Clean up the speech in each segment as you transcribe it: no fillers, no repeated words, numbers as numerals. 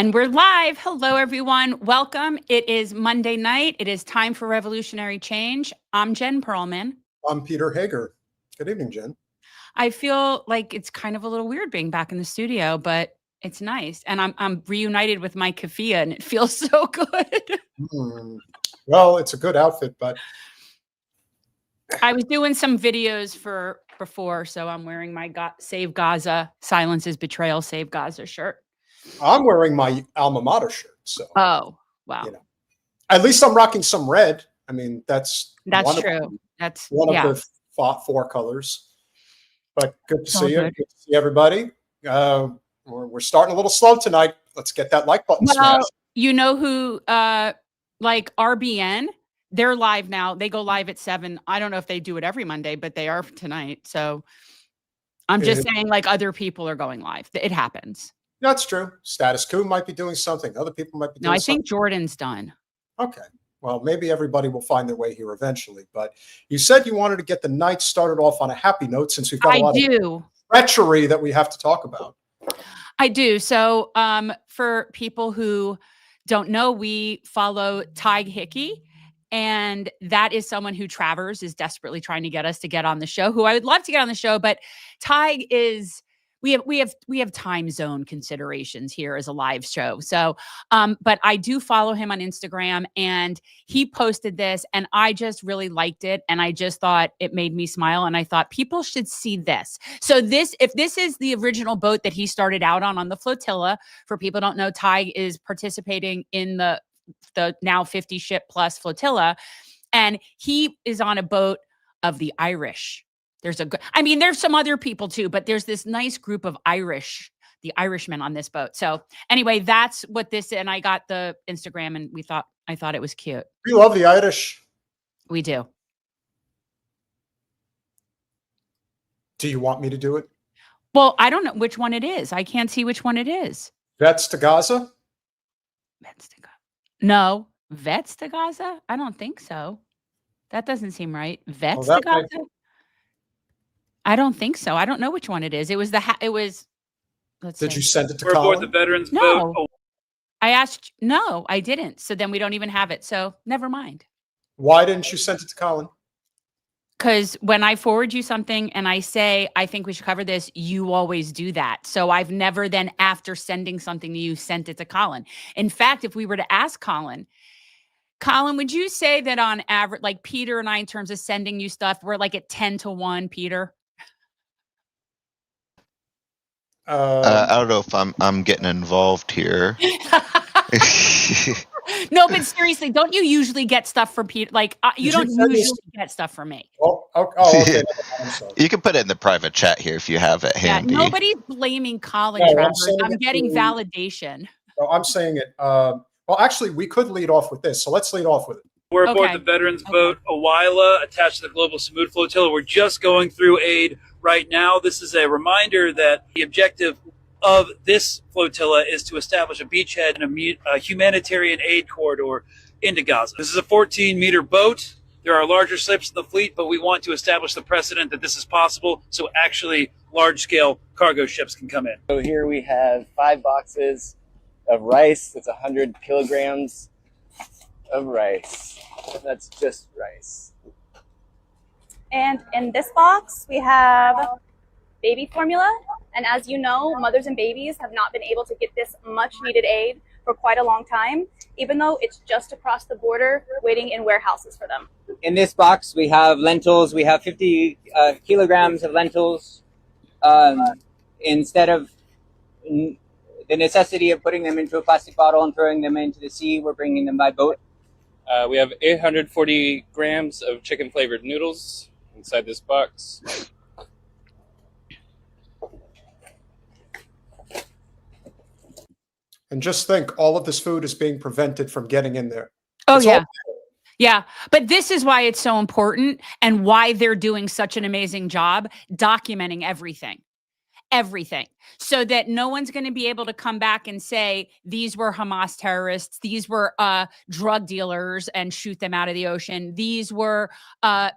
And we're live. Hello, everyone. Welcome. It is Monday night. It is time for revolutionary change. I'm Jen Perelman. I'm Peter Hager. Good evening, Jen. I feel like it's kind of a little weird being back in the studio, but it's nice. And I'm reunited with my keffiyeh, and it feels so good. Well, it's a good outfit, but I was doing some videos before, so I'm wearing my Save Gaza, Silence is Betrayal, Save Gaza shirt. I'm wearing my alma mater shirt. So, oh, wow. At least I'm rocking some red. I mean, that's true. That's one of the four colors. But good to see you. Good to see everybody. We're starting a little slow tonight. Let's get that like button smashed. You know who, like RBN, they're live now. They go live at 7. I don't know if they do it every Monday, but they are tonight. So I'm just saying, like, other people are going live. It happens. That's true. Status Quo might be doing something. Other people might be doing something. No, I think Jordan's done. Okay. Well, maybe everybody will find their way here eventually. But you said you wanted to get the night started off on a happy note since we've got a lot of treachery that we have to talk about. I do. So for people who don't know, we follow Tig Hickey. And that is someone who Travers is desperately trying to get us to get on the show, who I would love to get on the show. But Tig is... We have time zone considerations here as a live show. So, but I do follow him on Instagram, and he posted this, and I just really liked it. And I just thought it made me smile. And I thought people should see this. So if this is the original boat that he started out on the Flotilla, for people who don't know, Tig is participating in the now 50 ship plus Flotilla. And he is on a boat of the Irish. There's some other people too, but there's this nice group of the Irishmen on this boat. So anyway, that's what this is. And I got the Instagram, and I thought it was cute. We love the Irish. We do. Do you want me to do it? Well, I don't know which one it is. I can't see which one it is. Vets to Gaza? Vets to Gaza. No. Vets to Gaza? I don't think so. That doesn't seem right. Vets to Gaza? I don't think so. I don't know which one it is. It was Did you send it to We're Colin? aboard the veterans boat. Oh. I asked. No, I didn't. So then we don't even have it. So never mind. Why didn't you send it to Colin? Because when I forward you something and I say, I think we should cover this, you always do that. So I've never then, after sending something to you, sent it to Colin. In fact, if we were to ask Colin, would you say that on average, like Peter and I, in terms of sending you stuff, we're like at 10-1, Peter? I don't know if I'm getting involved here. No, but seriously, don't you usually get stuff from Peter? Like you don't usually get stuff from me. Oh, okay. You can put it in the private chat here if you have it handy. Nobody's blaming Colin. Travers. I'm getting validation. No, I'm saying it. Well, actually, we could lead off with this. So let's lead off with it. We're aboard the veterans boat Awila, attached to the Global Samud Flotilla. We're just going through aid right now. This is a reminder that the objective of this flotilla is to establish a beachhead and a humanitarian aid corridor into Gaza. This is a 14-meter boat. There are larger ships in the fleet, but we want to establish the precedent that this is possible, so actually large-scale cargo ships can come in. So here we have 5 boxes of rice. That's 100 kilograms of rice. That's just rice. And in this box, we have baby formula. And as you know, mothers and babies have not been able to get this much needed aid for quite a long time, even though it's just across the border waiting in warehouses for them. In this box, we have lentils. We have 50 kilograms of lentils. Instead of the necessity of putting them into a plastic bottle and throwing them into the sea, we're bringing them by boat. We have 840 grams of chicken-flavored noodles inside this box. And just think, all of this food is being prevented from getting in there. Oh, yeah. Yeah. But this is why it's so important and why they're doing such an amazing job documenting everything. So that no one's going to be able to come back and say, these were Hamas terrorists, these were drug dealers, and shoot them out of the ocean. These were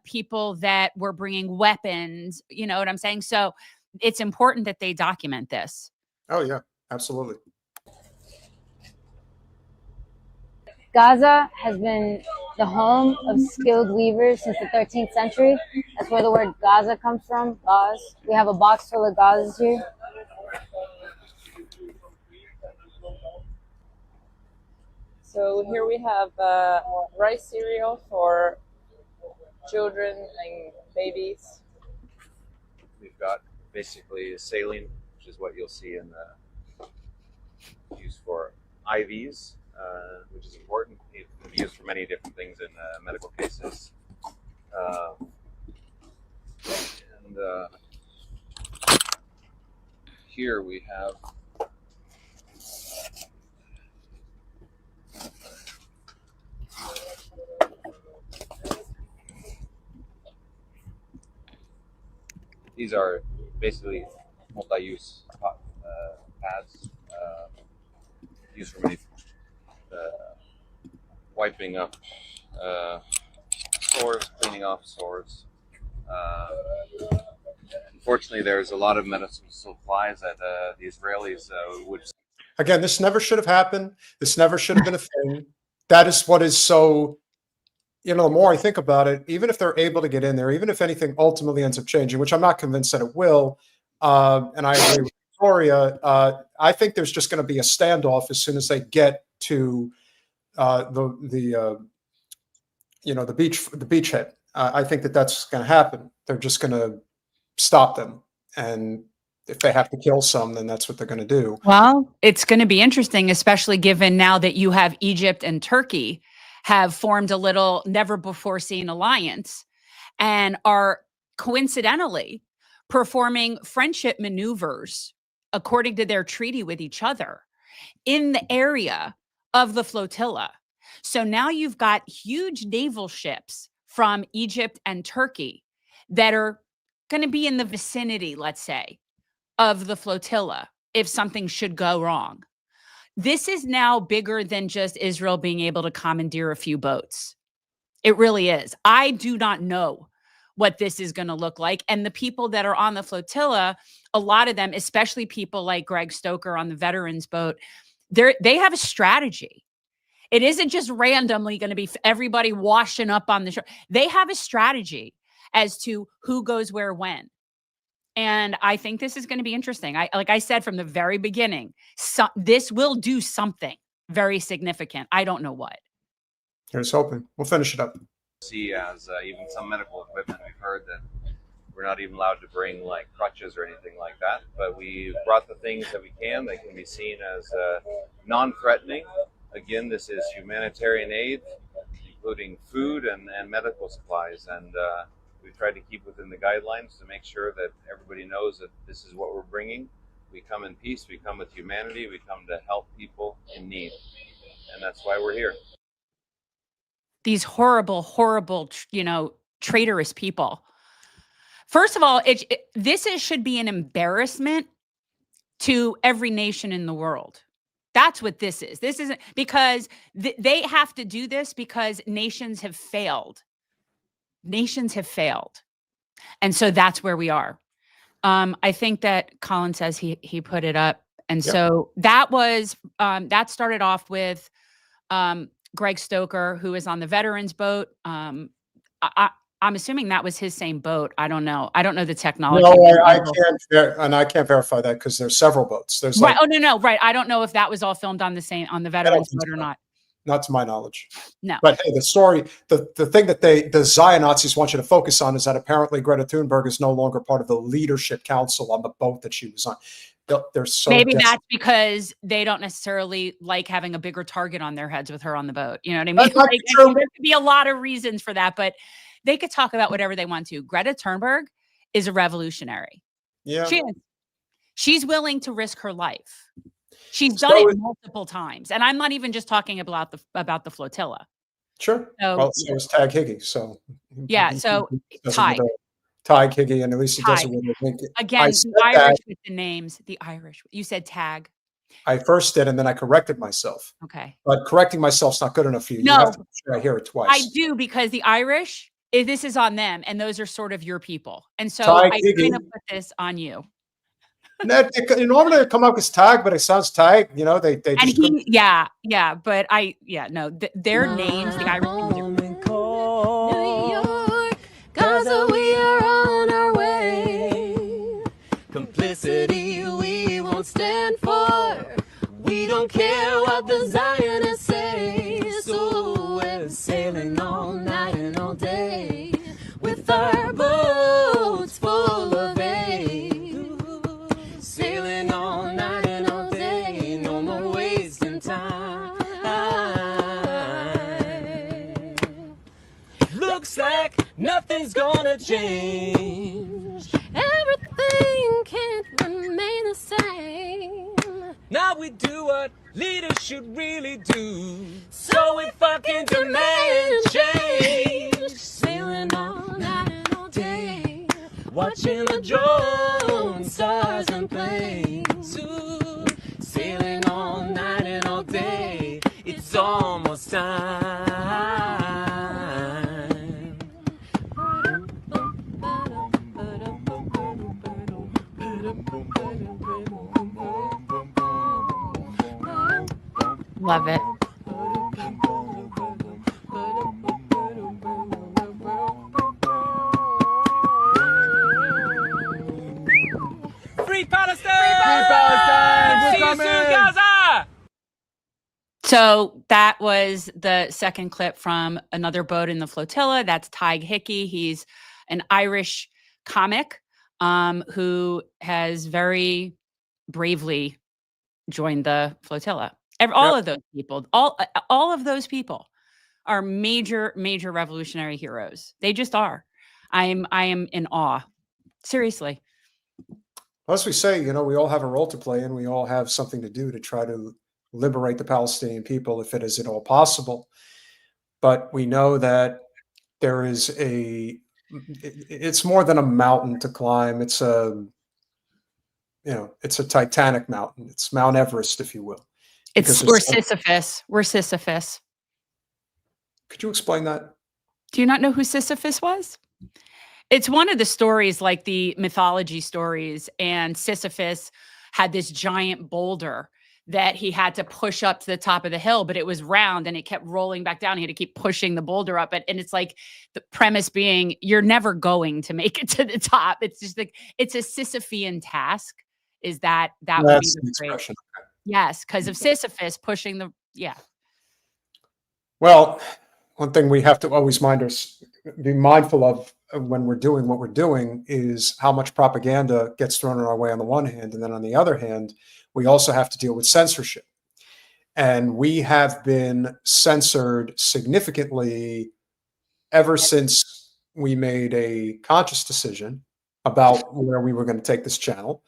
people that were bringing weapons. You know what I'm saying? So it's important that they document this. Oh, yeah, absolutely. Gaza has been the home of skilled weavers since the 13th century. That's where the word Gaza comes from, gauze. We have a box full of gauzes here. So here we have rice cereal for children and babies. We've got basically saline, which is what you'll see in the used for IVs, which is important. It can be used for many different things in medical cases. And here we have these are basically multi-use pads used for many wiping up sores, cleaning off sores. Unfortunately, there's a lot of medicinal supplies that the Israelis would. Again, this never should have happened. This never should have been a thing. That is what is so, the more I think about it, even if they're able to get in there, even if anything ultimately ends up changing, which I'm not convinced that it will, and I agree with Victoria, I think there's just going to be a standoff as soon as they get to the beachhead. I think that's going to happen. They're just going to stop them, and if they have to kill some, then that's what they're going to do. Well, it's going to be interesting, especially given now that you have Egypt and Turkey have formed a little never before seen alliance and are coincidentally performing friendship maneuvers according to their treaty with each other in the area of the flotilla. So now you've got huge naval ships from Egypt and Turkey that are going to be in the vicinity, let's say, of the flotilla if something should go wrong. This is now bigger than just Israel being able to commandeer a few boats. It really is. I do not know what this is going to look like. And the people that are on the flotilla, a lot of them, especially people like Greg Stoker on the veterans boat, they have a strategy. It isn't just randomly going to be everybody washing up on the shore. They have a strategy as to who goes where when. And I think this is going to be interesting. Like I said from the very beginning, this will do something very significant. I don't know what. Here's hoping. We'll finish it up. See, as even some medical equipment, we've heard that we're not even allowed to bring like crutches or anything like that. But we brought the things that we can that can be seen as non-threatening. Again, this is humanitarian aid, including food and medical supplies. And we tried to keep within the guidelines to make sure that everybody knows that this is what we're bringing. We come in peace, we come with humanity, we come to help people in need. And that's why we're here. These horrible, horrible, traitorous people. First of all, this should be an embarrassment to every nation in the world. That's what this is. This isn't because they have to do this because nations have failed. Nations have failed. And so that's where we are. I think that Colin says he put it up. And so that was, that started off with Greg Stoker, who is on the veterans boat. I'm assuming that was his same boat. I don't know. I don't know the technology. No, I can't verify that because there's several boats. There's right. Right. I don't know if that was all filmed on the veterans boat or not. Not to my knowledge. No. But hey, the story, the thing that the Zion Nazis want you to focus on is that apparently Greta Thunberg is no longer part of the leadership council on the boat that she was on. They're so maybe that's because they don't necessarily like having a bigger target on their heads with her on the boat. You know what I mean? That's not true. There could be a lot of reasons for that, but they could talk about whatever they want to. Greta Thunberg is a revolutionary. Yeah. She's willing to risk her life. She's done it multiple times. And I'm not even just talking about the flotilla. Sure. So it was Tag Higgy. So yeah. So Tag Higgy, and at least he doesn't really think it. Again, the Irish with the names. The Irish. You said Tag. I first did, and then I corrected myself. Okay. But correcting myself's not good enough for you. No. You have to make sure I hear it twice. I do, because the Irish, this is on them, and those are sort of your people. And so I kind of put this on you. Normally they come up as tag, but it sounds tag. You know, they and just he, yeah, but no, their names, the Irish New York, Gaza, we are on our way. Complicity we won't stand for. We don't care what the Zionists say. So we're sailing all night and all day with our boats full of aid. Sailing all night and all day, no more wasting time. Looks like nothing's gonna change. Everything can't remain the same. Now we do what leaders should really do. So we fucking demand change. Sailing all night and all day, watching the drone stars and planes. Ooh, sailing all night and all day, it's almost time. Love it. Free Palestine! Free Palestine! See you soon, Gaza! So that was the second clip from another boat in the flotilla. That's Tig Hickey. He's an Irish comic who has very bravely joined the flotilla. All of those people, all of those people are major revolutionary heroes. They just are. I am in awe. Seriously. As we say, you know, we all have a role to play and we all have something to do to try to liberate the Palestinian people if it is at all possible. But we know that there is it's more than a mountain to climb. It's it's a titanic mountain. It's Mount Everest, if you will. We're Sisyphus. We're Sisyphus. Could you explain that? Do you not know who Sisyphus was? It's one of the stories, like the mythology stories, and Sisyphus had this giant boulder that he had to push up to the top of the hill, but it was round and it kept rolling back down. He had to keep pushing the boulder up. And it's like the premise being, you're never going to make it to the top. It's just like, it's a Sisyphean task. Is that would be the expression. Yes, because of Sisyphus pushing the, Well, one thing we have to always be mindful of when we're doing what we're doing is how much propaganda gets thrown our way on the one hand. And then on the other hand, we also have to deal with censorship. And we have been censored significantly ever since we made a conscious decision about where we were going to take this channel.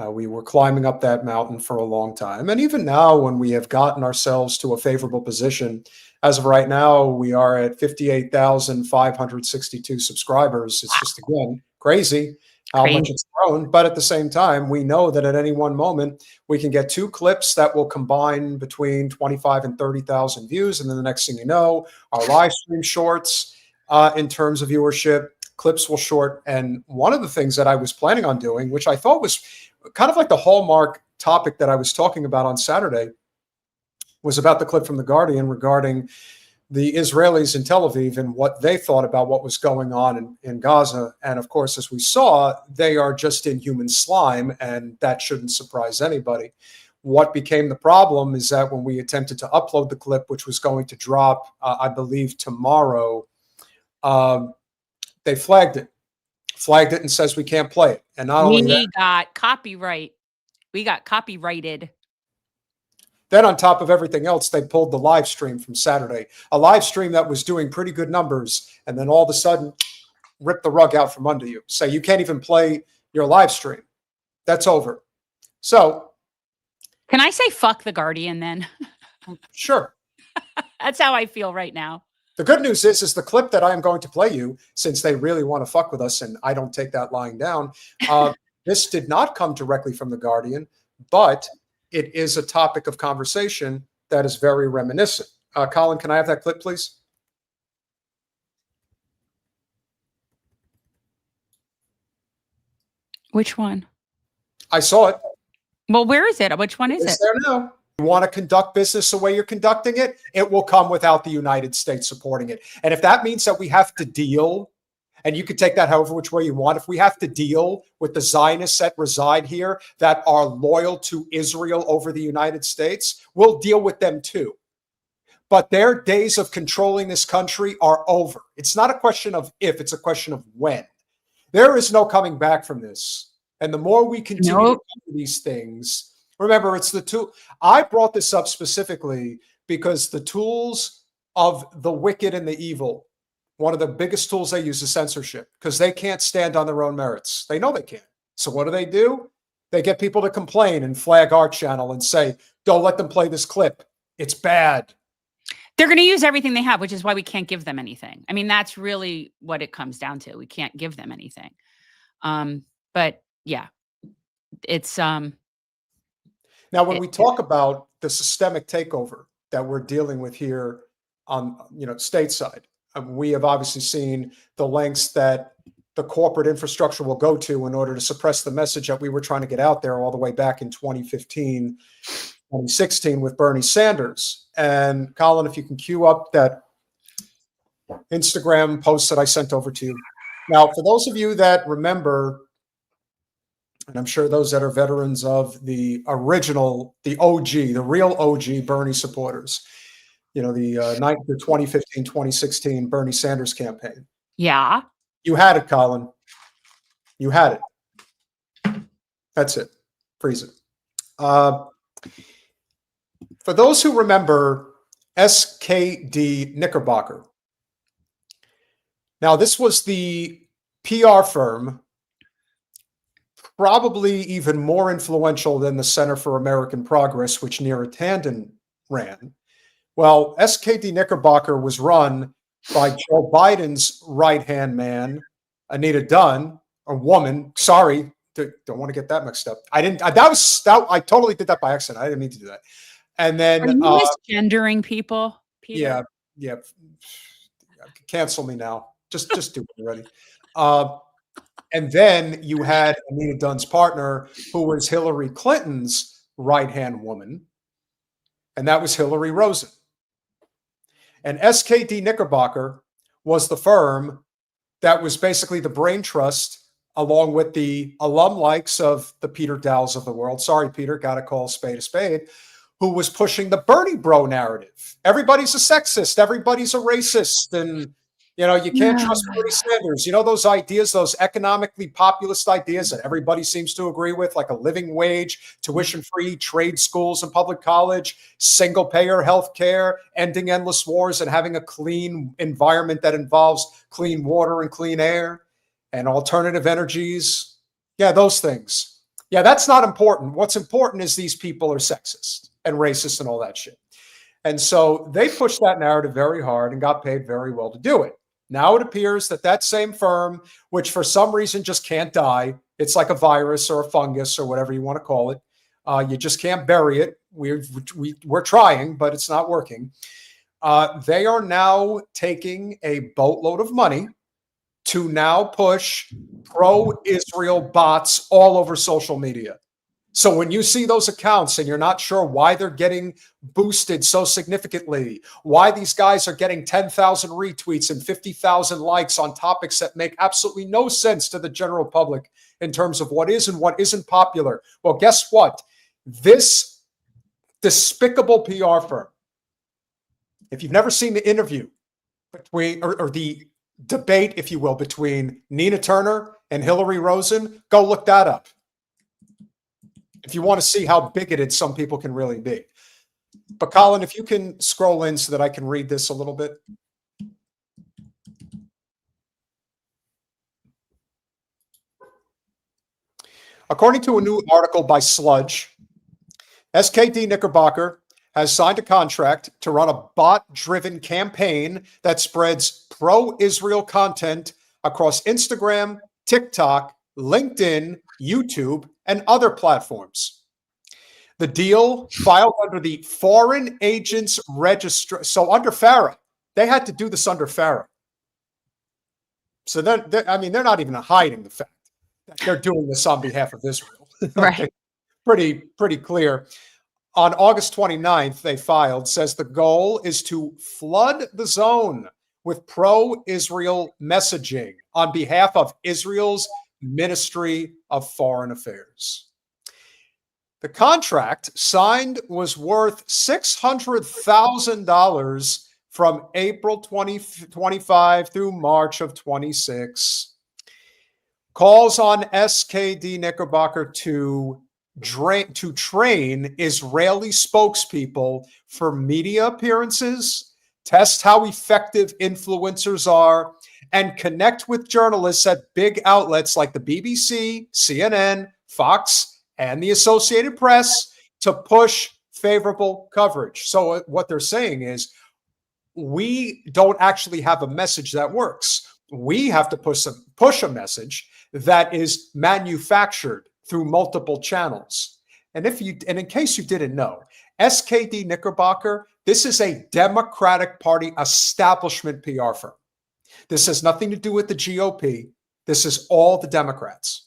We were climbing up that mountain for a long time. And even now, when we have gotten ourselves to a favorable position, as of right now, we are at 58,562 subscribers. It's just, again, crazy how much it's grown. But at the same time, we know that at any one moment, we can get 2 clips that will combine between 25 and 30,000 views. And then the next thing you know, our live stream shorts in terms of viewership, clips will short. And one of the things that I was planning on doing, which I thought was kind of like the hallmark topic that I was talking about on Saturday, was about the clip from The Guardian regarding the Israelis in Tel Aviv and what they thought about what was going on in Gaza. And of course, as we saw, they are just inhuman slime, and that shouldn't surprise anybody. What became the problem is that when we attempted to upload the clip, which was going to drop, I believe, tomorrow, they flagged it and says we can't play it. And not only that, we got copyrighted. Then on top of everything else, they pulled the live stream from Saturday, a live stream that was doing pretty good numbers. And then all of a sudden, rip the rug out from under you. Say you can't even play your live stream. That's over. So. Can I say fuck The Guardian then? Sure. That's how I feel right now. The good news is the clip that I am going to play you, since they really want to fuck with us, and I don't take that lying down. This did not come directly from The Guardian, but it is a topic of conversation that is very reminiscent. Colin, can I have that clip, please? Which one? I saw it. Well, where is it? Which one is It's it? there now. You want to conduct business the way you're conducting it, it will come without the United States supporting it. And if that means that we have to deal, and you can take that however which way you want, if we have to deal with the Zionists that reside here that are loyal to Israel over the United States, we'll deal with them too. But their days of controlling this country are over. It's not a question of if, it's a question of when. There is no coming back from this. And the more we continue to do these things, remember, it's the tool. I brought this up specifically because the tools of the wicked and the evil, one of the biggest tools they use is censorship, because they can't stand on their own merits. They know they can't. So what do? They get people to complain and flag our channel and say, don't let them play this clip. It's bad. They're going to use everything they have, which is why we can't give them anything. I mean, that's really what it comes down to. We can't give them anything. But yeah, it's now when we talk about the systemic takeover that we're dealing with here on stateside, we have obviously seen the lengths that the corporate infrastructure will go to in order to suppress the message that we were trying to get out there all the way back in 2015, 2016 with Bernie Sanders. And Colin, if you can cue up that Instagram post that I sent over to you. Now, for those of you that remember, and I'm sure those that are veterans of the original, the OG, the real OG Bernie supporters, the 2015, 2016 Bernie Sanders campaign. Yeah. You had it, Colin. You had it. That's it. Freeze it. For those who remember SKD Knickerbocker. Now, this was the PR firm, probably even more influential than the Center for American Progress, which Neera Tanden ran. Well, SKD Knickerbocker was run by Joe Biden's right-hand man, Anita Dunn, a woman. Sorry, don't want to get that mixed up. I totally did that by accident. I didn't mean to do that. And then, are you misgendering people, Peter? Yeah. Cancel me now. Just do it already. And then you had Anita Dunn's partner, who was Hillary Clinton's right-hand woman, and that was Hillary Rosen. And SKD Knickerbocker was the firm that was basically the brain trust, along with the alum likes of the Peter Dowells of the world. Sorry, Peter, got to call a spade, who was pushing the Bernie bro narrative. Everybody's a sexist. Everybody's a racist. And, you can't trust Bernie Sanders. Those ideas, those economically populist ideas that everybody seems to agree with, like a living wage, tuition-free trade schools and public college, single-payer health care, ending endless wars, and having a clean environment that involves clean water and clean air and alternative energies. Yeah, those things. Yeah, that's not important. What's important is these people are sexist and racist and all that shit. And so they pushed that narrative very hard and got paid very well to do it. Now it appears that that same firm, which for some reason just can't die, it's like a virus or a fungus or whatever you want to call it. You just can't bury it. We're trying, but it's not working. They are now taking a boatload of money to now push pro-Israel bots all over social media. So when you see those accounts and you're not sure why they're getting boosted so significantly, why these guys are getting 10,000 retweets and 50,000 likes on topics that make absolutely no sense to the general public in terms of what is and what isn't popular. Well, guess what? This despicable PR firm, if you've never seen the interview between, or the debate, if you will, between Nina Turner and Hillary Rosen, go look that up. If you want to see how bigoted some people can really be. But Colin, if you can scroll in so that I can read this a little bit. According to a new article by Sludge, SKD Knickerbocker has signed a contract to run a bot-driven campaign that spreads pro-Israel content across Instagram, TikTok, LinkedIn, YouTube, and other platforms. The deal filed under the Foreign Agents Registry. So under FARA, they had to do this under FARA. So they're not even hiding the fact that they're doing this on behalf of Israel. Right. Pretty clear. On August 29th, they filed, says the goal is to flood the zone with pro-Israel messaging on behalf of Israel's Ministry of Foreign Affairs. The contract signed was worth $600,000 from April 2025 through March of 26. Calls on SKD Knickerbocker to train Israeli spokespeople for media appearances, test how effective influencers are, and connect with journalists at big outlets like the BBC, CNN, Fox, and the Associated Press to push favorable coverage. So what they're saying is, we don't actually have a message that works. We have to push a message that is manufactured through multiple channels. And in case you didn't know, SKD Knickerbocker, this is a Democratic Party establishment PR firm. This has nothing to do with the GOP. This is all the Democrats.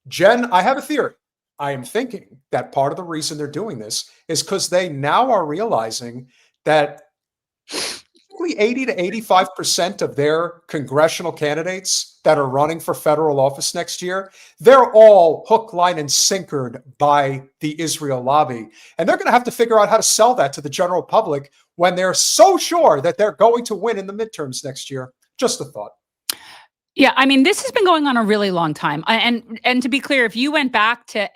Jen, I have a theory. I am thinking that part of the reason they're doing this is because they now are realizing that 80 to 85% of their congressional candidates that are running for federal office next year, they're all hook, line, and sinkered by the Israel lobby. And they're going to have to figure out how to sell that to the general public when they're so sure that they're going to win in the midterms next year. Just a thought. Yeah, I mean, this has been going on a really long time. And to be clear, if you went back to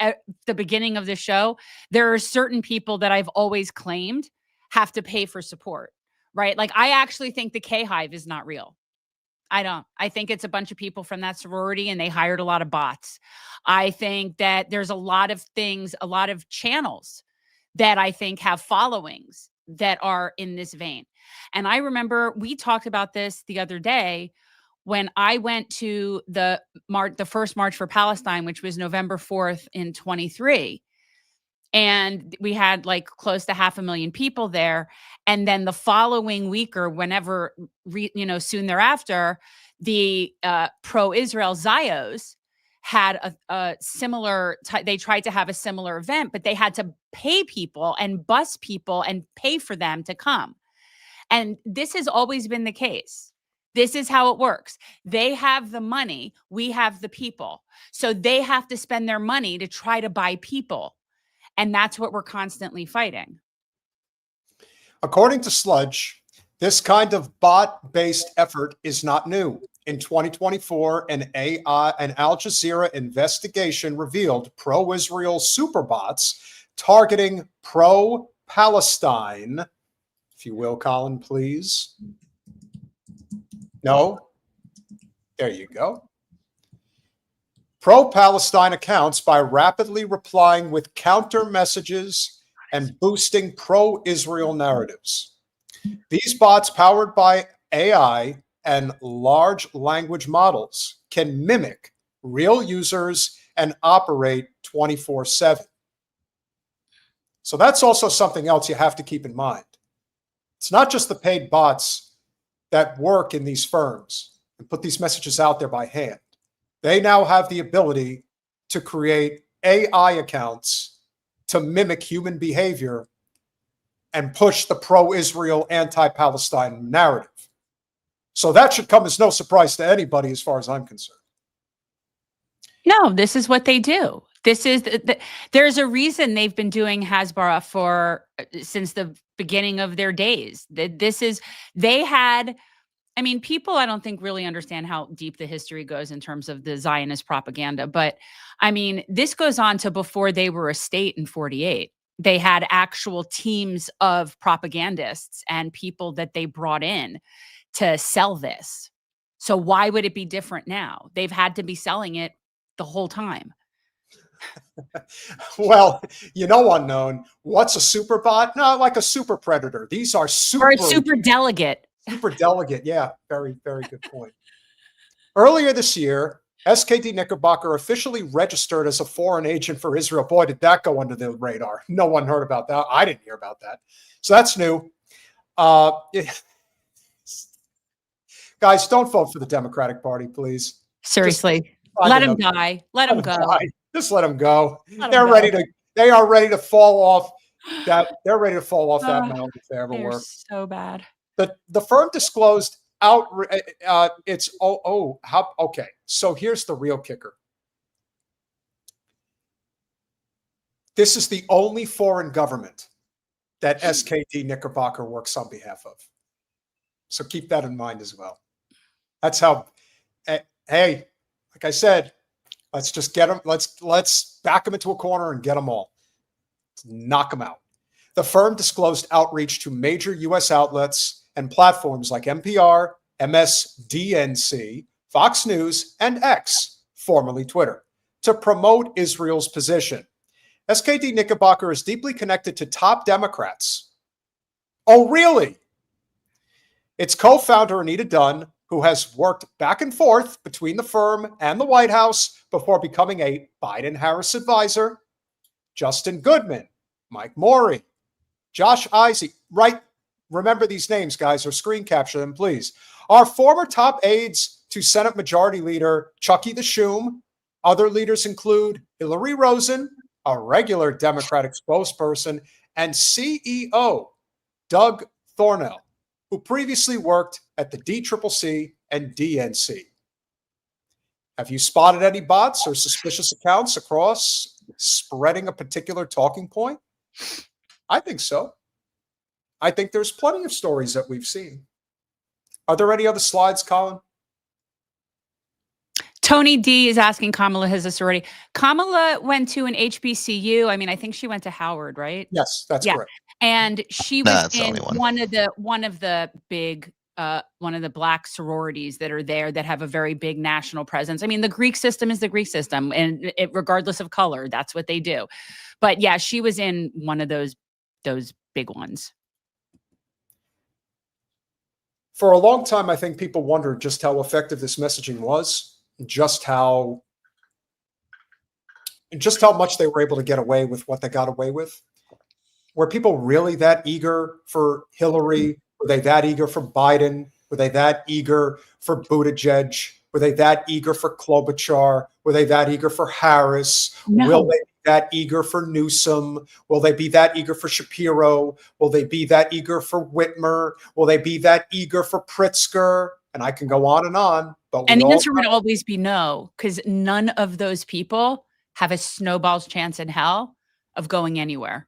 the beginning of the show, there are certain people that I've always claimed have to pay for support. Right? Like, I actually think the K-Hive is not real. I don't. I think it's a bunch of people from that sorority and they hired a lot of bots. I think that there's a lot of things, a lot of channels that I think have followings that are in this vein. And I remember we talked about this the other day when I went to the first March for Palestine, which was November 4th in 23. And we had like close to 500,000 people there. And then the following week or whenever, soon thereafter, the pro-Israel Zios had a similar, they tried to have a similar event, but they had to pay people and bus people and pay for them to come. And this has always been the case. This is how it works. They have the money. We have the people. So they have to spend their money to try to buy people. And that's what we're constantly fighting. According to Sludge, this kind of bot-based effort is not new. In 2024, an Al Jazeera investigation revealed pro-Israel superbots targeting pro-Palestine. If you will, Colin, please. No? There you go. Pro-Palestine accounts by rapidly replying with counter messages and boosting pro-Israel narratives. These bots, powered by AI and large language models, can mimic real users and operate 24/7. So that's also something else you have to keep in mind. It's not just the paid bots that work in these firms and put these messages out there by hand. They now have the ability to create AI accounts to mimic human behavior and push the pro-Israel, anti-Palestine narrative. So that should come as no surprise to anybody as far as I'm concerned. No, this is what they do. This is there's a reason they've been doing Hasbara since the beginning of their days. People I don't think really understand how deep the history goes in terms of the Zionist propaganda. But I mean, this goes on to before they were a state in 48. They had actual teams of propagandists and people that they brought in to sell this. So why would it be different now? They've had to be selling it the whole time. Well, unknown. What's a super bot? No, like a super predator. These are super. Or a super delegate. Super delegate. Yeah, very, very good point. Earlier this year, SKD Knickerbocker officially registered as a foreign agent for Israel. Boy, did that go under the radar. No one heard about that. I didn't hear about that. So that's new. Guys, don't vote for the Democratic Party, please. Seriously. Let him die. Let him go. Just let them go. Let 'em They're go. ready to. They are ready to fall off that. They're ready to fall off that mountain if they ever They're were. so bad. The firm disclosed out. It's how okay. So here's the real kicker. This is the only foreign government that SKD Knickerbocker works on behalf of. So keep that in mind as well. That's how. Hey, like I said, let's just get them. Let's back them into a corner and get them all. Let's knock them out. The firm disclosed outreach to major U.S. outlets and platforms like NPR, MSDNC, Fox News, and X, formerly Twitter, to promote Israel's position. SKD Knickerbocker is deeply connected to top Democrats. Oh, really? Its co-founder, Anita Dunn, who has worked back and forth between the firm and the White House before becoming a Biden-Harris advisor, Justin Goodman, Mike Morey, Josh Isaac, right? Remember these names, guys, or screen capture them, please. Our former top aides to Senate Majority Leader Chucky the Shoom. Other leaders include Hillary Rosen, a regular Democratic spokesperson, and CEO Doug Thornell, who previously worked at the DCCC and DNC. Have you spotted any bots or suspicious accounts across spreading a particular talking point? I think so. I think there's plenty of stories that we've seen. Are there any other slides, Colin? Tony D is asking Kamala has a sorority. Kamala went to an HBCU. I mean, I think she went to Howard, right? Yes, that's correct. And she was in one of the big one of the black sororities that are there that have a very big national presence. I mean, the Greek system is the Greek system, and regardless of color, that's what they do. But yeah, she was in one of those big ones. For a long time, I think people wondered just how effective this messaging was, just how much they were able to get away with what they got away with. Were people really that eager for Hillary? Were they that eager for Biden? Were they that eager for Buttigieg? Were they that eager for Klobuchar? Were they that eager for Harris? No. Will they be that eager for Newsom? Will they be that eager for Shapiro? Will they be that eager for Whitmer? Will they be that eager for Pritzker? And I can go on and on. But the answer would always be no, because none of those people have a snowball's chance in hell of going anywhere.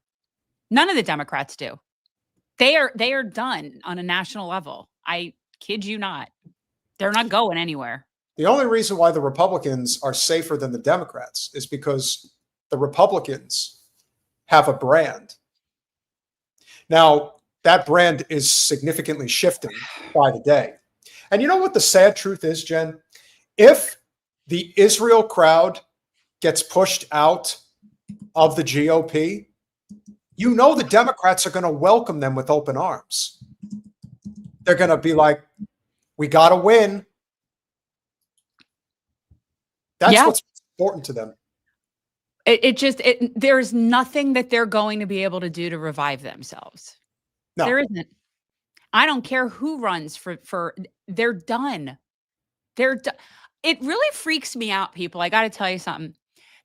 None of the Democrats do. They are done on a national level. I kid you not. They're not going anywhere. The only reason why the Republicans are safer than the Democrats is because the Republicans have a brand. Now, that brand is significantly shifting by the day. And you know what the sad truth is, Jen? If the Israel crowd gets pushed out of the GOP, you know the Democrats are going to welcome them with open arms. They're going to be like, we got to win. That's what's important to them. There's nothing that they're going to be able to do to revive themselves. No. There isn't. I don't care who runs for they're done. They're done. It really freaks me out, people. I got to tell you something,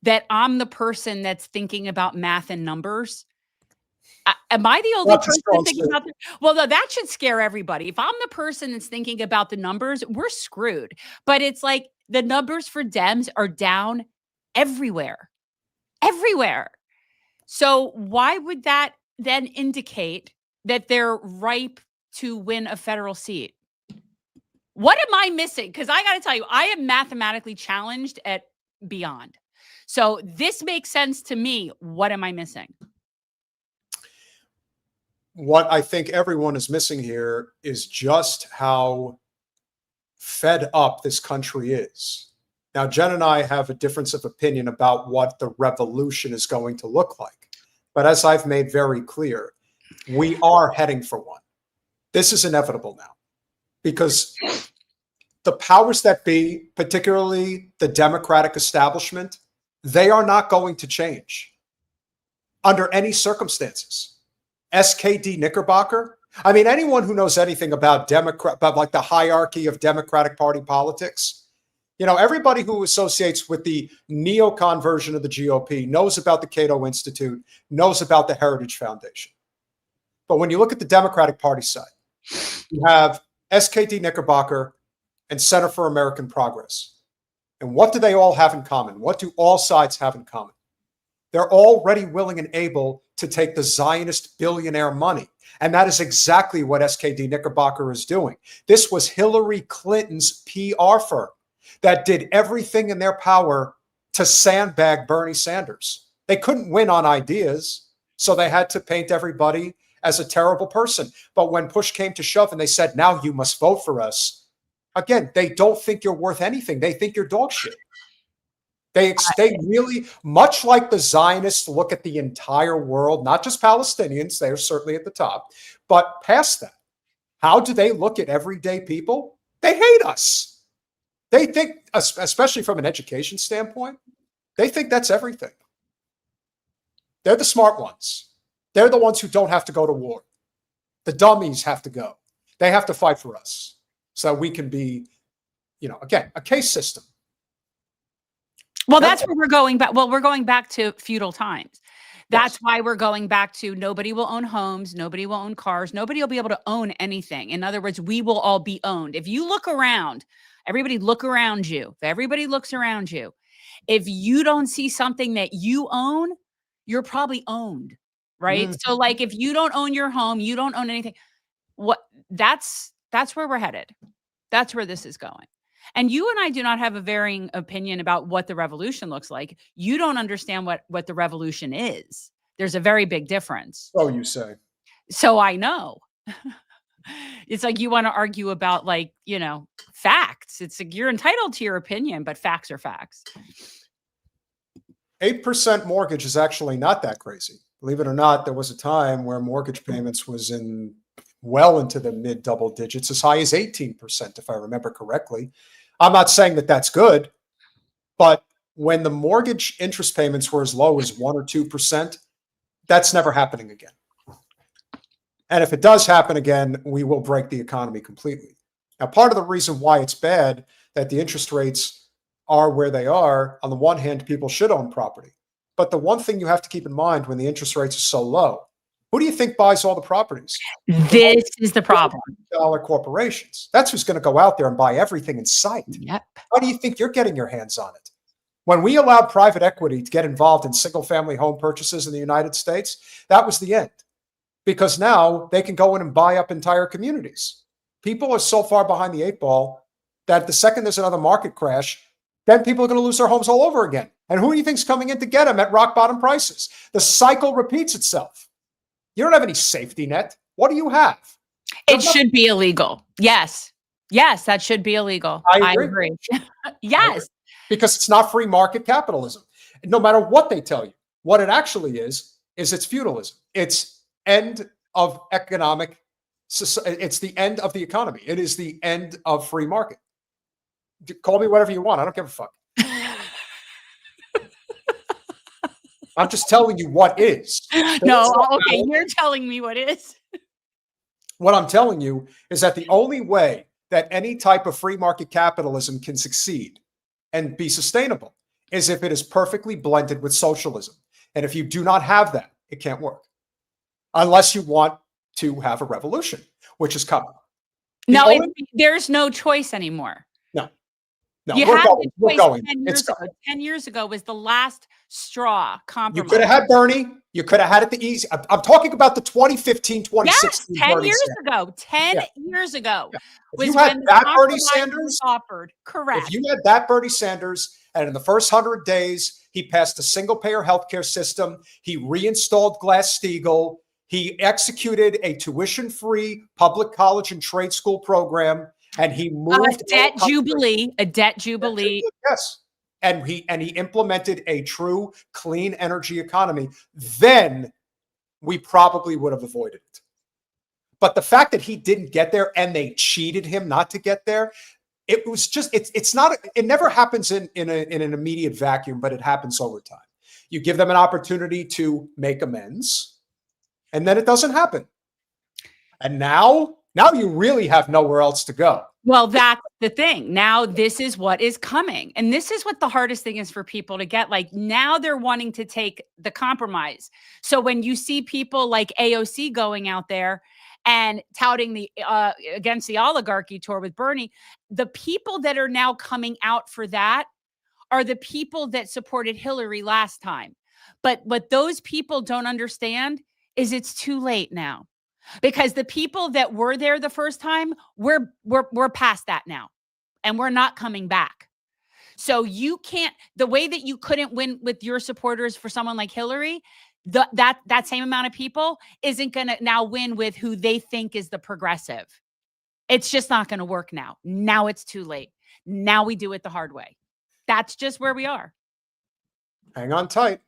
that I'm the person that's thinking about math and numbers. Am I the only person thinking about that? Well, no, that should scare everybody. If I'm the person that's thinking about the numbers, we're screwed. But it's like the numbers for Dems are down everywhere. Everywhere. So why would that then indicate that they're ripe to win a federal seat? What am I missing? Because I got to tell you, I am mathematically challenged at beyond. So this makes sense to me. What am I missing? What I think everyone is missing here is just how fed up this country is. Now, Jen and I have a difference of opinion about what the revolution is going to look like. But as I've made very clear, we are heading for one. This is inevitable now because the powers that be, particularly the Democratic establishment, they are not going to change under any circumstances. SKD Knickerbocker. I mean, anyone who knows anything about about like the hierarchy of Democratic Party politics, You know, everybody who associates with the neocon version of the GOP knows about the Cato Institute, knows about the Heritage Foundation. But when you look at the Democratic Party side, you have SKD Knickerbocker and Center for American Progress. And what do they all have in common? What do all sides have in common? They're already willing and able to take the Zionist billionaire money. And that is exactly what SKD Knickerbocker is doing. This was Hillary Clinton's PR firm that did everything in their power to sandbag Bernie Sanders. They couldn't win on ideas, so they had to paint everybody as a terrible person. But when push came to shove and they said, now you must vote for us, again, they don't think you're worth anything. They think you're dog shit. They really, much like the Zionists, look at the entire world, not just Palestinians, they're certainly at the top, but past that. How do they look at everyday people? They hate us. They think, especially from an education standpoint, they think that's everything. They're the smart ones. They're the ones who don't have to go to war. The dummies have to go. They have to fight for us so we can be, you know, again, a case system. Well, that's where we're going back. Well, we're going back to feudal times. That's why we're going back to nobody will own homes. Nobody will own cars. Nobody will be able to own anything. In other words, we will all be owned. If you look around, everybody look around you. If everybody looks around you, if you don't see something that you own, you're probably owned, right? So like if you don't own your home, you don't own anything. That's where we're headed. That's where this is going. And you and I do not have a varying opinion about what the revolution looks like. You don't understand what the revolution is. There's a very big difference. Oh, you say. So I know. It's like you want to argue about, like, you know, facts. It's like you're entitled to your opinion, but facts are facts. 8% mortgage is actually not that crazy. Believe it or not, there was a time where mortgage payments was in well into the mid double digits, as high as 18%, if I remember correctly. I'm not saying that that's good, but when the mortgage interest payments were as low as 1 or 2%, that's never happening again. And if it does happen again, we will break the economy completely. Now, part of the reason why it's bad that the interest rates are where they are, on the one hand, people should own property. But the one thing you have to keep in mind when the interest rates are so low, who do you think buys all the properties? This is the problem. Dollar corporations. That's who's going to go out there and buy everything in sight. Yep. How do you think you're getting your hands on it? When we allowed private equity to get involved in single-family home purchases in the United States, that was the end. Because now they can go in and buy up entire communities. People are so far behind the 8 ball that the second there's another market crash, then people are going to lose their homes all over again. And who do you think's coming in to get them at rock bottom prices? The cycle repeats itself. You don't have any safety net. What do you have? It should be illegal. Yes. Yes, that should be illegal. I agree. Yes. Because it's not free market capitalism. No matter what they tell you, what it actually is it's feudalism. It's end of economic, it's the end of the economy. It is the end of free market. Call me whatever you want. I don't give a fuck. I'm just telling you what is. No, okay, you're telling me what is. What I'm telling you is that the only way that any type of free market capitalism can succeed and be sustainable is if it is perfectly blended with socialism. And if you do not have that, it can't work. Unless you want to have a revolution, which is coming. There's no choice anymore. No, we're going. 10 years ago was the last straw compromise. You could have had Bernie. You could have had it the easy. I'm talking about the 2015, 2016. Yes, 10 years ago. 10 years ago. If you had that Bernie Sanders offered. Correct. If you had that Bernie Sanders, and in the first 100 days, he passed a single-payer healthcare system. He reinstalled Glass-Steagall. He executed a tuition-free public college and trade school program. And he moved a debt jubilee. Yes. And he implemented a true clean energy economy. Then we probably would have avoided it. But the fact that he didn't get there and they cheated him not to get there, it was just, it's not, it never happens in an immediate vacuum, but it happens over time. You give them an opportunity to make amends, and then it doesn't happen. And now you really have nowhere else to go. Well, that's the thing. Now this is what is coming. And this is what the hardest thing is for people to get. Like now they're wanting to take the compromise. So when you see people like AOC going out there and touting the against the oligarchy tour with Bernie, the people that are now coming out for that are the people that supported Hillary last time. But what those people don't understand is it's too late now. Because the people that were there the first time, we're past that now, and we're not coming back. So you can't, the way that you couldn't win with your supporters for someone like Hillary, that same amount of people isn't going to now win with who they think is the progressive. It's just not going to work now. Now it's too late. Now we do it the hard way. That's just where we are. Hang on tight.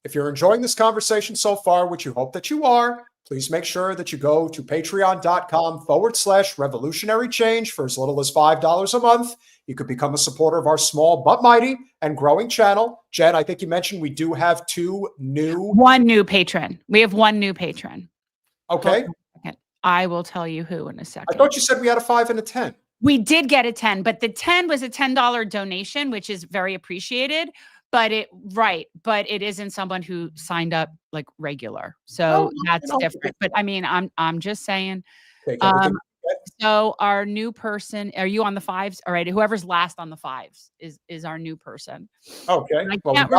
If you're enjoying this conversation so far, which you hope that you are, please make sure that you go to patreon.com/revolutionary change for as little as $5 a month. You could become a supporter of our small but mighty and growing channel. Jen, I think you mentioned we do have one new patron. We have one new patron. Okay. I will tell you who in a second. I thought you said we had a 5 and a 10. We did get a 10, but the 10 was a $10 donation, which is very appreciated. But it isn't someone who signed up like regular. So that's different. But I mean, I'm just saying. So our new person, are you on the 5s? All right. Whoever's last on the 5s is our new person. Okay. I can't remember.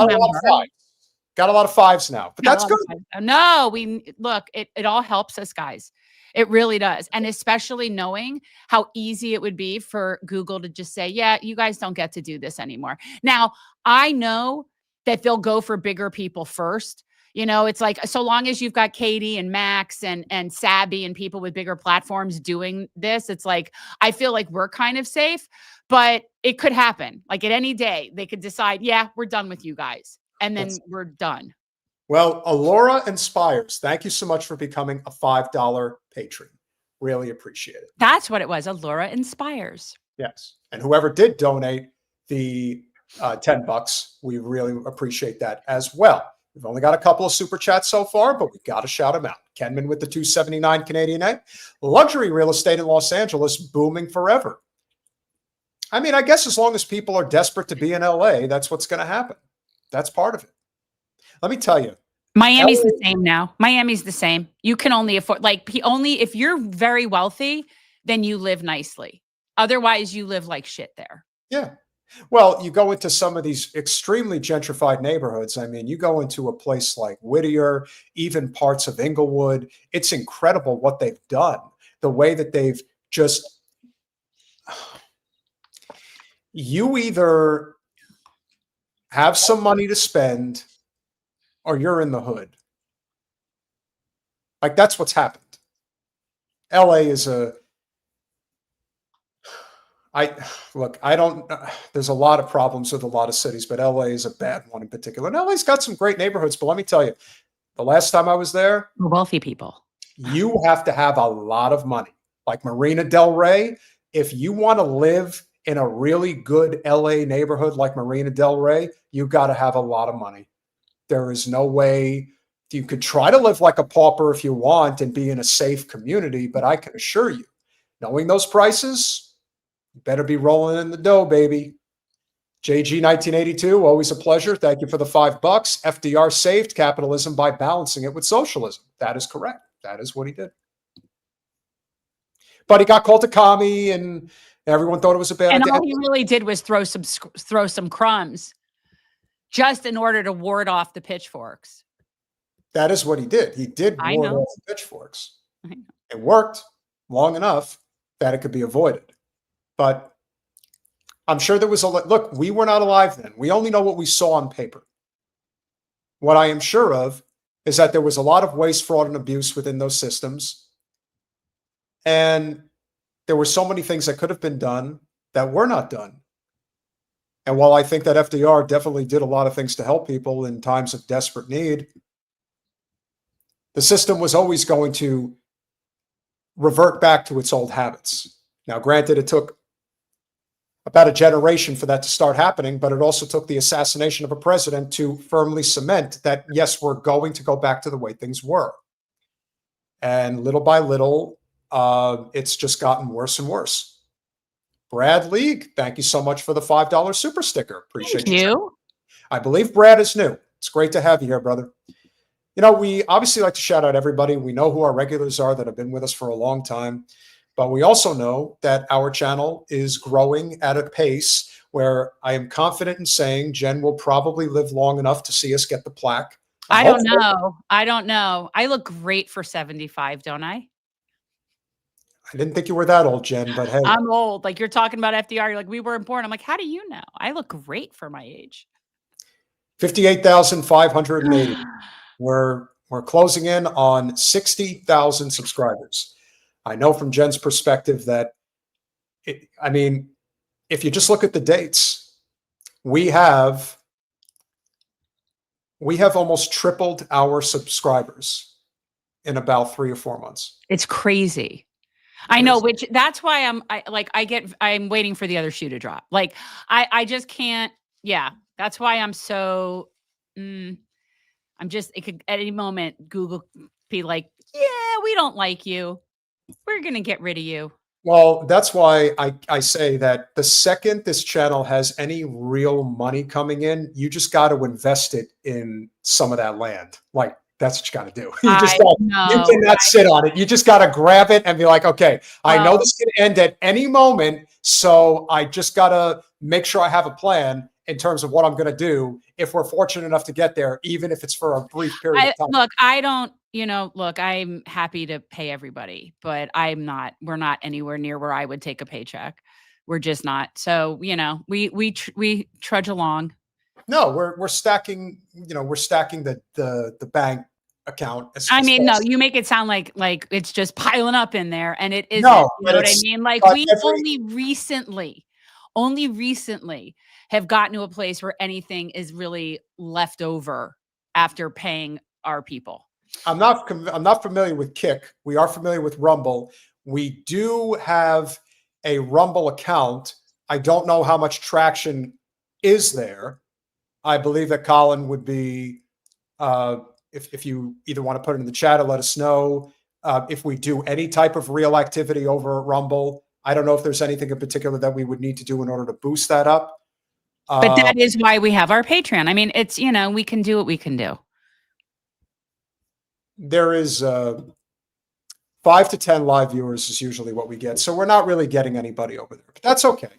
Got a lot of 5s now, but that's good. No, it all helps us, guys. It really does. And especially knowing how easy it would be for Google to just say, yeah, you guys don't get to do this anymore. Now, I know that they'll go for bigger people first. You know, it's like, so long as you've got Katie and Max and Sabby and people with bigger platforms doing this, it's like, I feel like we're kind of safe, but it could happen. Like at any day, they could decide, yeah, we're done with you guys. And then we're done. Well, Alora Inspires, thank you so much for becoming a $5 patron. Really appreciate it. That's what it was. Alora Inspires. Yes. And whoever did donate the $10, we really appreciate that as well. We've only got a couple of super chats so far, but we've got to shout them out. Kenman with the 279 Canadian A. Luxury real estate in Los Angeles booming forever. I mean, I guess as long as people are desperate to be in LA, that's what's going to happen. That's part of it. Let me tell you. Miami's the same now. Miami's the same. You can only afford, if you're very wealthy, then you live nicely. Otherwise, you live like shit there. Yeah. Well, you go into some of these extremely gentrified neighborhoods. I mean, you go into a place like Whittier, even parts of Inglewood. It's incredible what they've done. The way that they've just, you either have some money to spend or you're in the hood. Like that's what's happened. LA is there's a lot of problems with a lot of cities, but LA is a bad one in particular. And LA's got some great neighborhoods, but let me tell you, the last time I was there, wealthy people, you have to have a lot of money. Like Marina Del Rey, if you want to live in a really good LA neighborhood like Marina Del Rey, you got to have a lot of money. There is no way you could try to live like a pauper if you want and be in a safe community, but I can assure you, knowing those prices, you better be rolling in the dough, baby. JG 1982, always a pleasure. Thank you for the $5. FDR saved capitalism by balancing it with socialism. That is correct. That is what he did. But he got called a commie, and everyone thought it was a bad idea. And all he really did was throw some crumbs just in order to ward off the pitchforks. That is what he did. He did ward off the pitchforks. It worked long enough that it could be avoided. But I'm sure there was look, we were not alive then. We only know what we saw on paper. What I am sure of is that there was a lot of waste, fraud, and abuse within those systems. And there were so many things that could have been done that were not done. And while I think that FDR definitely did a lot of things to help people in times of desperate need, the system was always going to revert back to its old habits. Now, granted, it took about a generation for that to start happening, but it also took the assassination of a president to firmly cement that, yes, we're going to go back to the way things were. And little by little, it's just gotten worse and worse. Brad League, thank you so much for the $5 super sticker. Appreciate you. I believe Brad is new. It's great to have you here, brother. You know, we obviously like to shout out everybody. We know who our regulars are that have been with us for a long time, but we also know that our channel is growing at a pace where I am confident in saying Jen will probably live long enough to see us get the plaque. I don't know. I don't know. I look great for 75, don't I? I didn't think you were that old, Jen, but hey. I'm old. Like, you're talking about FDR. You're like, we weren't born. I'm like, how do you know? I look great for my age. 58,580. We're closing in on 60,000 subscribers. I know from Jen's perspective that, I mean, if you just look at the dates, we have almost tripled our subscribers in about 3 or 4 months. It's crazy. I know, which that's why I'm waiting for the other shoe to drop. Like, I just can't. Yeah, that's why I'm so. I'm just, it could at any moment Google be like, yeah, we don't like you. We're going to get rid of you. Well, that's why I say that the second this channel has any real money coming in, you just got to invest it in some of that land. Like, that's what you got to do. You cannot sit on it. You just got to grab it and be like, okay, I know this can end at any moment. So I just got to make sure I have a plan in terms of what I'm going to do if we're fortunate enough to get there, even if it's for a brief period of time. Look, I don't, look, I'm happy to pay everybody, but we're not anywhere near where I would take a paycheck. We're just not. So, we trudge along. No, we're stacking, we're stacking the bank account. No, you make it sound like it's just piling up in there, and it isn't. No, you know what I mean? Like, we only recently have gotten to a place where anything is really left over after paying our people. I'm not familiar with Kick. We are familiar with Rumble. We do have a Rumble account. I don't know how much traction is there. I believe that Colin would be, if you either want to put it in the chat or let us know if we do any type of real activity over at Rumble. I don't know if there's anything in particular that we would need to do in order to boost that up. But that is why we have our Patreon. I mean, it's, we can do what we can do. There is 5 to 10 live viewers is usually what we get. So we're not really getting anybody over there, but that's okay.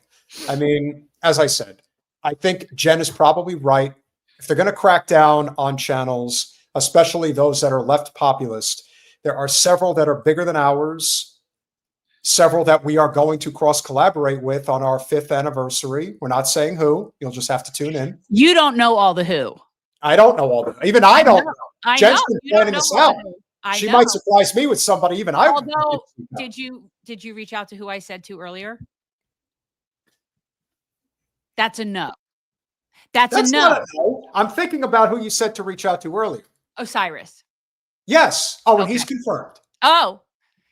I mean, as I said, I think Jen is probably right. If they're going to crack down on channels, especially those that are left populist, there are several that are bigger than ours. Several that we are going to cross-collaborate with on our 5th anniversary. We're not saying who. You'll just have to tune in. You don't know all the who. I don't know all the. Even I don't know. Jen's been planning this out. She might surprise me with somebody even I. Although, did you reach out to who I said to earlier? That's a no. That's a no. Not a no. I'm thinking about who you said to reach out to earlier. Osiris. Yes. Oh, and he's confirmed. Oh.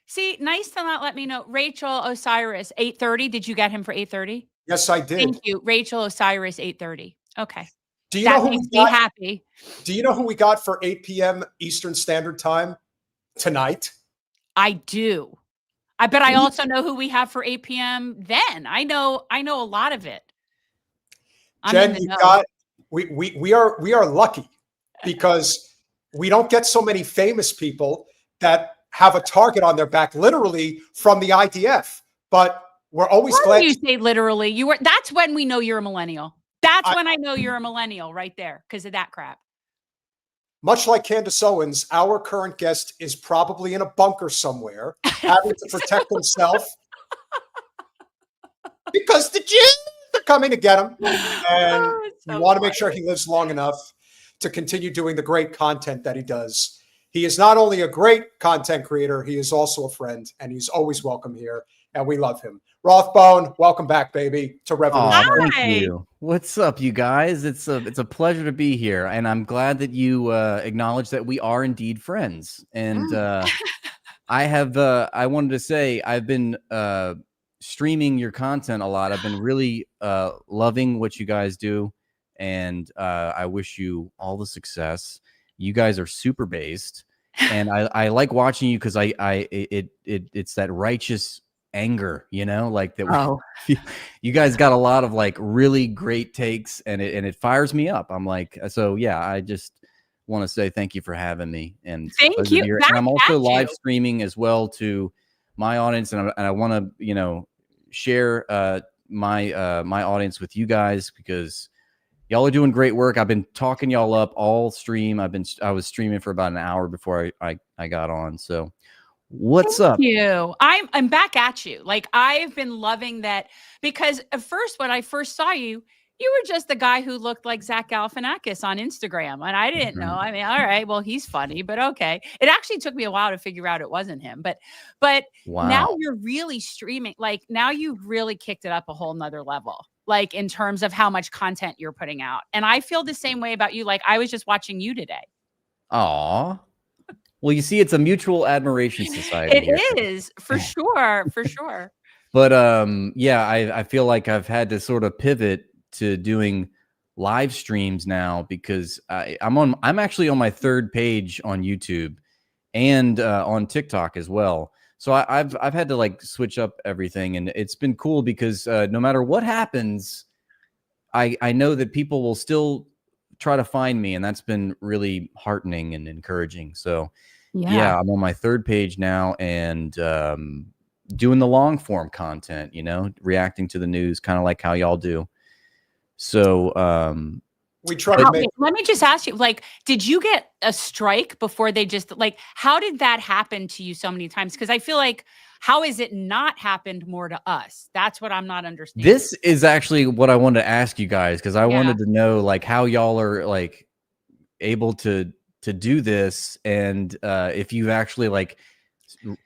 See, nice to not let me know. Rachel Osiris, 8:30. Did you get him for 8:30? Yes, I did. Thank you. Rachel Osiris, 8:30. Okay. Do you know who makes me happy. Do you know who we got for 8 p.m. Eastern Standard Time tonight? I do. But I also know who we have for 8 p.m. then. I know a lot of it. Jen, we are lucky because we don't get so many famous people that have a target on their back, literally from the IDF. But we're always glad. You say literally. That's when we know you're a millennial. That's when I know you're a millennial right there because of that crap. Much like Candace Owens, our current guest is probably in a bunker somewhere, having to protect himself because the Jews are coming to get him. And we want to make sure he lives long enough to continue doing the great content that he does. He is not only a great content creator, he is also a friend, and he's always welcome here, and we love him. Rathbone, welcome back, baby, to Revolution. Thank you. What's up, you guys? It's a pleasure to be here, and I'm glad that you acknowledge that we are indeed friends. And I wanted to say I've been streaming your content a lot. I've been really loving what you guys do, and I wish you all the success. You guys are super based, and I like watching you because it's that righteous anger, you know, like that. Oh. You guys got a lot of like really great takes, and it fires me up. I'm like, so yeah, I just want to say thank you for having me, and Thank you. and I'm also live you. streaming as well to my audience, and I want to, you know, share my my audience with you guys, because y'all are doing great work. I've been talking y'all up all stream. I was streaming for about an hour before I got on. So what's up? Thank you. I'm back at you. Like, I've been loving that, because at first, when I first saw you, you were just the guy who looked like Zach Galifianakis on Instagram. And I didn't know. I mean, all right, well, he's funny, but okay. It actually took me a while to figure out it wasn't him. But Wow. Now you're really streaming. Like, now you've really kicked it up a whole nother level, like in terms of how much content you're putting out. And I feel the same way about you. Like, I was just watching you today. Aw. Well, you see, it's a mutual admiration society. It is, for sure, for sure. But yeah, I feel like I've had to sort of pivot to doing live streams now, because I'm actually on my 3rd page on YouTube and on TikTok as well. So I've had to like switch up everything, and it's been cool because no matter what happens, I know that people will still try to find me, and that's been really heartening and encouraging. So yeah, I'm on my 3rd page now, and doing the long form content, you know, reacting to the news, kind of like how y'all do. So we try to make. Let me just ask you, like, did you get a strike before they just, like, how did that happen to you so many times? Because I feel like, how has it not happened more to us? That's what I'm not understanding. This is actually what I wanted to ask you guys, because I wanted to know, like, how y'all are like able to do this, and if you actually like,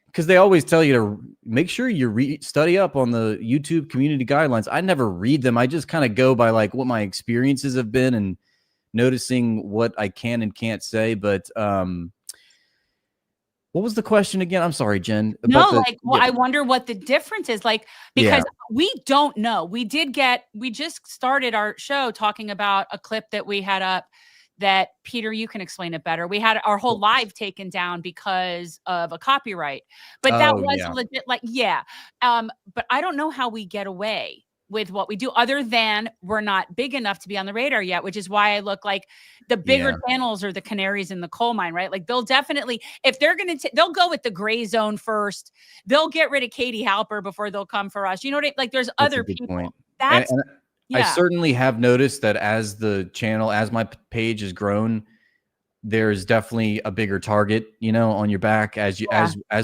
because they always tell you to make sure you study up on the YouTube community guidelines. I never read them. I just kind of go by like what my experiences have been and noticing what I can and can't say. But what was the question again? I'm sorry, Jen. I wonder what the difference is, like, because we don't know. We just started our show talking about a clip that we had up that, Peter, you can explain it better. We had our whole live taken down because of a copyright, but that was legit. Like, but I don't know how we get away with what we do, other than we're not big enough to be on the radar yet, which is why I look like the bigger channels are the canaries in the coal mine, right? Like, they'll definitely, if they're going to, they'll go with the gray zone first. They'll get rid of Katie Halper before they'll come for us. You know what I mean? Like, there's other people. Point. I certainly have noticed that as the channel, as my page has grown, there's definitely a bigger target, you know, on your back as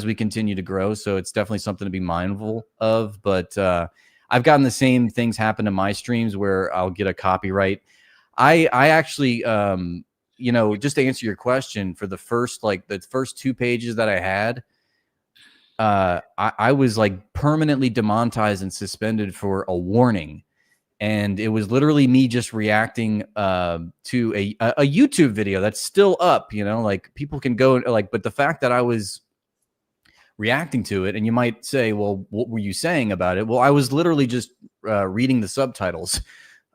we continue to grow. So it's definitely something to be mindful of. But I've gotten the same things happen in my streams where I'll get a copyright. I actually, you know, just to answer your question, for the first 2 pages that I had, I was like permanently demonetized and suspended for a warning. And it was literally me just reacting to a YouTube video that's still up, you know, like people can go like, but the fact that I was reacting to it, and you might say, well, what were you saying about it? Well, I was literally just reading the subtitles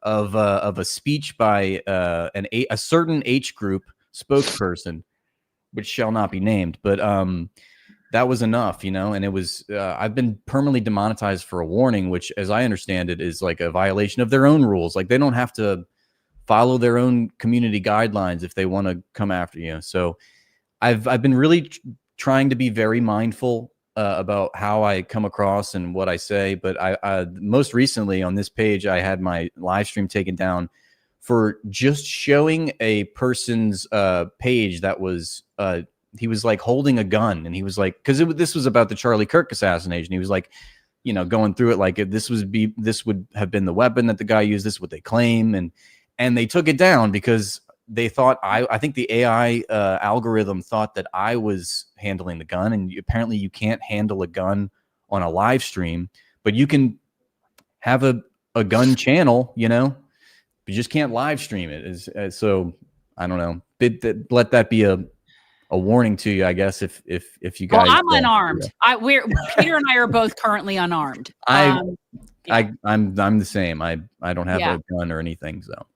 of a speech by a certain H group spokesperson, which shall not be named, but that was enough, you know, and it was, I've been permanently demonetized for a warning, which, as I understand it, is like a violation of their own rules. Like, they don't have to follow their own community guidelines if they want to come after you. So I've been really trying to be very mindful about how I come across and what I say. But I most recently on this page, I had my live stream taken down for just showing a person's page that was, he was like holding a gun, and he was like, because this was about the Charlie Kirk assassination. He was like, you know, going through it like, if this would have been the weapon that the guy used, this is what they claim, and they took it down because they thought I think the AI algorithm thought that I was handling the gun, and apparently you can't handle a gun on a live stream, but you can have a gun channel, you know, but you just can't live stream it. So I don't know. Let that be a warning to you, I guess, if you guys. Well, I'm unarmed. Peter and I are both currently unarmed. I'm the same. I don't have a gun or anything. So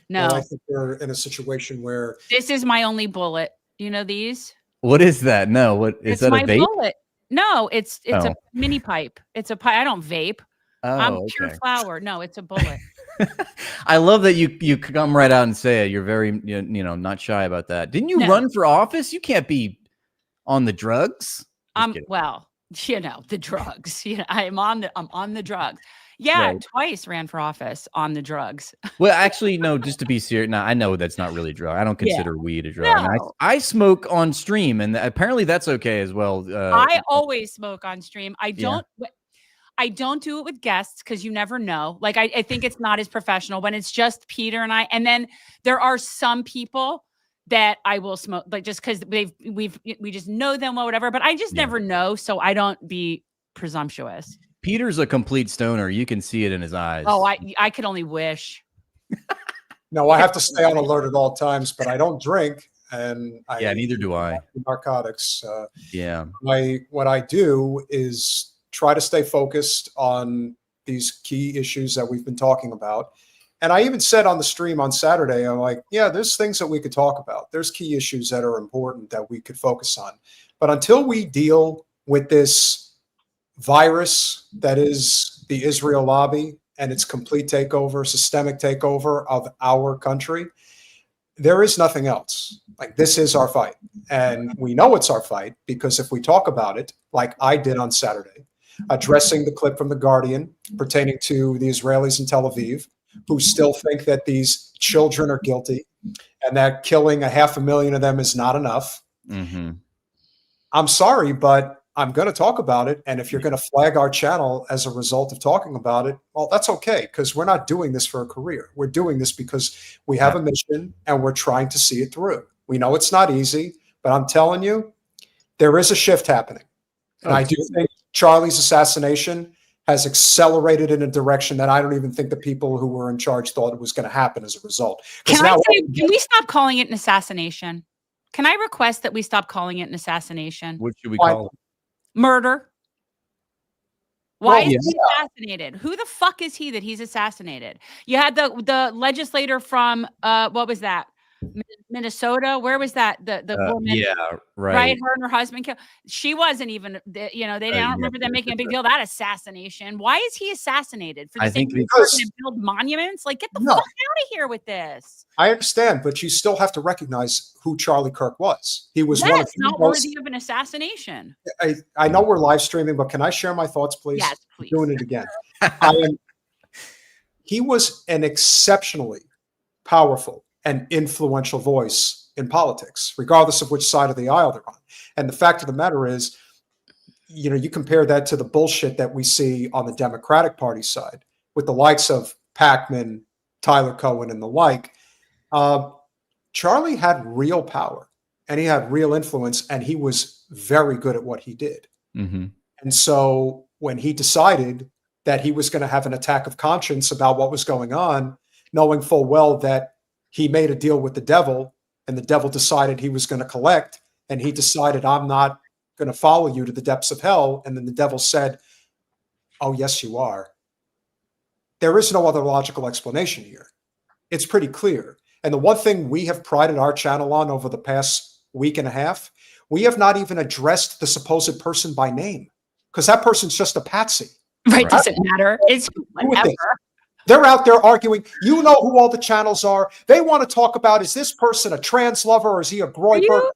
no, well, I think we're in a situation where this is my only bullet. You know these? What is that? No, what is that? My a vape? bullet. No, it's Oh. a mini pipe. It's a pipe. I don't vape. I'm Oh, pure okay. flower. No, it's a bullet. I love that you come right out and say it. You're very not shy about that. Didn't you run for office? You can't be on the drugs. Well, the drugs. I'm on the drugs. Yeah, Right. twice ran for office on the drugs. Well, actually, no. Just to be serious, no, I know that's not really a drug. I don't consider weed a drug. No. I mean, I smoke on stream, and apparently that's okay as well. I always smoke on stream. I don't do it with guests because you never know. Like I think it's not as professional when it's just Peter and I. And then there are some people that I will smoke, like just because we just know them or whatever. But I just never know, so I don't be presumptuous. Peter's a complete stoner. You can see it in his eyes. Oh, I could only wish. No, I have to stay on alert at all times, but I don't drink, and neither do I. Narcotics. Yeah. What I do is try to stay focused on these key issues that we've been talking about. And I even said on the stream on Saturday, I'm like, yeah, there's things that we could talk about. There's key issues that are important that we could focus on. But until we deal with this virus that is the Israel lobby and its complete takeover, systemic takeover of our country, there is nothing else. Like, this is our fight. And we know it's our fight because if we talk about it, like I did on Saturday, addressing the clip from The Guardian pertaining to the Israelis in Tel Aviv, who still think that these children are guilty and that killing 500,000 of them is not enough. Mm-hmm. I'm sorry, but I'm going to talk about it. And if you're going to flag our channel as a result of talking about it, well, that's okay, because we're not doing this for a career. We're doing this because we have a mission and we're trying to see it through. We know it's not easy, but I'm telling you, there is a shift happening. And I do think Charlie's assassination has accelerated in a direction that I don't even think the people who were in charge thought it was going to happen as a result. Can we stop calling it an assassination? Can I request that we stop calling it an assassination? What should we call it? Murder. Why is he assassinated? Who the fuck is he that he's assassinated? You had the legislator from what was that? Minnesota. Where was that? The woman. Yeah, right. Right. Her and her husband killed. She wasn't even. They don't remember them making a big deal of that assassination. Why is he assassinated? For the sake of to build monuments? Like, get the fuck out of here with this. I understand, but you still have to recognize who Charlie Kirk was. He was one of the not worthy of an assassination. I know we're live streaming, but can I share my thoughts, please? Yes, please. I'm doing it again. He was an exceptionally powerful and influential voice in politics, regardless of which side of the aisle they're on. And the fact of the matter is, you compare that to the bullshit that we see on the Democratic Party side with the likes of Packman, Tyler Cohen, and the like. Charlie had real power and he had real influence, and he was very good at what he did. Mm-hmm. And so when he decided that he was going to have an attack of conscience about what was going on, knowing full well that he made a deal with the devil, and the devil decided he was going to collect, and he decided, I'm not going to follow you to the depths of hell. And then the devil said, oh, yes, you are. There is no other logical explanation here. It's pretty clear. And the one thing we have prided our channel on over the past week and a half, we have not even addressed the supposed person by name, because that person's just a patsy. Right. Doesn't matter. It's whatever. They're out there arguing. You know who all the channels are. They want to talk about, is this person a trans lover or is he a Groyper?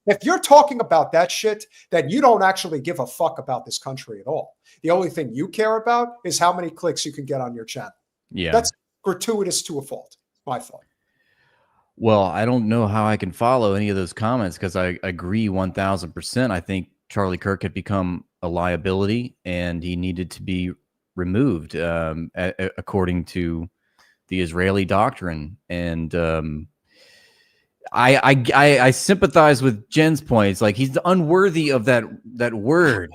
If you're talking about that shit, then you don't actually give a fuck about this country at all. The only thing you care about is how many clicks you can get on your channel. Yeah. That's gratuitous to a fault, my thought. Well, I don't know how I can follow any of those comments because I agree 1000%. I think Charlie Kirk had become a liability and he needed to be removed according to the Israeli doctrine. And I sympathize with Jen's points. Like, he's unworthy of that word,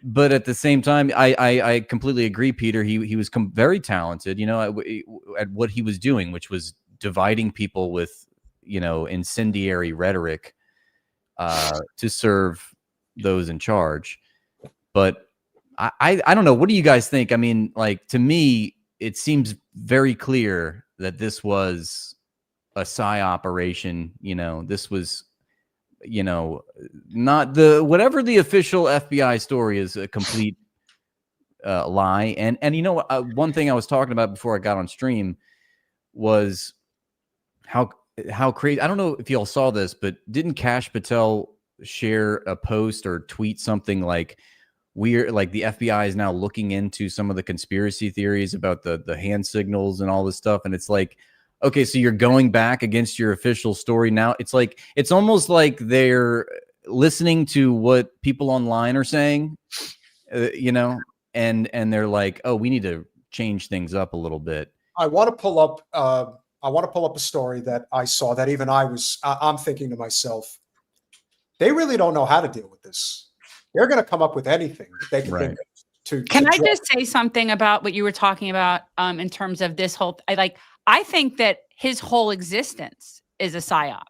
but at the same time, I completely agree, Peter. He was very talented, at what he was doing, which was dividing people with, incendiary rhetoric to serve those in charge. But I don't know. What do you guys think? I mean, like, to me, it seems very clear that this was a PSY operation. This was you know, not the whatever the official FBI story is a complete lie. And you know, one thing I was talking about before I got on stream was how crazy. I don't know if y'all saw this, but didn't Kash Patel share a post or tweet something like, we're like the FBI is now looking into some of the conspiracy theories about the hand signals and all this stuff. And it's like, okay, so you're going back against your official story now. It's like, it's almost like they're listening to what people online are saying, you know, and they're like, oh, we need to change things up a little bit. I want to pull up a story that I saw that even I'm thinking to myself, they really don't know how to deal with this. They're going to come up with anything they can think of. Can I just say something about what you were talking about in terms of this whole? I think that his whole existence is a psyop.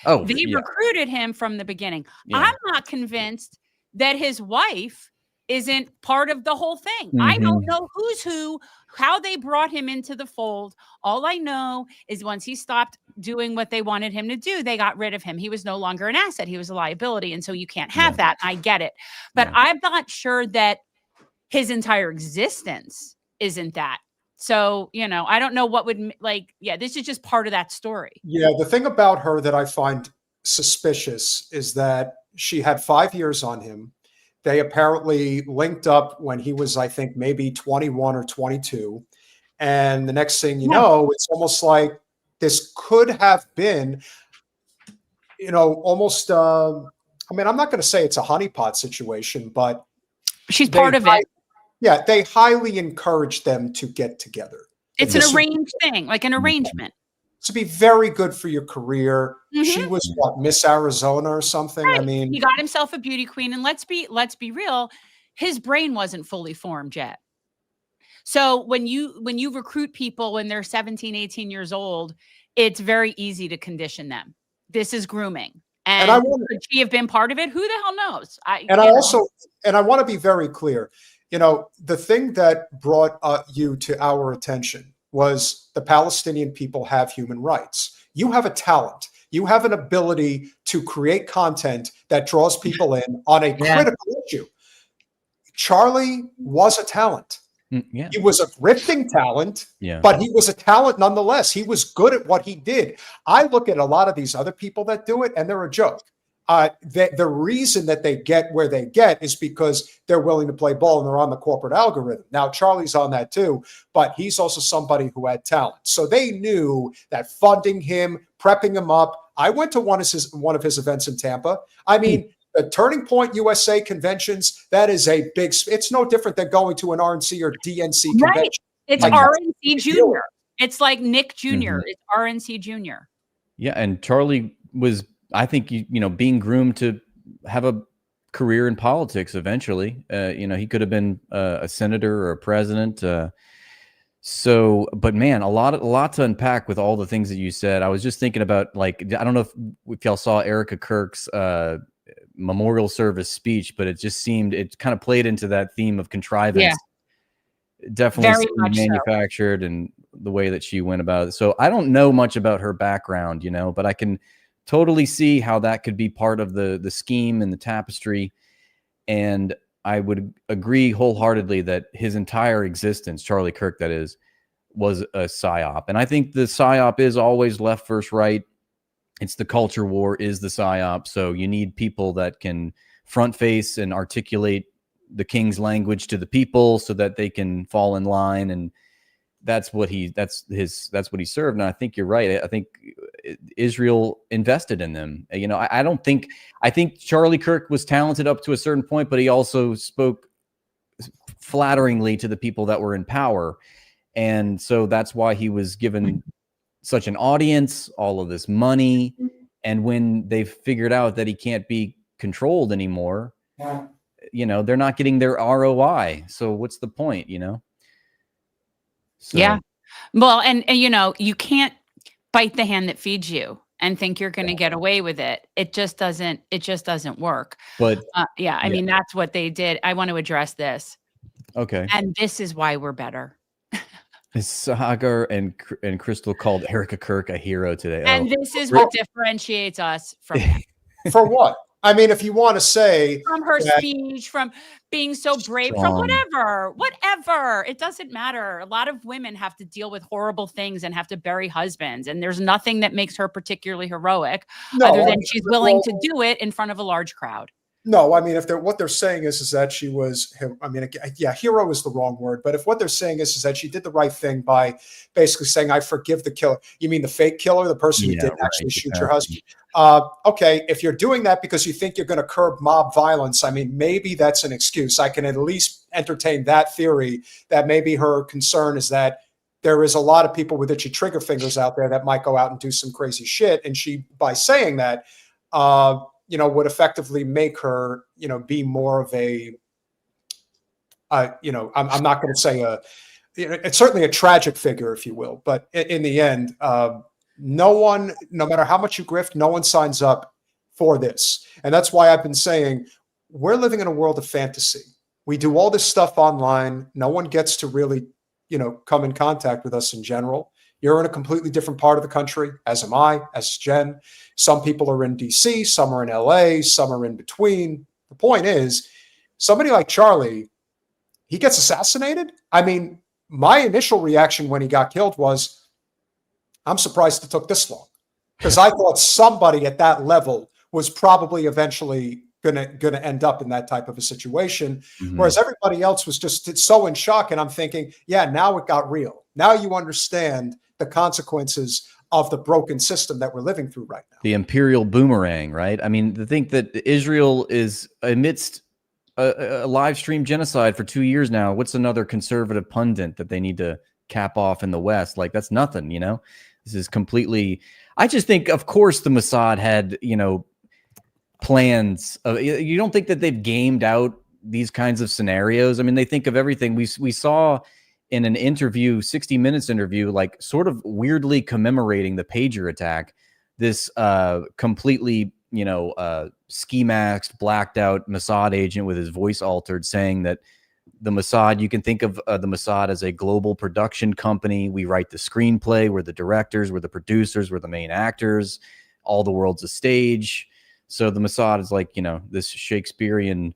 Oh, they recruited him from the beginning. Yeah. I'm not convinced that his wife isn't part of the whole thing. Mm-hmm. I don't know who's who, how they brought him into the fold. All I know is once he stopped doing what they wanted him to do, they got rid of him. He was no longer an asset. He was a liability. And so you can't have that. I get it. But I'm not sure that his entire existence isn't that. So, you know, I don't know what would this is just part of that story. Yeah. The thing about her that I find suspicious is that she had 5 years on him. They apparently linked up when he was, I think, maybe 21 or 22. And the next thing you know, it's almost like this could have been, you know, almost, I mean, I'm not going to say it's a honeypot situation, but she's part of it. Yeah, they highly encourage them to get together. It's an arranged thing, like an arrangement. To be very good for your career. Mm-hmm. She was what, Miss Arizona or something? Right. I mean, he got himself a beauty queen, and let's be real, his brain wasn't fully formed yet. So when you recruit people when they're 17, 18 years old, it's very easy to condition them. This is grooming. And could she have been part of it? Who the hell knows? I want to be very clear. You know, the thing that brought you to our attention was the Palestinian people have human rights. You have a talent. You have an ability to create content that draws people in on a critical issue. Charlie was a talent. Yeah. He was a grifting talent, yeah, but he was a talent nonetheless. He was good at what he did. I look at a lot of these other people that do it, and they're a joke. The reason that they get where they get is because they're willing to play ball and they're on the corporate algorithm. Now, Charlie's on that too, but he's also somebody who had talent. So they knew that funding him, prepping him up. I went to one of his events in Tampa. I mean, the Turning Point USA conventions, that is a big, it's no different than going to an RNC or DNC convention. Right. It's like RNC Junior. It's like Nick Jr. It's RNC Junior. Yeah. And Charlie was, I think, you know, being groomed to have a career in politics eventually. You know, he could have been a senator or a president. But man, a lot to unpack with all the things that you said. I was just thinking about, like, I don't know if y'all saw Erica Kirk's memorial service speech, but it just seemed, it kind of played into that theme of contrivance. Yeah. Definitely manufactured and the way that she went about it. So I don't know much about her background, you know, but I can totally see how that could be part of the scheme and the tapestry. And I would agree wholeheartedly that his entire existence, Charlie Kirk, that is, was a psyop. And I think the psyop is always left versus right. It's the culture war is the psyop. So you need people that can front face and articulate the king's language to the people so that they can fall in line. And that's what he served. And I think you're right. I think Israel invested in them. You know, I think Charlie Kirk was talented up to a certain point, but he also spoke flatteringly to the people that were in power. And so that's why he was given such an audience, all of this money. And when they figured out that he can't be controlled anymore, you know, they're not getting their ROI. So what's the point, you know? So. Yeah. Well, and you know, you can't bite the hand that feeds you and think you're going to get away with it. It just doesn't work. But I mean, that's what they did. I want to address this. Okay. And this is why we're better. Hager and Crystal called Erica Kirk a hero today. And this is what differentiates us from him. For what? I mean, if you want to say from her that, speech, from being so brave, from whatever, it doesn't matter. A lot of women have to deal with horrible things and have to bury husbands, and there's nothing that makes her particularly heroic other than she's willing to do it in front of a large crowd. No, I mean, if they're what they're saying is that she was, I mean, yeah, hero is the wrong word, but if what they're saying is that she did the right thing by basically saying, I forgive the killer. You mean the fake killer, the person who did actually shoot your husband? Okay, if you're doing that because you think you're going to curb mob violence, I mean, maybe that's an excuse. I can at least entertain that theory that maybe her concern is that there is a lot of people with itchy trigger fingers out there that might go out and do some crazy shit. And she, by saying that, would effectively make her, be more of a, I'm not going to say it's certainly a tragic figure, if you will, but in the end, no one, no matter how much you grift, no one signs up for this. And that's why I've been saying we're living in a world of fantasy. We do all this stuff online. No one gets to really, come in contact with us in general. You're in a completely different part of the country, as am I, as Jen. Some people are in DC, some are in LA, some are in between. The point is, somebody like Charlie, he gets assassinated. I mean, my initial reaction when he got killed was, I'm surprised it took this long, because I thought somebody at that level was probably eventually gonna end up in that type of a situation, whereas everybody else was just so in shock. And I'm thinking, yeah, now it got real. Now you understand the consequences of the broken system that we're living through right now. The imperial boomerang, right? I mean, to think that Israel is amidst a live stream genocide for 2 years now. What's another conservative pundit that they need to cap off in the West? Like, that's nothing, This is completely. I just think, of course, the Mossad had, plans. You don't think that they've gamed out these kinds of scenarios? I mean, they think of everything. We saw in an interview, 60 Minutes interview, like sort of weirdly commemorating the pager attack, this completely, ski masked, blacked out Mossad agent with his voice altered, saying that the Mossad, you can think of the Mossad as a global production company. We write the screenplay, we're the directors, we're the producers, we're the main actors. All the world's a stage. So the Mossad is like, this Shakespearean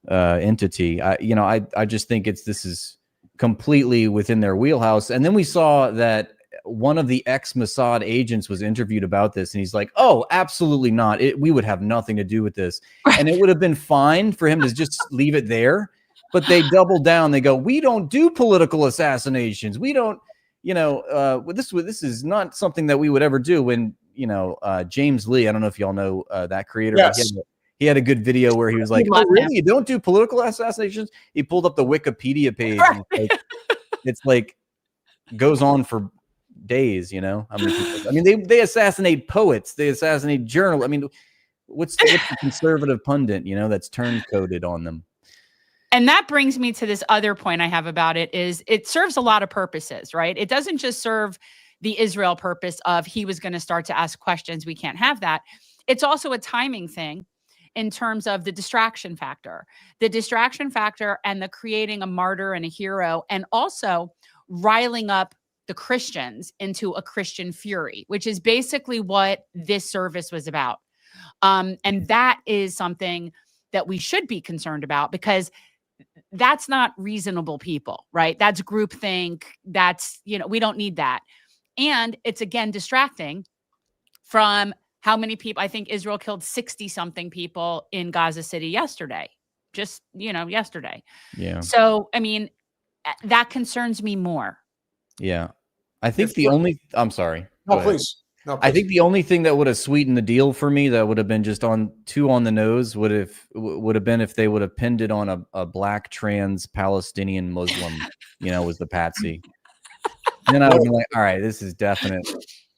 entity. I just think this is completely within their wheelhouse. And then we saw that one of the ex-Mossad agents was interviewed about this, and he's like, oh, absolutely not. We would have nothing to do with this. And it would have been fine for him to just leave it there. But they double down. They go, we don't do political assassinations. We don't, this is not something that we would ever do. When, James Lee, I don't know if y'all know that creator. Yes. But he had a good video where he was like, oh, really? You don't do political assassinations? He pulled up the Wikipedia page. And it's like goes on for days, I mean, they assassinate poets. They assassinate journalists. I mean, what's the conservative pundit, that's turncoated on them? And that brings me to this other point I have about it is it serves a lot of purposes, right? It doesn't just serve the Israel purpose of he was going to start to ask questions. We can't have that. It's also a timing thing in terms of the distraction factor and the creating a martyr and a hero, and also riling up the Christians into a Christian fury, which is basically what this service was about. And that is something that we should be concerned about, because that's not reasonable people, right? That's groupthink. That's, we don't need that. And it's, again, distracting from how many people. I think Israel killed 60 something people in Gaza City yesterday, yesterday. Yeah. So, I mean, that concerns me more. Yeah. I think I'm sorry. No, please. I think the only thing that would have sweetened the deal for me, that would have been just too on the nose, would have been if they would have pinned it on a black trans Palestinian Muslim, was the patsy. And then I would be like, all right, this is definite.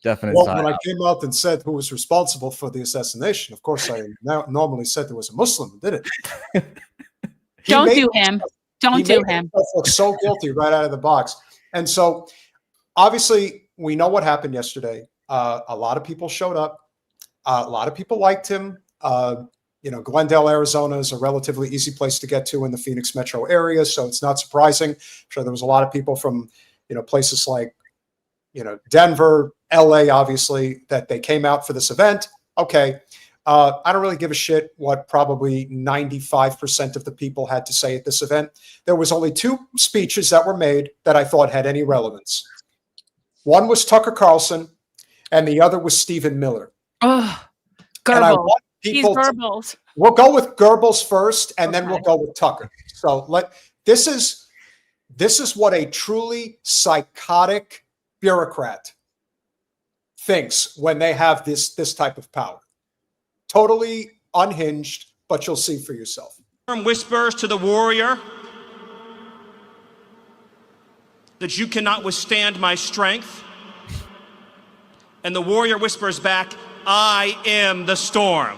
Well, when I came out and said who was responsible for the assassination, of course, I normally said there was a Muslim who did it. Don't do him. Don't do him. Look so guilty right out of the box. And so, obviously, we know what happened yesterday. A lot of people showed up. A lot of people liked him. Glendale, Arizona is a relatively easy place to get to in the Phoenix metro area, so it's not surprising. I'm sure there was a lot of people from, places like, Denver, LA, obviously, that they came out for this event. Okay. I don't really give a shit what probably 95% of the people had to say at this event. There was only 2 speeches that were made that I thought had any relevance. One was Tucker Carlson, and the other was Stephen Miller. Oh, And I Goebbels. want He's people Goebbels. we'll go with Goebbels first, and then we'll go with Tucker. So this is what a truly psychotic bureaucrat thinks when they have this type of power. Totally unhinged, but you'll see for yourself. Whispers to the warrior that you cannot withstand my strength. And the warrior whispers back, I am the storm.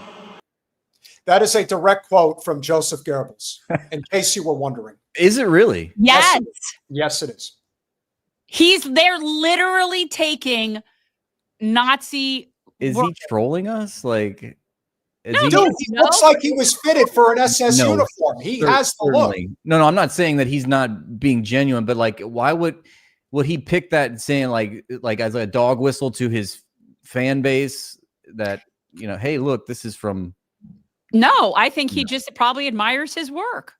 That is a direct quote from Joseph Goebbels, in case you were wondering. Is it really? Yes. Yes, it is. They're literally taking Nazi. Is he trolling us? Like, is he? Dude, he looks like he was fitted for an SS uniform. He has the look. No, I'm not saying that he's not being genuine, but like, why would he pick that saying like as a dog whistle to his fan base that, you know, hey, look, this is from. No, I think he just probably admires his work.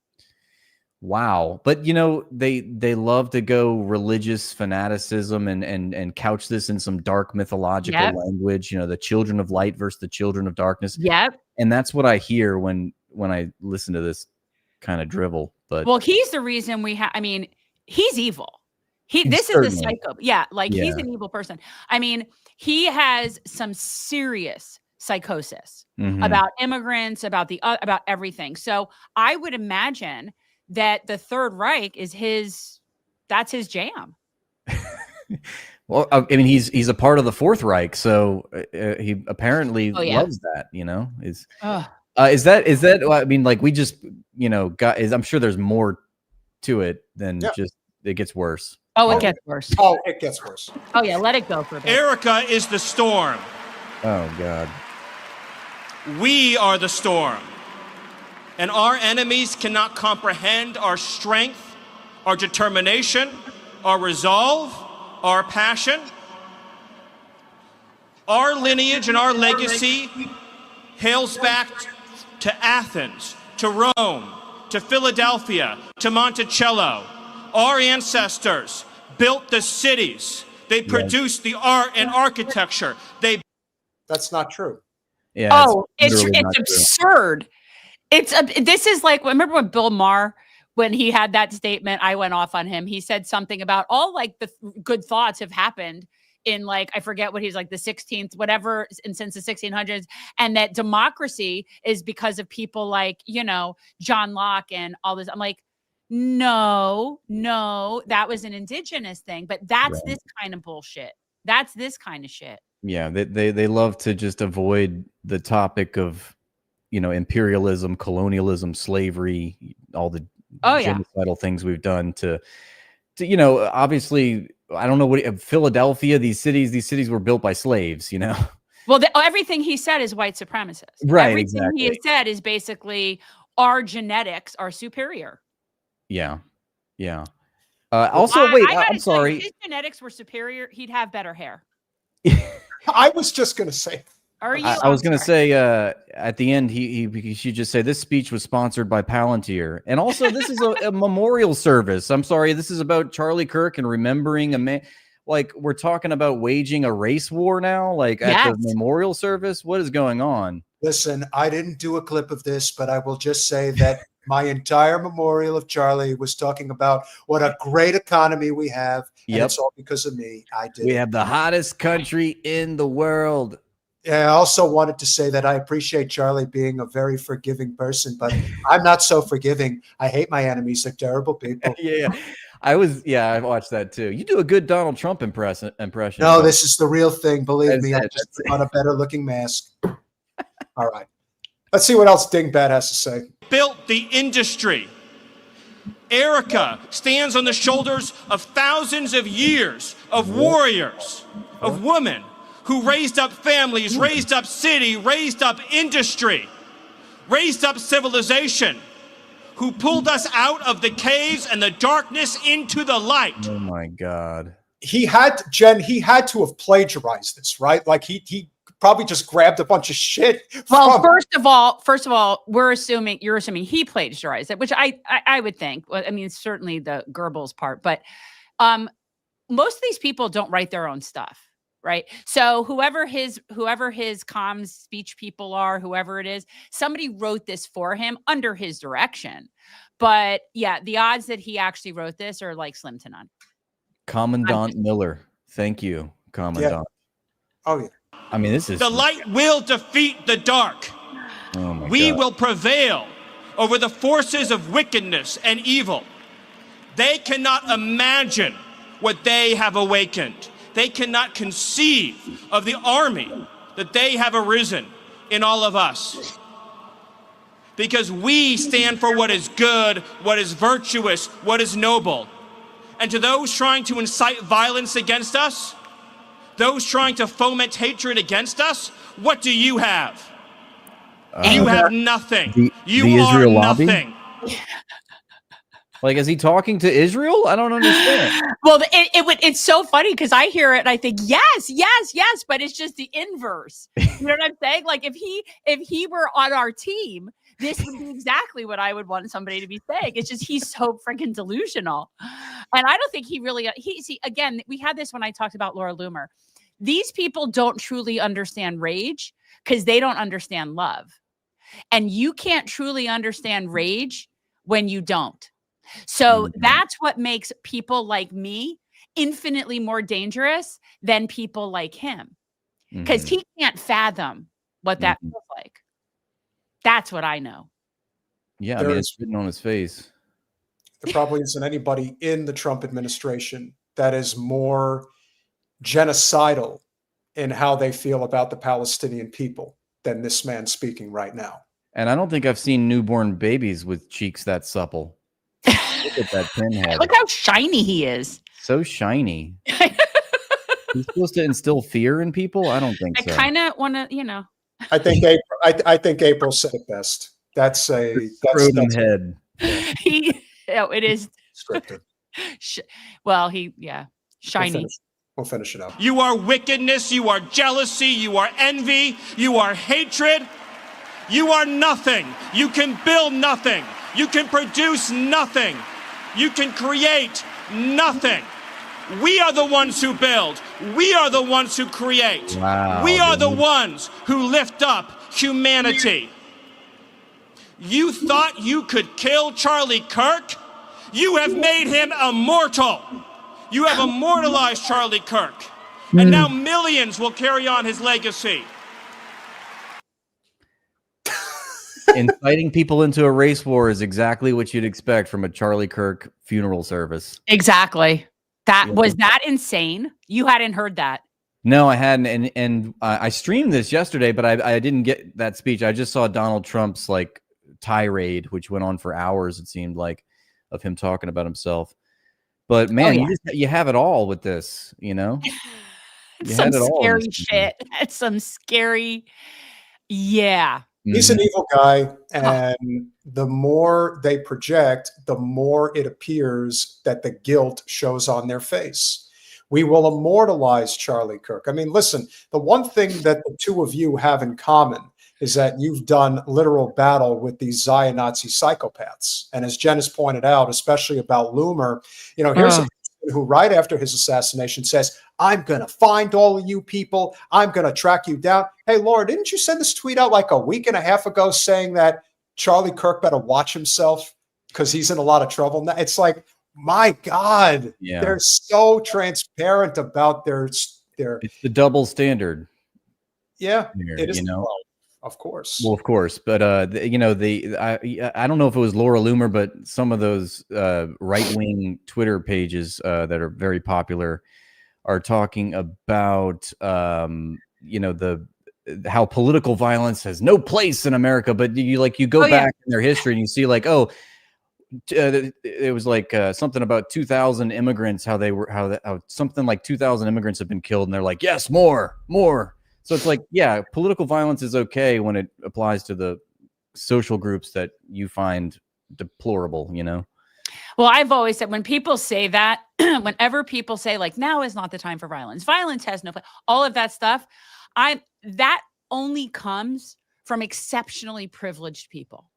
Wow. But, you know, they love to go religious fanaticism and couch this in some dark mythological language, you know, the children of light versus the children of darkness. Yep. And that's what I hear when I listen to this kind of drivel. But well, he's the reason we have, I mean, he's evil. This is a psycho. Yeah. Like he's an evil person. I mean, he has some serious psychosis about immigrants, about everything. So I would imagine that the Third Reich is that's his jam. Well, I mean, he's a part of the Fourth Reich, so he apparently loves that. You know, is that? I mean, like we just, you know, I'm sure there's more to it than just it gets worse. Oh, it gets worse. Oh, it gets worse. Oh yeah, let it go for a bit. Erica is the storm. Oh God. We are the storm. And our enemies cannot comprehend our strength, our determination, our resolve, our passion. Our lineage and our legacy hails back to Athens, to Rome, to Philadelphia, to Monticello. Our ancestors built the cities. They produced the art and architecture. That's not true. Yeah. Oh, it's absurd. This is like, remember when Bill Maher, when he had that statement, I went off on him. He said something about all like the good thoughts have happened in like, I forget what he's like the 16th, whatever, and since the 1600s, and that democracy is because of people like, you know, John Locke and all this. I'm like, no, that was an indigenous thing, but that's this kind of bullshit. That's this kind of shit. Yeah, they love to just avoid the topic of, you know, imperialism, colonialism, slavery, all the genocidal things we've done to, you know, obviously, I don't know what Philadelphia, these cities were built by slaves, you know. Well, everything he said is white supremacist. Right. Everything he has said is basically our genetics are superior. Yeah. Yeah. Also, wait, I'm sorry. If his genetics were superior, he'd have better hair. I was just going to say. I was going to say at the end, he should just say this speech was sponsored by Palantir. And also, this is a memorial service. I'm sorry. This is about Charlie Kirk and remembering a man. Like, we're talking about waging a race war now, like at the memorial service. What is going on? Listen, I didn't do a clip of this, but I will just say that my entire memorial of Charlie was talking about what a great economy we have. And it's all because of me. I did. We have the hottest country in the world. Yeah, I also wanted to say that I appreciate Charlie being a very forgiving person, but I'm not so forgiving. I hate my enemies. They're terrible people. I watched that too. You do a good Donald Trump impression. No, this is the real thing. Believe me, I'm just on a better looking mask. All right. Let's see what else Dingbat has to say. Built the industry. Erica stands on the shoulders of thousands of years of warriors, of women who raised up families, raised up city, raised up industry, raised up civilization, who pulled us out of the caves and the darkness into the light. Oh my God. He had to have plagiarized this, right? Like he probably just grabbed a bunch of shit. Well, first of all, you're assuming he plagiarized it, which I would think. Well, I mean, certainly the Goebbels part, but most of these people don't write their own stuff, right? So whoever his comms speech people are, whoever it is, somebody wrote this for him under his direction. But yeah, the odds that he actually wrote this are like slim to none. Commandant Miller, thank you, Commandant. Yeah. Oh yeah. I mean, this is the light will defeat the dark. Oh my We God. will prevail over the forces of wickedness and evil. They cannot imagine what they have awakened. They cannot conceive of the army that they have arisen in all of us. Because we stand for what is good, what is virtuous, what is noble. And to those trying to incite violence against us, those trying to foment hatred against us, what do you have? You have nothing. You are Israel lobby? nothing. Like, is he talking to Israel? I don't understand. Well, it's so funny because I hear it and I think yes, but it's just the inverse. You know what I'm saying? Like if he were on our team, this would be exactly what I would want somebody to be saying. It's just he's so freaking delusional, and I don't think he really. See, again, we had this when I talked about Laura Loomer. These people don't truly understand rage because they don't understand love, and you can't truly understand rage when you don't. So that's what makes people like me infinitely more dangerous than people like him, because he can't fathom what that feels like. That's what I know. Yeah, I mean, it's written on his face. There probably isn't anybody in the Trump administration that is more genocidal in how they feel about the Palestinian people than this man speaking right now. And I don't think I've seen newborn babies with cheeks that supple. Look at that pinhead. Look how shiny he is. So shiny. He's supposed to instill fear in people? I don't think so. I kind of want to, I think April said it best. That's head. It is scripted. shiny. We'll finish it up. You are wickedness, you are jealousy, you are envy, you are hatred. You are nothing. You can build nothing. You can produce nothing. You can create nothing. We are the ones who build. We are the ones who create. Wow, we are the ones who lift up humanity. You thought you could kill Charlie Kirk? You have made him immortal. You have immortalized Charlie Kirk. And now millions will carry on his legacy. Inciting people into a race war is exactly what you'd expect from a Charlie Kirk funeral service. Exactly. Was that insane? You hadn't heard that. No, I hadn't. And I streamed this yesterday, but I didn't get that speech. I just saw Donald Trump's like tirade, which went on for hours, it seemed like, of him talking about himself. But man, you have it all with this, you know? Some scary shit. That's some scary. Yeah. He's an evil guy, and the more they project, the more it appears that the guilt shows on their face. We will immortalize Charlie Kirk. I mean, listen, the one thing that the two of you have in common is that you've done literal battle with these Zion Nazi psychopaths. And as Jen has pointed out, especially about Loomer, here's a person who right after his assassination says, I'm going to find all of you people. I'm going to track you down. Hey, Laura, didn't you send this tweet out like a week and a half ago saying that Charlie Kirk better watch himself because he's in a lot of trouble? It's like, my God, they're so transparent about their. It's the double standard. Yeah, here, it is. Of course. Well, of course, but I don't know if it was Laura Loomer, but some of those right-wing Twitter pages that are very popular are talking about how political violence has no place in America. But you go back in their history and you see it was like something about 2,000 immigrants, how something like 2,000 immigrants have been killed, and they're like, yes, more. So it's like, yeah, political violence is okay when it applies to the social groups that you find deplorable, Well, I've always said when people say that, whenever people say like, now is not the time for violence has no place, all of that stuff, That only comes from exceptionally privileged people.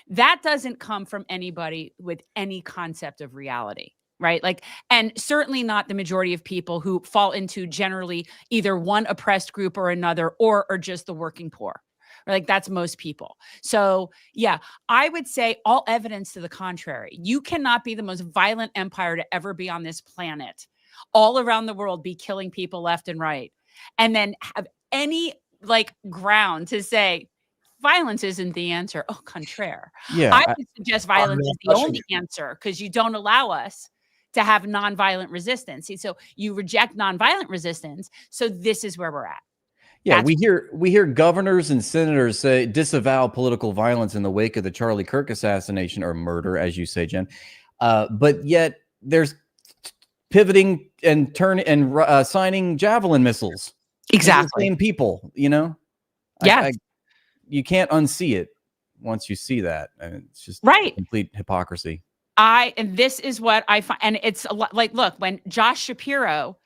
That doesn't come from anybody with any concept of reality, right? Like, and certainly not the majority of people who fall into generally either one oppressed group or another, or just the working poor. Like, that's most people. So yeah, I would say all evidence to the contrary. You cannot be the most violent empire to ever be on this planet, all around the world, be killing people left and right, and then have any like ground to say violence isn't the answer. Au contraire. Yeah, I would suggest violence is the only answer, because you don't allow us to have nonviolent resistance. See, so you reject nonviolent resistance. So this is where we're at. Yeah, we hear governors and senators say disavow political violence in the wake of the Charlie Kirk assassination, or murder, as you say, Jen. But yet there's pivoting and signing Javelin missiles. Exactly. The same people, you know? Yeah. You can't unsee it once you see that. And it's just complete hypocrisy. And this is what I find. And it's a lot like, look, when Josh Shapiro,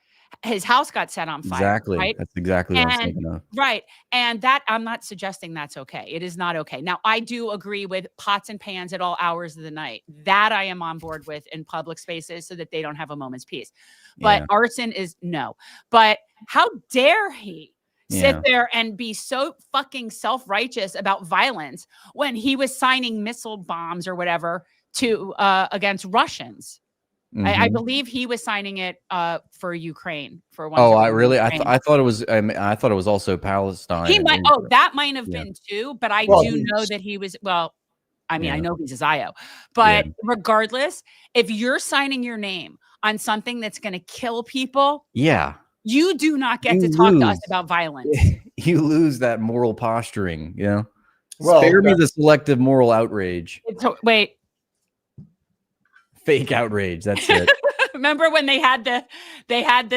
his house got set on fire. Exactly. Right? That's exactly what I was thinking of. Right. And that, I'm not suggesting that's okay. It is not okay. Now, I do agree with pots and pans at all hours of the night. That I am on board with in public spaces, so that they don't have a moment's peace. But arson is no. But how dare he sit there and be so fucking self-righteous about violence when he was signing missile bombs or whatever to against Russians. I believe he was signing it for Ukraine for one. Oh, I really? I thought it was. I thought it was also Palestine. He might. Oh, that might have been too. But I do know that he was. Well, I mean, I know he's a Zio. But regardless, if you're signing your name on something that's going to kill people, you do not get to talk to us about violence. You lose that moral posturing. You know. Well, spare me the selective moral outrage. Wait. Fake outrage. That's it. Remember when they had the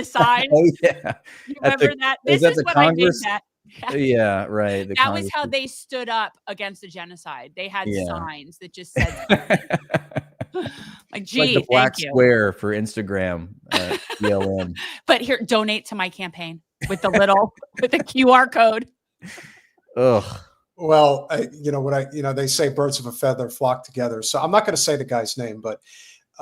sign? Oh yeah. You remember that? This is what Congress? I made that. Yeah, right. That was how they stood up against the genocide. They had signs that just said, like, gee, like the black thank you. square for Instagram. BLM. But here, donate to my campaign with the with the QR code. Ugh. Well, they say birds of a feather flock together. So I'm not going to say the guy's name, but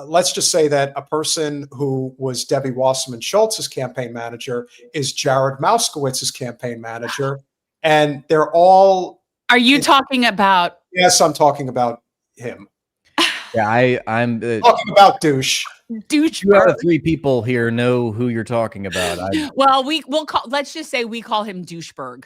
let's just say that a person who was Debbie Wasserman Schultz's campaign manager is Jared Mauskowitz's campaign manager. And they're all. Are you talking about? Yes, I'm talking about him. Yeah, I'm talking about douche. Douche. 2 out of 3 people here know who you're talking about. Well, we'll call. Let's just say we call him Doucheberg.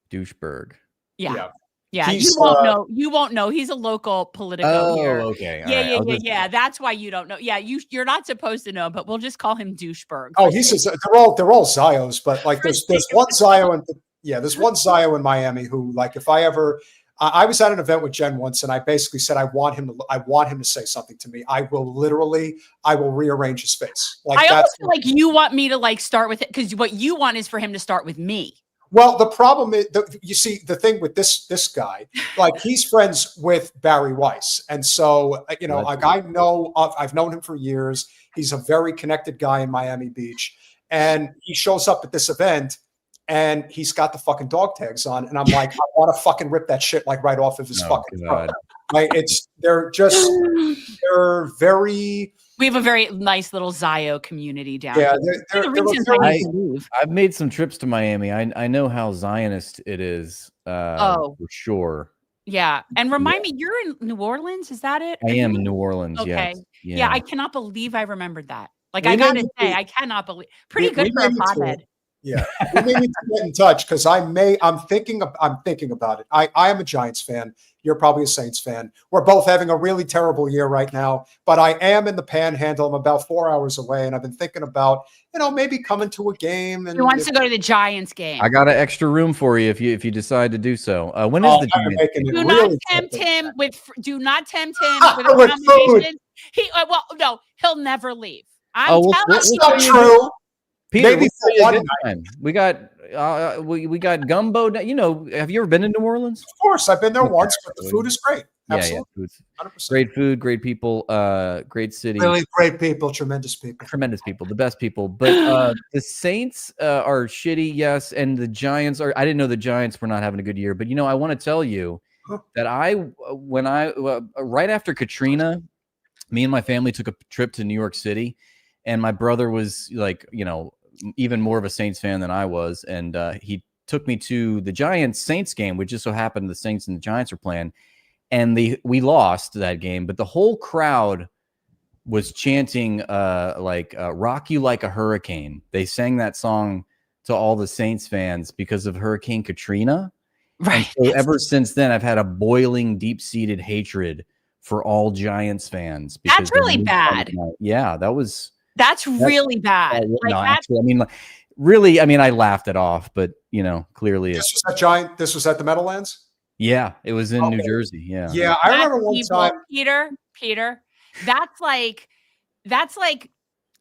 Doucheberg. Yeah. You won't know. You won't know. He's a local political here. Okay. Yeah. That's why you don't know. Yeah, you're not supposed to know, but we'll just call him Doucheberg. Oh, they're all Zios, but like there's one Zio there's one Zio in Miami who, like, if I ever I was at an event with Jen once, and I basically said I want him to say something to me. I will rearrange his face. Like, I almost feel like you want me to like start with it, because what you want is for him to start with me. Well, the problem is, you see, the thing with this guy, like, he's friends with Barry Weiss. And so, I've known him for years. He's a very connected guy in Miami Beach. And he shows up at this event and he's got the fucking dog tags on. And I'm like, I want to fucking rip that shit like right off of his fucking throat. Like, they're very. We have a very nice little Zio community down here. I've made some trips to Miami. I know how Zionist it is. For sure. Yeah. And remind me, you're in New Orleans? Is that it? I am in New Orleans. Okay. Yes. Yeah. I cannot believe I remembered that. Like, I gotta say, I cannot believe. Pretty good for a pothead. Yeah, we may need to get in touch, because I'm thinking about it. I am a Giants fan. You're probably a Saints fan. We're both having a really terrible year right now, but I am in the Panhandle. I'm about 4 hours away, and I've been thinking about, maybe coming to a game. And he wants to go to the Giants game. I got an extra room for you if you decide to do so. When is the Giants? Do not tempt him with accommodations. He'll never leave. That's not true. Peter, maybe for one time. We got gumbo. Have you ever been to New Orleans? Of course, I've been there once, but the food is great. Absolutely. Yeah. 100%. Great food, great people, great city. Really great people, tremendous people. Tremendous people, the best people. But the Saints are shitty, yes, and the Giants are. I didn't know the Giants were not having a good year, but I want to tell you that right after Katrina, me and my family took a trip to New York City, and my brother was like, even more of a Saints fan than I was, and he took me to the Giants Saints game, which just so happened the Saints and the Giants were playing, and we lost that game, but the whole crowd was chanting "Rock You Like a Hurricane." They sang that song to all the Saints fans because of Hurricane Katrina. Right. And so ever since then, I've had a boiling, deep-seated hatred for all Giants fans. That's really bad. Yeah, that's really bad. Really, I laughed it off, but clearly this was at Giant. This was at the Meadowlands. Yeah, it was in New Jersey. Yeah, yeah. I remember one time, Peter. That's like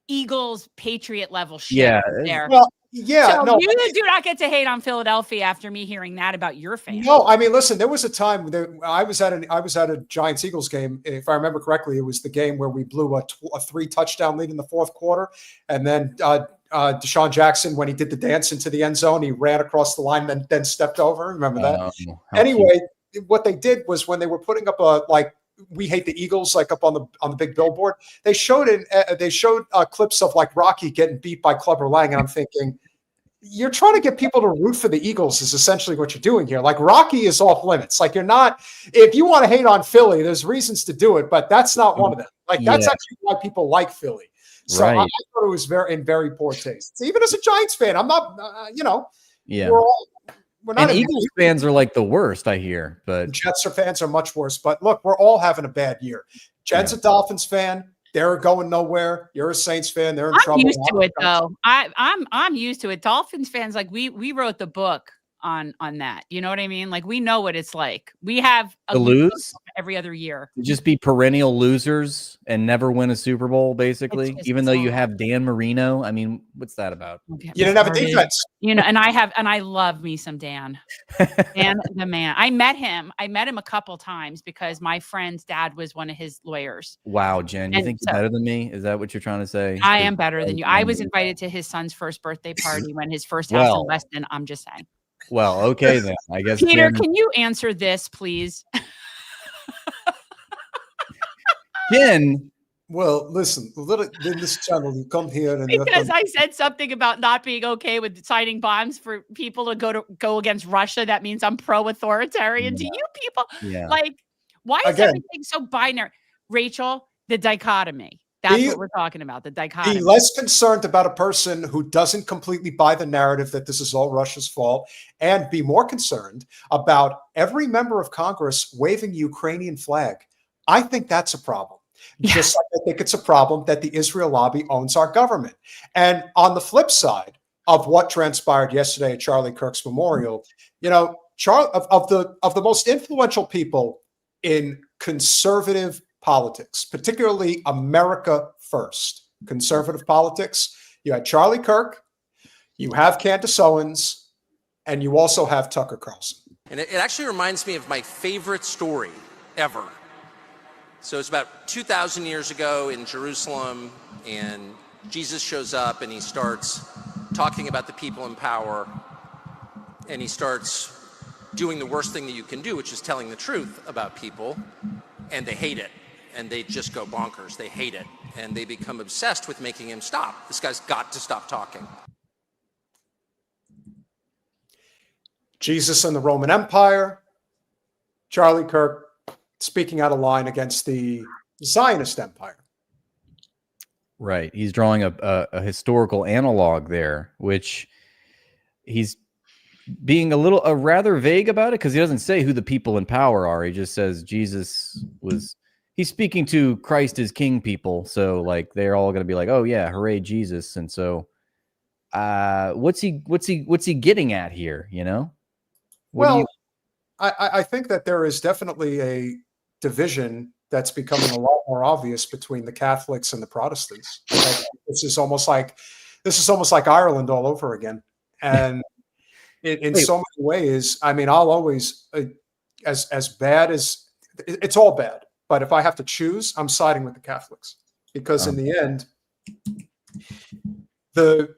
Eagles Patriot level shit. Yeah, there. Well, yeah. So no, you do not get to hate on Philadelphia after me hearing that about your fans. No, listen. There was a time that I was at a Giants Eagles game. If I remember correctly, it was the game where we blew a 3-touchdown lead in the fourth quarter, and then Deshaun Jackson, when he did the dance into the end zone, he ran across the line, then stepped over. Remember that? Anyway, what they did was when they were putting up "We Hate the Eagles" up on the big billboard, they showed clips of Rocky getting beat by Clubber Lang, and I'm thinking, you're trying to get people to root for the Eagles is essentially what you're doing here. Rocky is off limits. You're not. If you want to hate on Philly, there's reasons to do it, but that's not one of them. That's actually why people like Philly. So right. I thought it was in very poor taste. Even as a Giants fan, I'm not. Yeah. We're not. And Eagles fans are the worst, I hear. But Jets fans are much worse. But look, we're all having a bad year. Jed's a Dolphins fan. They're going nowhere. You're a Saints fan. They're in trouble. I'm used to it though. I'm used to it. Dolphins fans, we wrote the book on that. You know what I mean? We know what it's like. We have a lose every other year. Just be perennial losers and never win a Super Bowl, basically. Even though you have Dan Marino. What's that about? You didn't have a defense. And I love me some Dan. Dan the man. I met him a couple times because my friend's dad was one of his lawyers. Wow, Jen, you think you're better than me? Is that what you're trying to say? I am better than you. I was invited to his son's first birthday party when his first house in Weston. I'm just saying. Well, okay then. I guess Peter, can you answer this, please? Jen. Well, listen, in this channel, you come here and because I said something about not being okay with signing bonds for people to go against Russia. That means I'm pro-authoritarian. Do you people why is everything so binary? Rachel, the dichotomy. That's what we're talking about, the dichotomy. Be less concerned about a person who doesn't completely buy the narrative that this is all Russia's fault, and be more concerned about every member of Congress waving the Ukrainian flag. I think that's a problem. Just like I think it's a problem that the Israel lobby owns our government. And on the flip side of what transpired yesterday at Charlie Kirk's memorial, of the most influential people in conservative politics, particularly America First conservative politics, you had Charlie Kirk, you have Candace Owens, and you also have Tucker Carlson. And it actually reminds me of my favorite story ever. So it's about 2,000 years ago in Jerusalem, and Jesus shows up and he starts talking about the people in power, and he starts doing the worst thing that you can do, which is telling the truth about people, and they hate it. And they just go bonkers. They hate it. And they become obsessed with making him stop. This guy's got to stop talking. Jesus and the Roman Empire, Charlie Kirk speaking out of line against the Zionist empire. Right. He's drawing a historical analog there, which he's being a rather vague about it because he doesn't say who the people in power are. He just says Jesus was... He's speaking to Christ as King people, so they're all going to be like, "Oh yeah, hooray Jesus!" And so, what's he getting at here? I think that there is definitely a division that's becoming a lot more obvious between the Catholics and the Protestants. This is almost like Ireland all over again, and in so many ways. I'll always, as bad as it's all bad. But if I have to choose, I'm siding with the Catholics, because in the end, the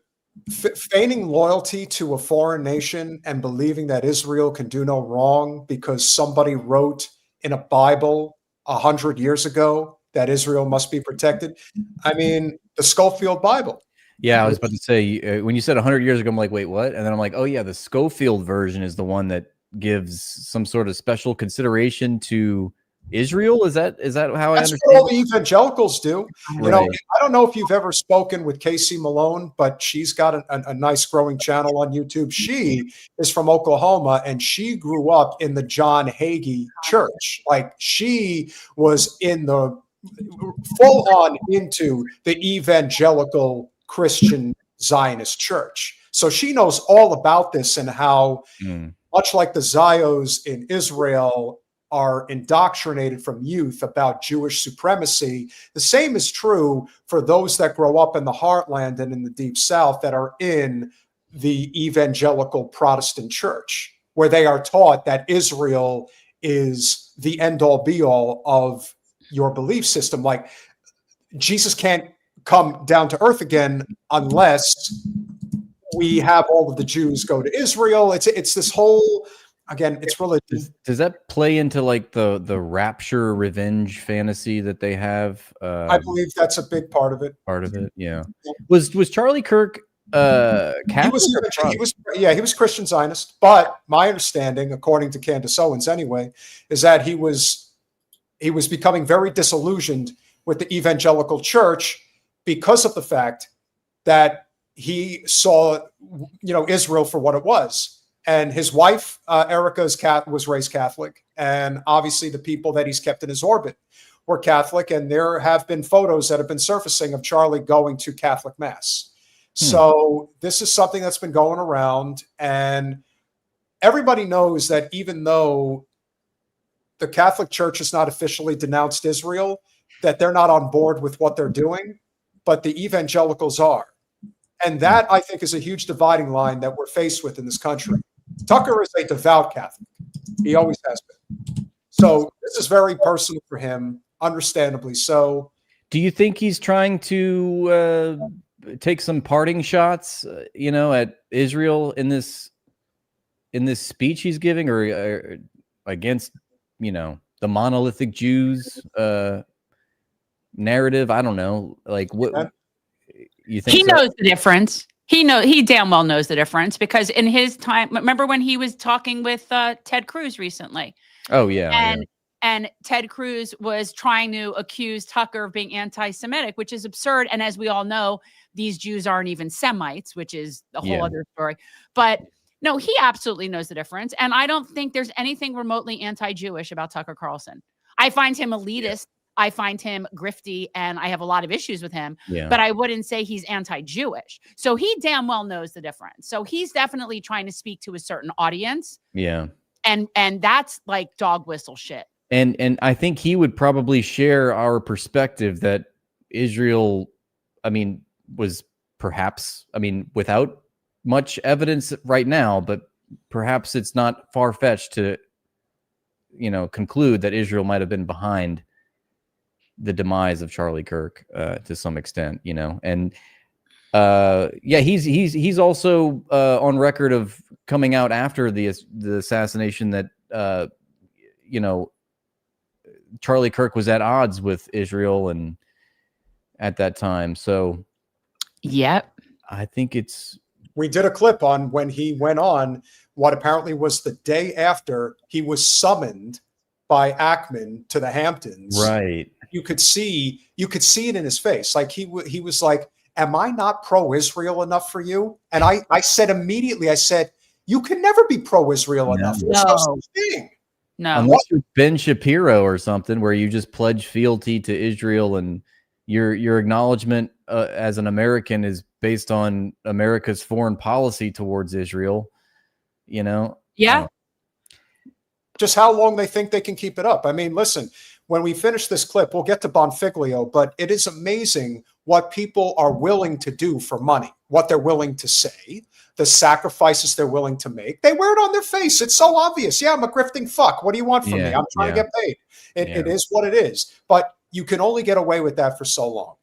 feigning loyalty to a foreign nation and believing that Israel can do no wrong because somebody wrote in a Bible 100 years ago that Israel must be protected. I mean, the Schofield Bible. Yeah, I was about to say, when you said 100 years ago, I'm like, wait, what? And then I'm like, oh yeah, the Schofield version is the one that gives some sort of special consideration to Israel. Is that how I That's understand? what all the evangelicals do. Right. You know, I don't know if you've ever spoken with Casey Malone, but she's got a nice growing channel on YouTube. She is from Oklahoma, and she grew up in the John Hagee church. Like, she was in the full on into the evangelical Christian Zionist church. So she knows all about this and how, much like the Zios in Israel are indoctrinated from youth about Jewish supremacy, the same is true for those that grow up in the heartland and in the deep South that are in the evangelical Protestant church, where they are taught that Israel is the end-all be-all of your belief system. Like, Jesus can't come down to earth again unless we have all of the Jews go to Israel. It's this whole, again, it's religion. Does that play into like the rapture revenge fantasy that they have? I believe that's a big part of it. Yeah. Was Charlie Kirk Catholic? He was Christian Zionist, but my understanding, according to Candace Owens anyway, is that he was becoming very disillusioned with the evangelical church because of the fact that he saw, Israel for what it was. And his wife, Erica, was raised Catholic. And obviously the people that he's kept in his orbit were Catholic. And there have been photos that have been surfacing of Charlie going to Catholic Mass. So this is something that's been going around. And everybody knows that even though the Catholic Church has not officially denounced Israel, that they're not on board with what they're doing, but the evangelicals are. And that, I think, is a huge dividing line that we're faced with in this country. Tucker is a devout Catholic. He always has been. So this is very personal for him, understandably so. Do you think he's trying to take some parting shots, at Israel in this speech he's giving, or against, the monolithic Jews narrative? I don't know. Like, what you think? He knows the difference. He damn well knows the difference, because in his time, remember when he was talking with Ted Cruz recently? Oh yeah. And Ted Cruz was trying to accuse Tucker of being anti-Semitic, which is absurd. And as we all know, these Jews aren't even Semites, which is a whole other story. But no, he absolutely knows the difference. And I don't think there's anything remotely anti-Jewish about Tucker Carlson. I find him elitist. I find him grifty, and I have a lot of issues with him, but I wouldn't say he's anti-Jewish. So he damn well knows the difference. So he's definitely trying to speak to a certain audience. Yeah. And that's like dog whistle shit. And I think he would probably share our perspective that Israel, was perhaps, without much evidence right now, but perhaps it's not far-fetched to, conclude that Israel might have been behind the demise of Charlie Kirk to some extent, and he's also on record of coming out after the assassination that Charlie Kirk was at odds with Israel and at that time. So I think we did a clip on when he went on what apparently was the day after he was summoned by Ackman to the Hamptons. Right. You could see it in his face. Like he was like, am I not pro-Israel enough for you? And I said immediately, you can never be pro-Israel enough. There's no such thing. No. Unless you're Ben Shapiro or something, where you just pledge fealty to Israel and your acknowledgement as an American is based on America's foreign policy towards Israel, Yeah. Just how long they think they can keep it up. Listen, when we finish this clip, we'll get to Bonfiglio, but it is amazing what people are willing to do for money, what they're willing to say, the sacrifices they're willing to make. They wear it on their face. It's so obvious. Yeah, I'm a grifting fuck. What do you want from me? I'm trying to get paid. It is what it is. But you can only get away with that for so long.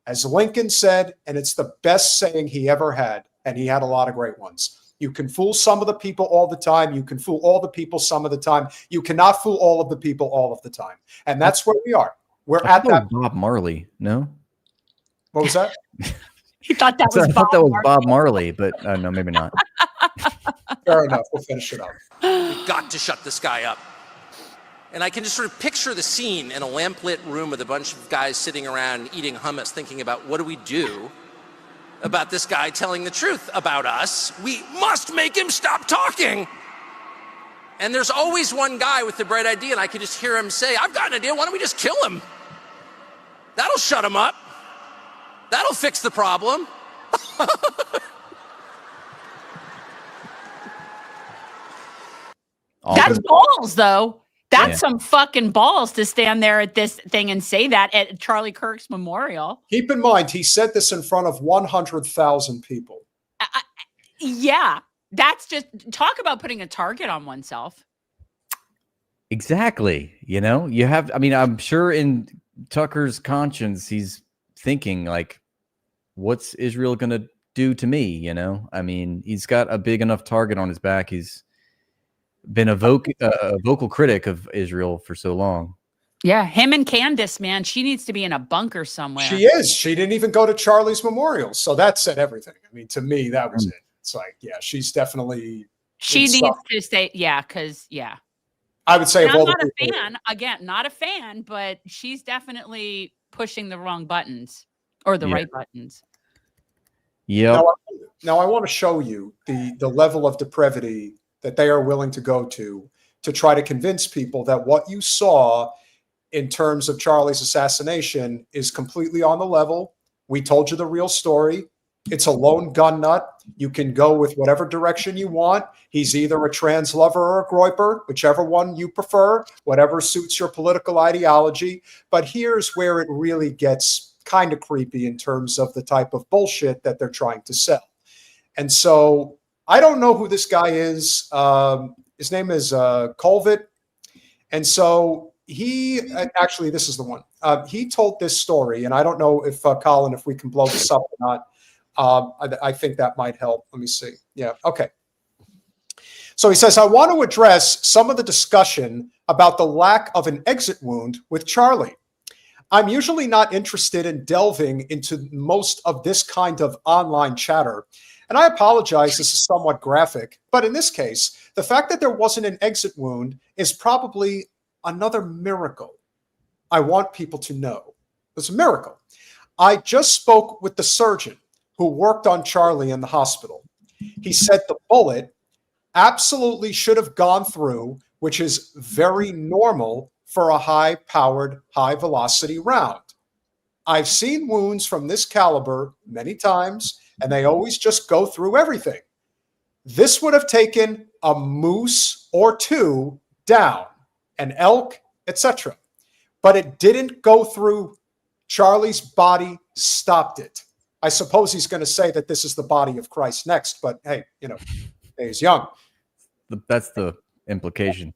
As Lincoln said, and it's the best saying he ever had, and he had a lot of great ones. You can fool some of the people all the time. You can fool all the people some of the time. You cannot fool all of the people all of the time. And that's where we are. We're at that. Bob Marley, no? What was that? You thought that was I Bob thought that was Marley. Bob Marley, but no, maybe not. Fair enough. We'll finish it up. We've got to shut this guy up. And I can just sort of picture the scene in a lamplit room with a bunch of guys sitting around eating hummus, thinking about what do we do about this guy telling the truth about us. We must make him stop talking. And there's always one guy with the bright idea, and I can just hear him say, I've got an idea, why don't we just kill him? That'll shut him up. That'll fix the problem. That's balls, though. That's some fucking balls to stand there at this thing and say that at Charlie Kirk's memorial. Keep in mind, he said this in front of 100,000 people. Yeah, that's just talk about putting a target on oneself. Exactly. You know, you have, I mean, I'm sure in Tucker's conscience, he's thinking like, what's Israel going to do to me? You know, I mean, he's got a big enough target on his back. He's been a vocal critic of Israel for so long. Yeah, him and Candace, man, she needs to be in a bunker somewhere. She is. She didn't even go to Charlie's memorial. So that said everything. I mean, to me, that was it. It's like, yeah, she's definitely. She needs to stay. Yeah, because, yeah. I would say, I'm not a fan. Again, not a fan, but she's definitely pushing the wrong buttons or the right buttons. Yeah. Now I want to show you the level of depravity that they are willing to go to try to convince people that what you saw in terms of Charlie's assassination is completely on the level. We told you the real story. It's a lone gun nut. You can go with whatever direction you want. He's either a trans lover or a groiper, whichever one you prefer, whatever suits your political ideology. But here's where it really gets kind of creepy in terms of the type of bullshit that they're trying to sell. And so I don't know who this guy is. His name is Colvett. And so he actually, this is the one. He told this story, and I don't know if Colin, if we can blow this up or not. I think that might help. Let me see. Yeah. Okay. So he says, I want to address some of the discussion about the lack of an exit wound with Charlie. I'm usually not interested in delving into most of this kind of online chatter. And I apologize, this is somewhat graphic, but in this case, the fact that there wasn't an exit wound is probably another miracle. I want people to know. It's a miracle. I just spoke with the surgeon who worked on Charlie in the hospital. He said the bullet absolutely should have gone through, which is very normal for a high-powered, high-velocity round. I've seen wounds from this caliber many times, and they always just go through everything. This would have taken a moose or two down, an elk, etc. But it didn't go through. Charlie's body stopped it. I suppose he's going to say that this is the body of Christ next, but hey, you know, he's young. That's the implication.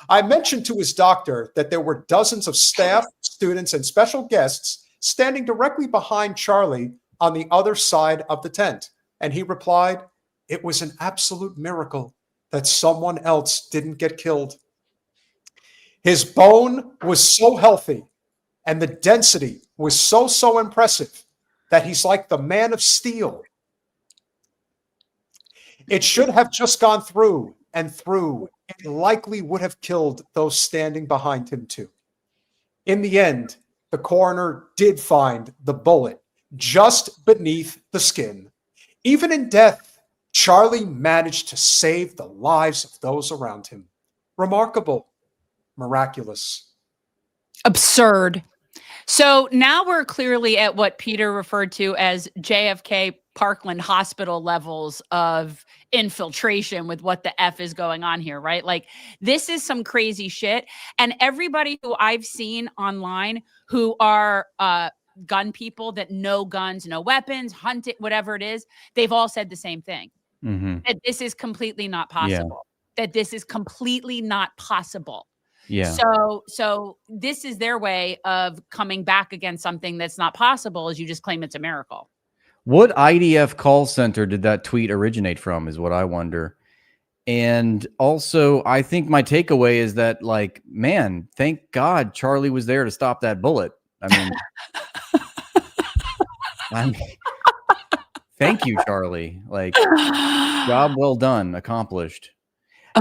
I mentioned to his doctor that there were dozens of staff, students, and special guests standing directly behind Charlie on the other side of the tent. And he replied, it was an absolute miracle that someone else didn't get killed. His bone was so healthy and the density was so impressive that he's like the man of steel. It should have just gone through and through. It likely would have killed those standing behind him too. In the end, the coroner did find the bullet just beneath the skin. Even in death, Charlie managed to save the lives of those around him. Remarkable. Miraculous. Absurd. So now we're clearly at what Peter referred to as JFK Parkland Hospital levels of infiltration with what the F is going on here, right? Like, this is some crazy shit. And everybody who I've seen online who are gun people that know guns, no weapons, hunt it, whatever it is, they've all said the same thing. That this is completely not possible. That this is completely not possible. Yeah. So this is their way of coming back against something that's not possible, is you just claim it's a miracle. What IDF call center did that tweet originate from is what I wonder. And also, I think my takeaway is that, like, man, thank God Charlie was there to stop that bullet. I mean, thank you, Charlie. Like, job well done, accomplished.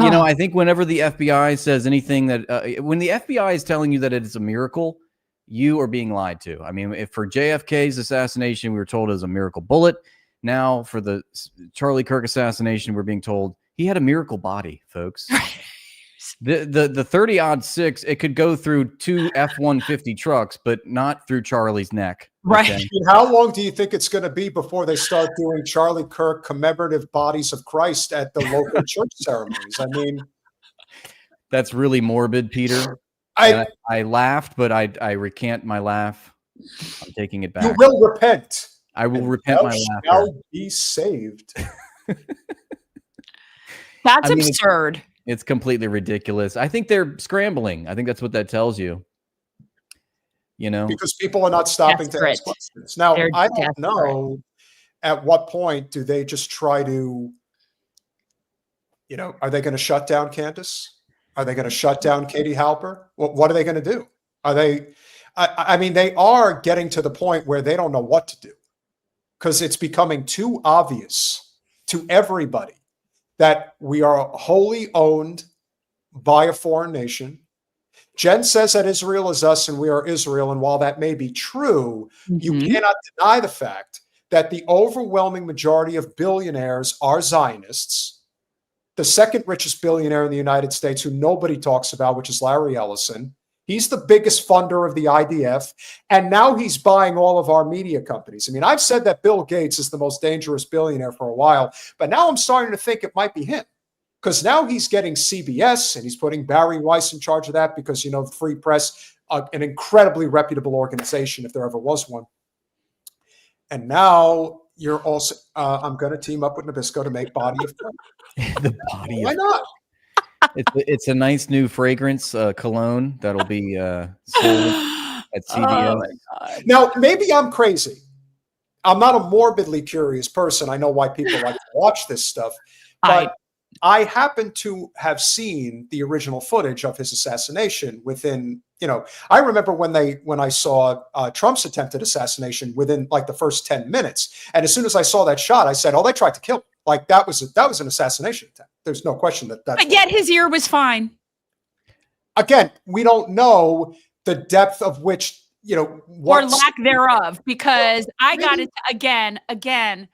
You know, I think whenever the FBI says anything that, when the FBI is telling you that it's a miracle, you are being lied to. I mean, if for JFK's assassination, we were told it was a miracle bullet. Now for the Charlie Kirk assassination, we're being told he had a miracle body, folks. The 30-06, it could go through 2 F-150 trucks, but not through Charlie's neck. Right. Okay? How long do you think it's going to be before they start doing Charlie Kirk commemorative bodies of Christ at the local church ceremonies? I mean, that's really morbid, Peter. I laughed, but I recant my laugh. I'm taking it back. You will repent. I will repent my laughter. Shall be saved. That's absurd. It's completely ridiculous. I think they're scrambling. I think that's what that tells you. You know, because people are not stopping to ask questions. Now, I don't know at what point do they just try to, you know, are they going to shut down Candace? Are they going to shut down Katie Halper? What are they going to do? Are they, I mean, they are getting to the point where they don't know what to do, because it's becoming too obvious to everybody that we are wholly owned by a foreign nation. Jen says that Israel is us and we are Israel. And while that may be true, you cannot deny the fact that the overwhelming majority of billionaires are Zionists. The second richest billionaire in the United States, who nobody talks about, which is Larry Ellison, he's the biggest funder of the IDF. And now he's buying all of our media companies. I mean, I've said that Bill Gates is the most dangerous billionaire for a while, but now I'm starting to think it might be him. Because now he's getting CBS and he's putting Barry Weiss in charge of that because, you know, the Free Press, an incredibly reputable organization, if there ever was one. And now you're also, I'm going to team up with Nabisco to make Body of Kirk. The Body Why of not? It's a nice new fragrance cologne that'll be sold at CBS. Now, maybe I'm crazy. I'm not a morbidly curious person. I know why people like to watch this stuff. But I happen to have seen the original footage of his assassination within, you know, I remember when I saw Trump's attempted assassination within like the first 10 minutes. And as soon as I saw that shot, I said, oh, they tried to kill him. Like that was an assassination attempt. There's no question that that's. But yet his ear was fine. Again, we don't know the depth of which, you know, or lack thereof, because I got it again.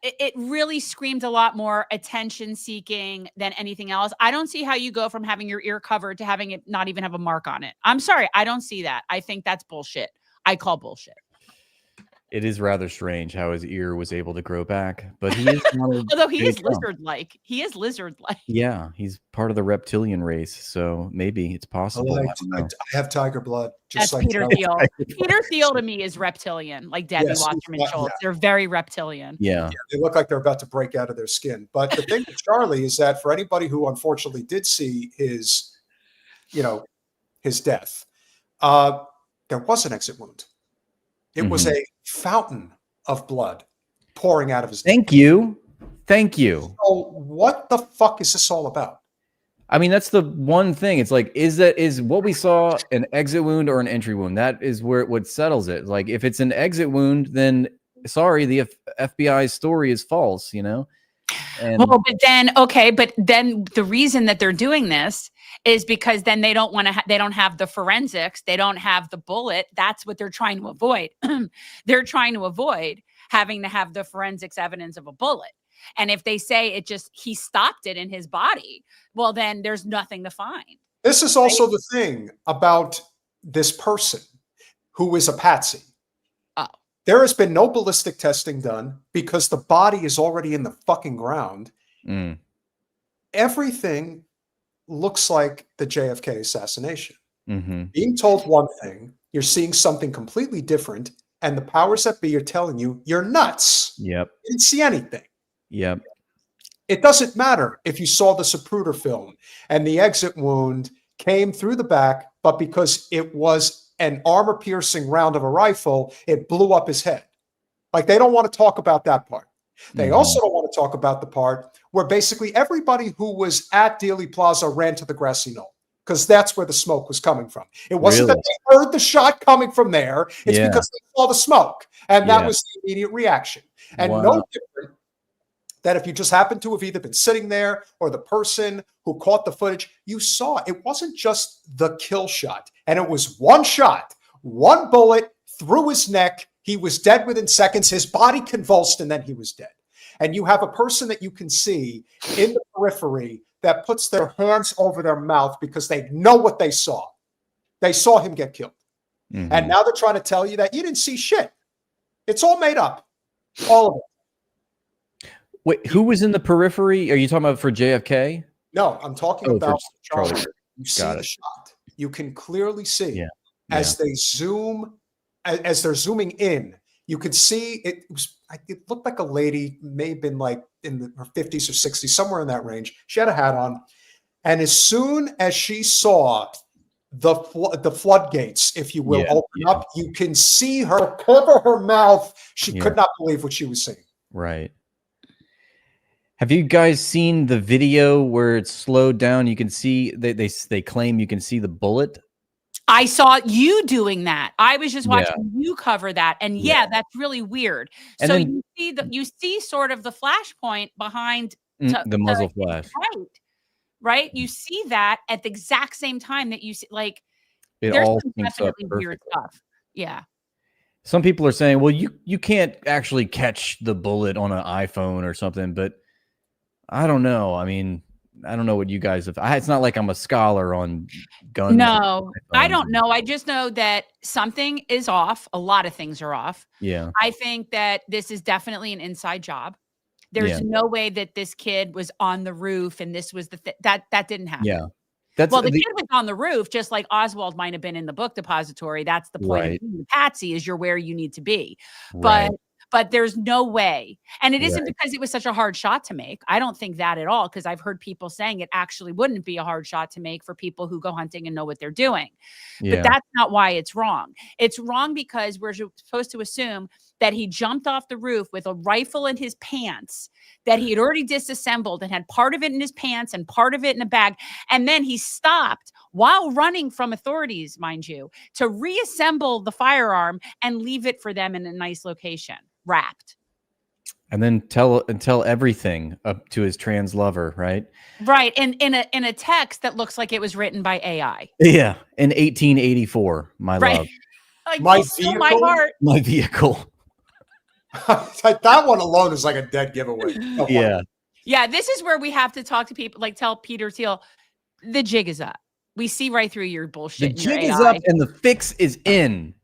It really screamed a lot more attention seeking than anything else. I don't see how you go from having your ear covered to having it not even have a mark on it. I'm sorry. I don't see that. I think that's bullshit. I call bullshit. It is rather strange how his ear was able to grow back, but he is although he is lizard-like. He is lizard-like. Yeah, he's part of the reptilian race, so maybe it's possible. I have tiger blood. Just that's like Peter Thiel. Peter Thiel to me is reptilian, like Debbie Wasserman Schultz. They're very reptilian. Yeah, they look like they're about to break out of their skin. But the thing with Charlie is that for anybody who unfortunately did see his, you know, his death, there was an exit wound. It was a fountain of blood pouring out of his neck. Thank you. So what the fuck is this all about? I mean, that's the one thing. It's like, is what we saw an exit wound or an entry wound? That is where what settles it. Like, if it's an exit wound, then sorry, the FBI's story is false, you know? And well, but then the reason that they're doing this is because then they don't want to. They don't have the forensics. They don't have the bullet. That's what they're trying to avoid. They're trying to avoid having to have the forensics evidence of a bullet. And if they say he stopped it in his body, well, then there's nothing to find. This is also the thing about this person. who is a patsy. Oh. There has been no ballistic testing done because the body is already in the fucking ground. Mm. Everything looks like the JFK assassination. Mm-hmm. Being told one thing, you're seeing something completely different, and the powers that be are telling you you're nuts. Yep. You didn't see anything. Yep. It doesn't matter if you saw the Zapruder film and the exit wound came through the back, but because it was an armor-piercing round of a rifle, it blew up his head. Like, they don't want to talk about that part. They also don't want to talk about the part where basically everybody who was at Dealey Plaza ran to the grassy knoll, because that's where the smoke was coming from. It wasn't that they heard the shot coming from there. It's because they saw the smoke, and that was the immediate reaction. And no different that if you just happened to have either been sitting there or the person who caught the footage, you saw it wasn't just the kill shot. And it was one shot, one bullet through his neck. He was dead within seconds. His body convulsed, and then he was dead. And you have a person that you can see in the periphery that puts their hands over their mouth because they know what they saw. They saw him get killed. Mm-hmm. And now they're trying to tell you that you didn't see shit. It's all made up. All of it. Wait, who was in the periphery? Are you talking about for JFK? No, I'm talking about Charlie. You see the shot. You can clearly see as Yeah. they zoom, as they're zooming in, you could see it looked like a lady, may have been like in her 50s or 60s, somewhere in that range. She had a hat on. And as soon as she saw the floodgates, if you will, open up, you can see her cover her mouth. She could not believe what she was seeing. Right. Have you guys seen the video where it's slowed down? You can see they claim you can see the bullet. I saw you doing that. I was just watching you cover that, and that's really weird. And so then, you see sort of the flashpoint behind the muzzle flash, right? You see that at the exact same time that you see, like, it there's all some syncs up definitely weird perfectly. stuff. Yeah. Some people are saying, well, you can't actually catch the bullet on an iPhone or something, but I don't know. I mean, I don't know what you guys have. It's not like I'm a scholar on guns. No, I don't know. I just know that something is off. A lot of things are off. Yeah. I think that this is definitely an inside job. There's no way that this kid was on the roof and this was that didn't happen. Yeah. The kid was on the roof, just like Oswald might have been in the book depository. That's the point of being the patsy, is you're where you need to be. But there's no way. And it isn't because it was such a hard shot to make. I don't think that at all, because I've heard people saying it actually wouldn't be a hard shot to make for people who go hunting and know what they're doing. But that's not why it's wrong. It's wrong because we're supposed to assume that he jumped off the roof with a rifle in his pants that he had already disassembled and had part of it in his pants and part of it in a bag. And then he stopped while running from authorities, mind you, to reassemble the firearm and leave it for them in a nice location, wrapped. And then tell everything up to his trans lover, right? Right. And in a text that looks like it was written by AI. Yeah. In 1884, my love. Like, my vehicle, my heart. My vehicle. That one alone is like a dead giveaway. Yeah, this is where we have to talk to people, like tell Peter Thiel, the jig is up. We see right through your bullshit. The jig is up and the fix is in.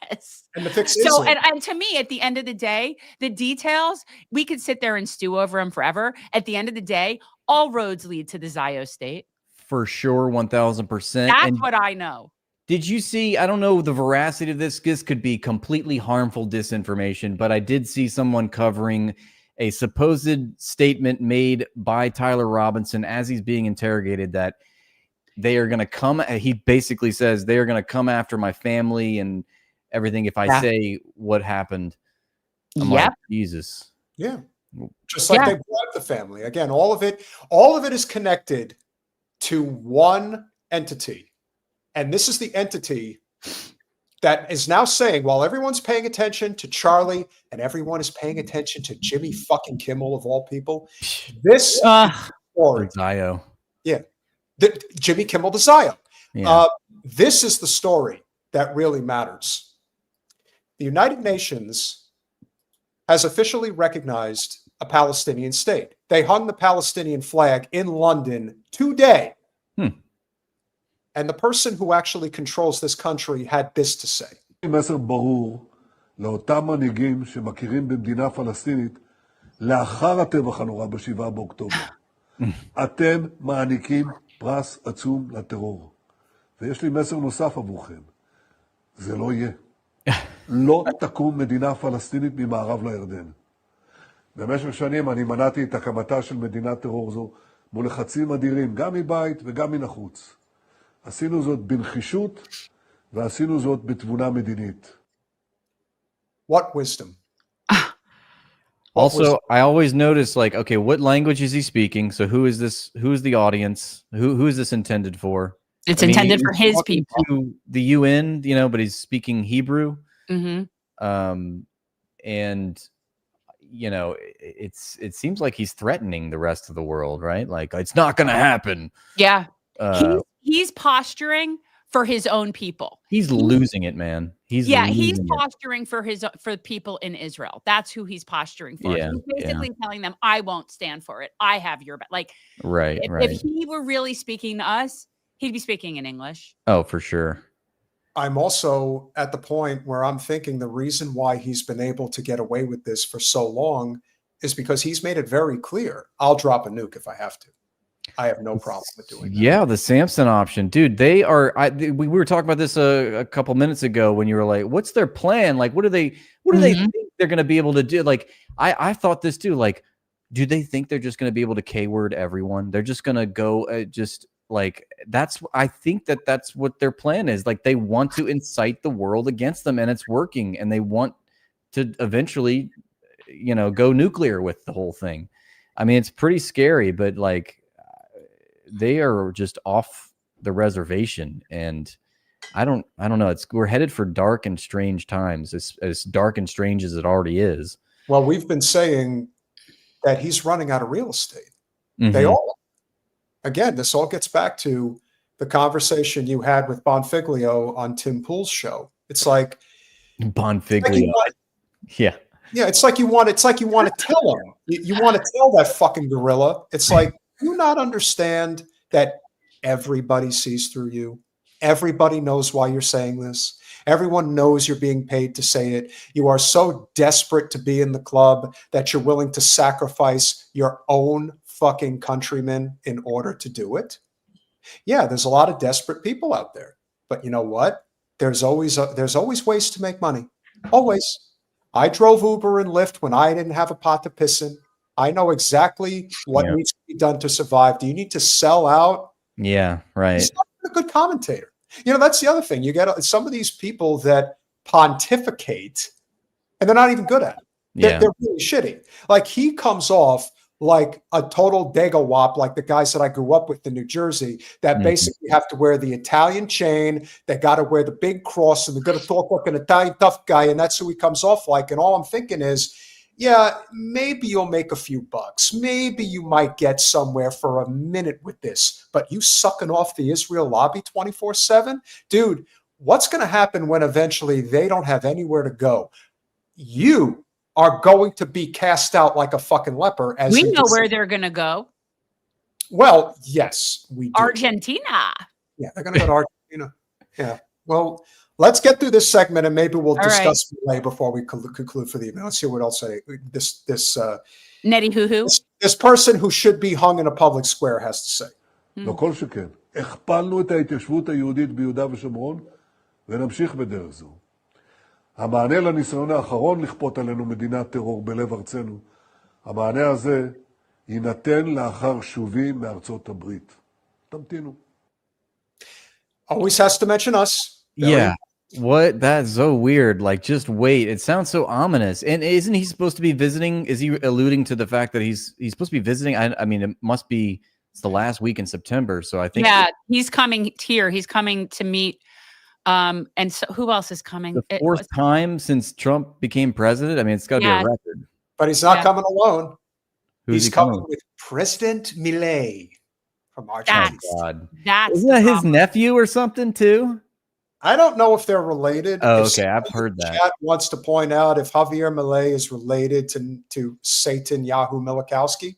Yes. And the fix so, is in. And to me, at the end of the day, the details, we could sit there and stew over them forever. At the end of the day, all roads lead to the Zio state. For sure, 1000%. That's what I know. Did you see, I don't know the veracity of this. This could be completely harmful disinformation, but I did see someone covering a supposed statement made by Tyler Robinson as he's being interrogated that they are going to come. He basically says they are going to come after my family and everything if I say what happened. I'm like, Jesus. Yeah. Just like they brought the family. Again, all of it is connected to one entity. And this is the entity that is now saying, while everyone's paying attention to Charlie and everyone is paying attention to Jimmy fucking Kimmel of all people, this story. Zio. Yeah. Jimmy Kimmel the Zio. Yeah. This is the story that really matters. The United Nations has officially recognized a Palestinian state. They hung the Palestinian flag in London today. And the person who actually controls this country had this to say. מסר ברור לאותם מנהיגים שמכירים במדינה פלסטינית לאחר הטבח הנורא ב7 באוקטובר. אתם מעניקים פרס עצום לטרור. ויש לי מסר נוסף עבורכם. זה לא יהיה. לא תקום מדינה פלסטינית ממערב לירדן. במשך שנים אני מנעתי את הקמתה של מדינת טרור זו מול לחצים אדירים, גם מבית וגם מן החוץ. עשינו זאת בנחישות ועשינו זאת בתבונה מדינית. What wisdom? Also, I always notice, like, okay, what language is he speaking? So who is this? Who is the audience? Who is this intended for? It's intended for his people. To the UN, you know, but he's speaking Hebrew. Mm-hmm. And you know, it seems like he's threatening the rest of the world, right? Like, it's not going to happen. Yeah. He's posturing for his own people. He's losing it, man. He's posturing for people in Israel. That's who he's posturing for. Yeah, he's basically telling them, I won't stand for it. I have your back. Like, right. If he were really speaking to us, he'd be speaking in English. Oh, for sure. I'm also at the point where I'm thinking the reason why he's been able to get away with this for so long is because he's made it very clear. I'll drop a nuke if I have to. I have no problem with doing that. Yeah, the Samson option, dude. They are. We were talking about this a couple minutes ago when you were like, "What's their plan? Like, what do they think they're going to be able to do?" Like, I thought this too. Like, do they think they're just going to be able to K-word everyone? They're just going to go just like that's. I think that's what their plan is. Like, they want to incite the world against them, and it's working. And they want to eventually, you know, go nuclear with the whole thing. I mean, it's pretty scary, but like, they are just off the reservation, and I don't know. We're headed for dark and strange times, as dark and strange as it already is. Well, we've been saying that he's running out of real estate. Mm-hmm. They all, again, this all gets back to the conversation you had with Bonfiglio on Tim Pool's show. It's like Bonfiglio. Yeah. Yeah. It's like you want to tell him, you want to tell that fucking gorilla. It's like, do you not understand that everybody sees through you? Everybody knows why you're saying this. Everyone knows you're being paid to say it. You are so desperate to be in the club that you're willing to sacrifice your own fucking countrymen in order to do it. Yeah, there's a lot of desperate people out there. But you know what? There's always ways to make money. Always. I drove Uber and Lyft when I didn't have a pot to piss in. I know exactly what needs to be done to survive. Do you need to sell out? Yeah, right. He's not a good commentator. You know, that's the other thing. You get some of these people that pontificate, and they're not even good at it. They're really shitty. Like, he comes off like a total dega-wop, like the guys that I grew up with in New Jersey that basically have to wear the Italian chain. They got to wear the big cross, and they're going to talk like an Italian tough guy, and that's who he comes off like. And all I'm thinking is, yeah, maybe you'll make a few bucks. Maybe you might get somewhere for a minute with this, but you sucking off the Israel lobby 24/7? Dude, what's going to happen when eventually they don't have anywhere to go? You are going to be cast out like a fucking leper. As we know where they're going to go. Well, yes, we do. Argentina. Yeah, they're going to go to Argentina. Yeah. Well, let's get through this segment, and maybe we'll discuss Milei before we conclude for the evening. Let's see what else this Nettie hoo-hoo. This person who should be hung in a public square has to say. לא כל שכן. הכפלנו את ההתיישבות היהודית ביהודה ושומרון, ונמשיך בדרך זו. המענה לניסיון האחרון לכפות עלינו מדינת טרור בלב ארצנו, המענה הזה יינתן לאחר שובי מארצות הברית. תמתינו. Always has to mention us. Yeah. What? That's so weird. Like, just wait. It sounds so ominous. And isn't he supposed to be visiting? Is he alluding to the fact that he's supposed to be visiting? I mean, it must be. It's the last week in September, so I think. Yeah, he's coming here. He's coming to meet. And so, who else is coming? The fourth time since Trump became president. I mean, it's got to be a record. But he's not coming alone. Who's he's coming with President Milei from Argentina. Isn't that his nephew or something too? I don't know if they're related. Oh, okay. I've heard that. Chat wants to point out if Javier Milei is related to Satan Yahoo Milikowski,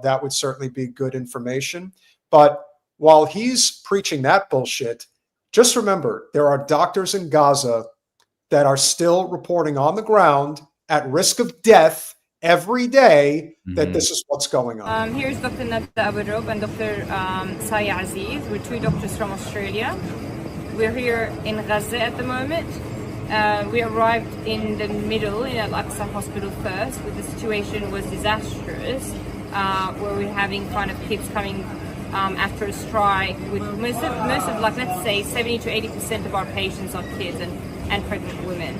that would certainly be good information. But while he's preaching that bullshit, just remember, there are doctors in Gaza that are still reporting on the ground at risk of death every day that this is what's going on. Here's Dr. Nada Aburob and Dr. Saya Aziz. We're two doctors from Australia. We're here in Gaza at the moment. We arrived in the middle in Al-Aqsa Hospital first, where the situation was disastrous, where we're having kind of kids coming after a strike. With most of like, let's say 70 to 80% of our patients are kids and pregnant women.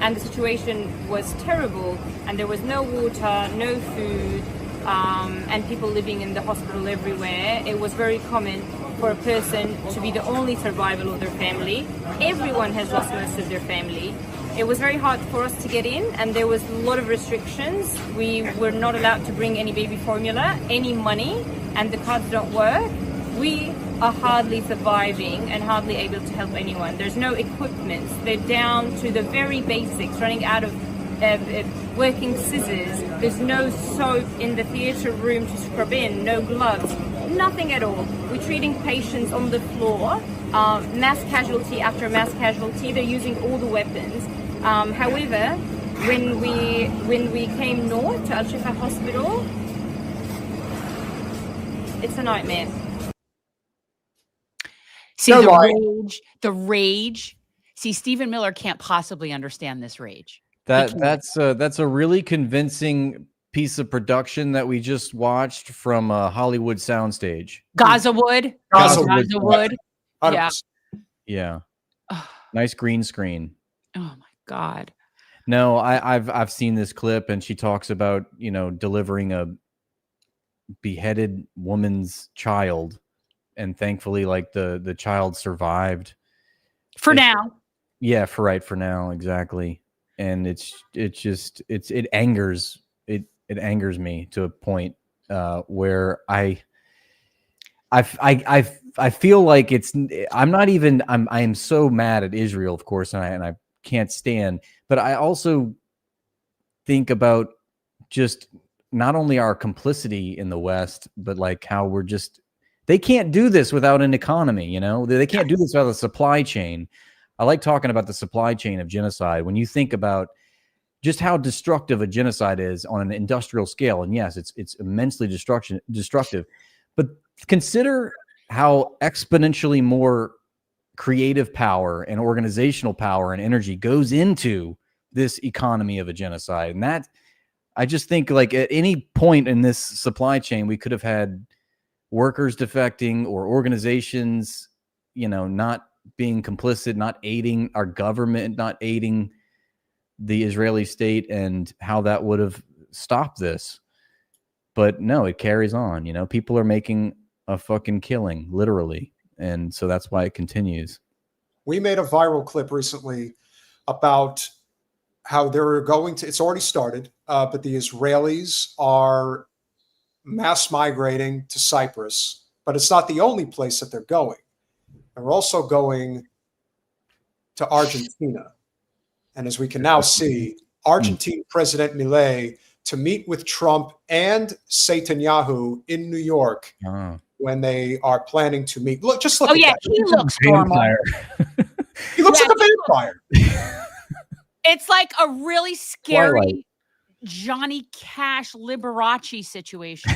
And the situation was terrible, and there was no water, no food, and people living in the hospital everywhere. It was very common for a person to be the only survival of their family. Everyone has lost most of their family. It was very hard for us to get in, and there was a lot of restrictions. We were not allowed to bring any baby formula, any money, and the cards don't work. We are hardly surviving and hardly able to help anyone. There's no equipment. They're down to the very basics, running out of working scissors. There's no soap in the theatre room to scrub in, no gloves, nothing at all. We're treating patients on the floor, mass casualty after mass casualty. They're using all the weapons. However, when we came north to Al-Shifa Hospital, it's a nightmare. See, the rage. See, Stephen Miller can't possibly understand this rage. That's a really convincing piece of production that we just watched from a Hollywood soundstage. Gaza Wood. Yeah. Yeah. Nice green screen. Oh my God. No, I've seen this clip, and she talks about, delivering a beheaded woman's child, and thankfully, like, the child survived. For now. Yeah, for now, exactly. And it angers me to a point where I feel like I am so mad at Israel, of course, and I can't stand, but I also think about just not only our complicity in the West, but like how they can't do this without an economy, they can't do this without a supply chain. I like talking about the supply chain of genocide. When you think about just how destructive a genocide is on an industrial scale, and yes, it's immensely destructive, but consider how exponentially more creative power and organizational power and energy goes into this economy of a genocide. And that, I just think, like, at any point in this supply chain, we could have had workers defecting or organizations, not being complicit, not aiding our government, not aiding the Israeli state, and how that would have stopped this. But no, it carries on. People are making a fucking killing, literally. And so that's why it continues. We made a viral clip recently about how they're going to, it's already started, but the Israelis are mass migrating to Cyprus, but it's not the only place that they're going. They're also going to Argentina. And as we can now see, Argentine President Milei to meet with Trump and Netanyahu in New York when they are planning to meet. Look at that. He looks normal. He looks like a vampire. It's like a really scary Twilight. Johnny Cash Liberace situation.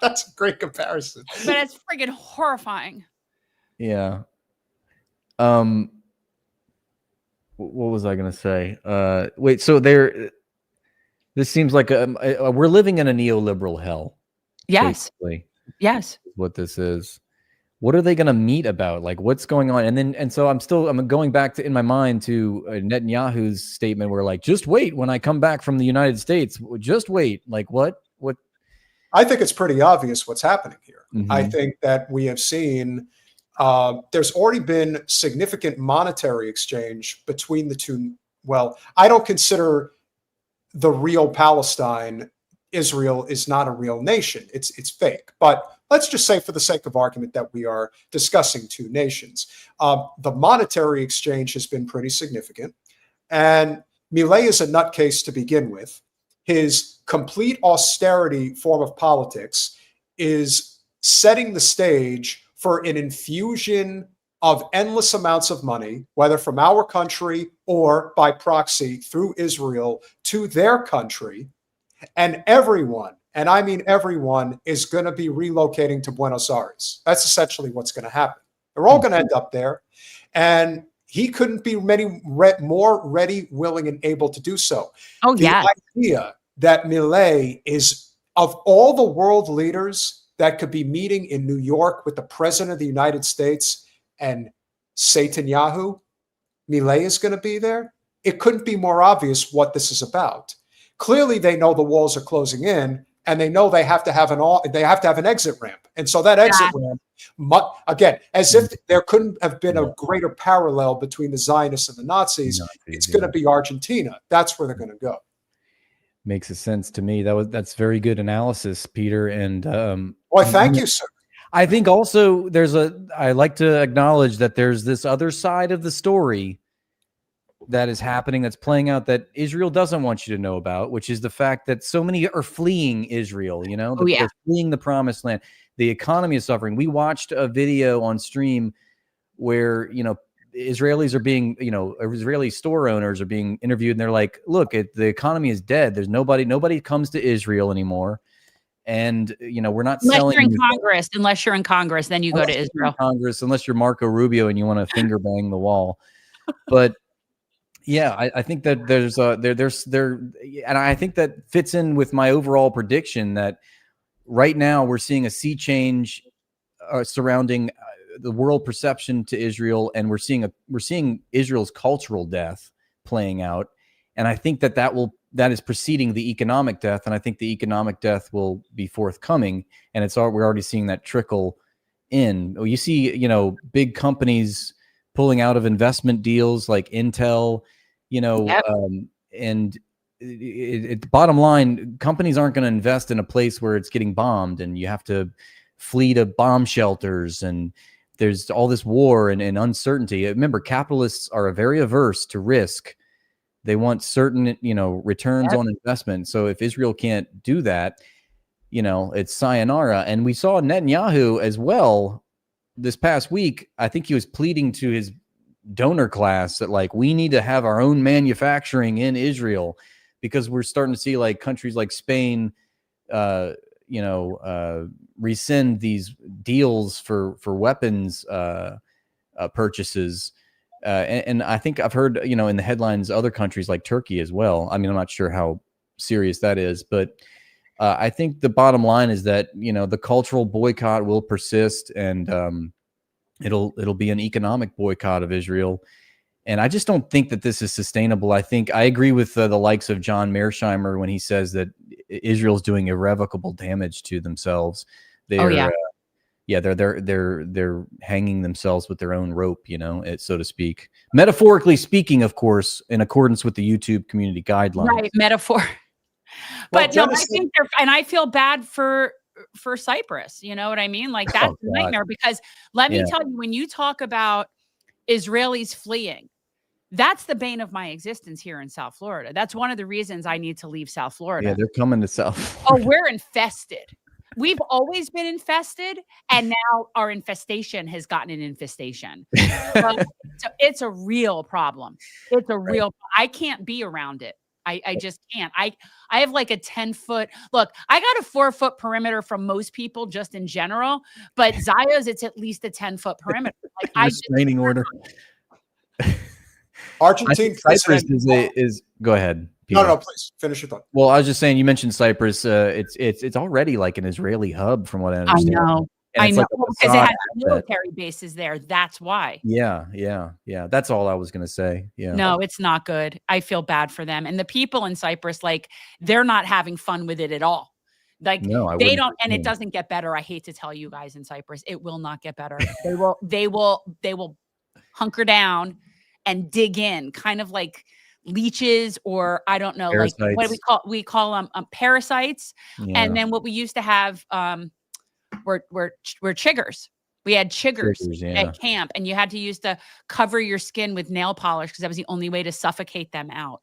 That's a great comparison. But it's friggin' horrifying. Yeah. What was I going to say? Wait, so this seems like we're living in a neoliberal hell. Yes. Basically. Yes. What this is. What are they going to meet about? Like, what's going on? And so I'm going back in my mind to Netanyahu's statement where, like, just wait when I come back from the United States. Just wait. Like, what? I think it's pretty obvious what's happening here. Mm-hmm. I think that we have seen there's already been significant monetary exchange between the two. Well, I don't consider the real Palestine. Israel is not a real nation. It's fake. But let's just say, for the sake of argument, that we are discussing two nations. The monetary exchange has been pretty significant. And Milei is a nutcase to begin with. His complete austerity form of politics is setting the stage for an infusion of endless amounts of money, whether from our country or by proxy through Israel to their country. And everyone, and I mean everyone, is going to be relocating to Buenos Aires. That's essentially what's going to happen. They're all going to end up there. And he couldn't be more ready, willing, and able to do so. Oh, the yeah. idea that Milei is, of all the world leaders that could be meeting in New York with the president of the United States and Netanyahu, Milei is going to be there. It couldn't be more obvious what this is about. Clearly, they know the walls are closing in, and they know they have to have an exit ramp. And so that exit ramp, again, as if there couldn't have been a greater parallel between the Zionists and the Nazis, it's going to be Argentina. That's where they're going to go. Makes a sense to me. That's very good analysis, Peter. And well, thank you, sir. I think also I like to acknowledge that there's this other side of the story that is happening, that's playing out, that Israel doesn't want you to know about, which is the fact that so many are fleeing Israel, you know, they're fleeing the promised land. The economy is suffering. We watched a video on stream where, you know, Israelis are being, you know, Israeli store owners are being interviewed, and they're like, look, the economy is dead. There's nobody comes to Israel anymore. And, you know, we're not selling. Unless you're in Congress, then you go to Israel. Congress, unless you're Marco Rubio and you want to finger bang the wall. But yeah, I think that there's and I think that fits in with my overall prediction that right now we're seeing a sea change surrounding the world perception to Israel, and we're seeing Israel's cultural death playing out. And I think that is preceding the economic death, and I think the economic death will be forthcoming. And we're already seeing that trickle in. You see, you know, big companies pulling out of investment deals like Intel, you know, and bottom line, companies aren't going to invest in a place where it's getting bombed and you have to flee to bomb shelters, and there's all this war and uncertainty. Remember, capitalists are very averse to risk. They want certain, you know, returns on investment. So if Israel can't do that, you know, it's sayonara. And we saw Netanyahu as well this past week. I think he was pleading to his donor class that, like, we need to have our own manufacturing in Israel, because we're starting to see like countries like Spain, rescind these deals for weapons purchases. And I think I've heard, you know, in the headlines, other countries like Turkey as well. I mean, I'm not sure how serious that is, but I think the bottom line is that, you know, the cultural boycott will persist, and it'll be an economic boycott of Israel. And I just don't think that this is sustainable. I think I agree with the likes of John Mearsheimer when he says that Israel's doing irrevocable damage to themselves. They're hanging themselves with their own rope, you know, so to speak. Metaphorically speaking, of course, in accordance with the YouTube community guidelines. Right, metaphor. But no, I think and I feel bad for Cyprus. You know what I mean? Like, that's a nightmare, because let me tell you, when you talk about Israelis fleeing, that's the bane of my existence here in South Florida. That's one of the reasons I need to leave South Florida. Yeah, they're coming to South Florida. Oh, we're infested. We've always been infested, and now our infestation has gotten an infestation. So it's a real problem. It's a real. I can't be around it. I just can't. I have like a 10-foot. Look, I got a 4-foot perimeter from most people just in general, but Zio's, it's at least a 10-foot perimeter. Like, restraining order. Argentina Cyprus is go ahead, Peter. No, please finish your thought. Well, I was just saying, you mentioned Cyprus. It's already like an Israeli hub, from what I understand. I know, because it has military bases there. That's why. Yeah. That's all I was going to say. Yeah. No, it's not good. I feel bad for them. And the people in Cyprus, like, they're not having fun with it at all. Like, they don't, and it doesn't get better. I hate to tell you guys in Cyprus, it will not get better. They will hunker down and dig in, kind of like leeches, or I don't know, parasites. Like, what do we call them parasites. Yeah. And then what we used to have were chiggers. We had chiggers at camp, and you had to use to cover your skin with nail polish, because that was the only way to suffocate them out.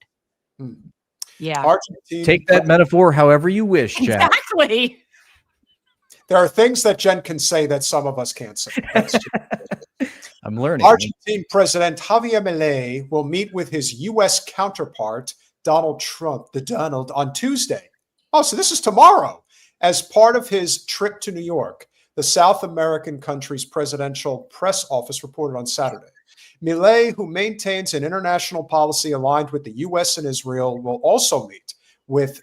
Yeah. Argentina, take that metaphor however you wish, Jack. Exactly. There are things that Jen can say that some of us can't say. That's true. I'm learning. Argentine President Javier Milei will meet with his U.S. counterpart, Donald Trump, the Donald, on Tuesday. Oh, so this is tomorrow, as part of his trip to New York. The South American country's presidential press office reported on Saturday. Milei, who maintains an international policy aligned with the U.S. and Israel, will also meet with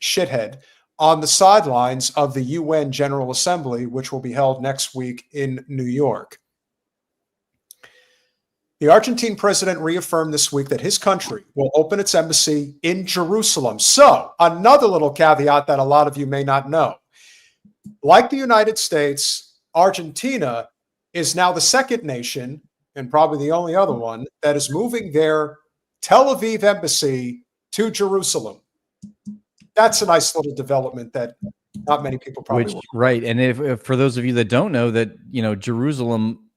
Shithead on the sidelines of the UN General Assembly, which will be held next week in New York. The Argentine president reaffirmed this week that his country will open its embassy in Jerusalem. So, another little caveat that a lot of you may not know. Like the United States, Argentina is now the second nation, and probably the only other one, that is moving their Tel Aviv embassy to Jerusalem. That's a nice little development that not many people probably will. Right. And if for those of you that don't know that, Jerusalem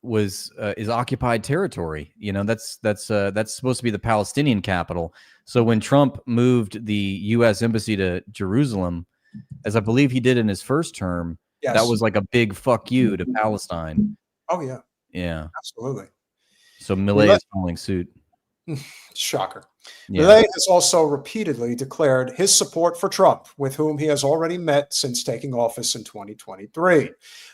is occupied territory. That's supposed to be the Palestinian capital. So when Trump moved the U.S. embassy to Jerusalem, as I believe he did in his first term, yes, that was like a big fuck you to Palestine. Oh yeah. Yeah. Absolutely. So Milei is following suit. Shocker. Yeah. Milei has also repeatedly declared his support for Trump, with whom he has already met since taking office in 2023.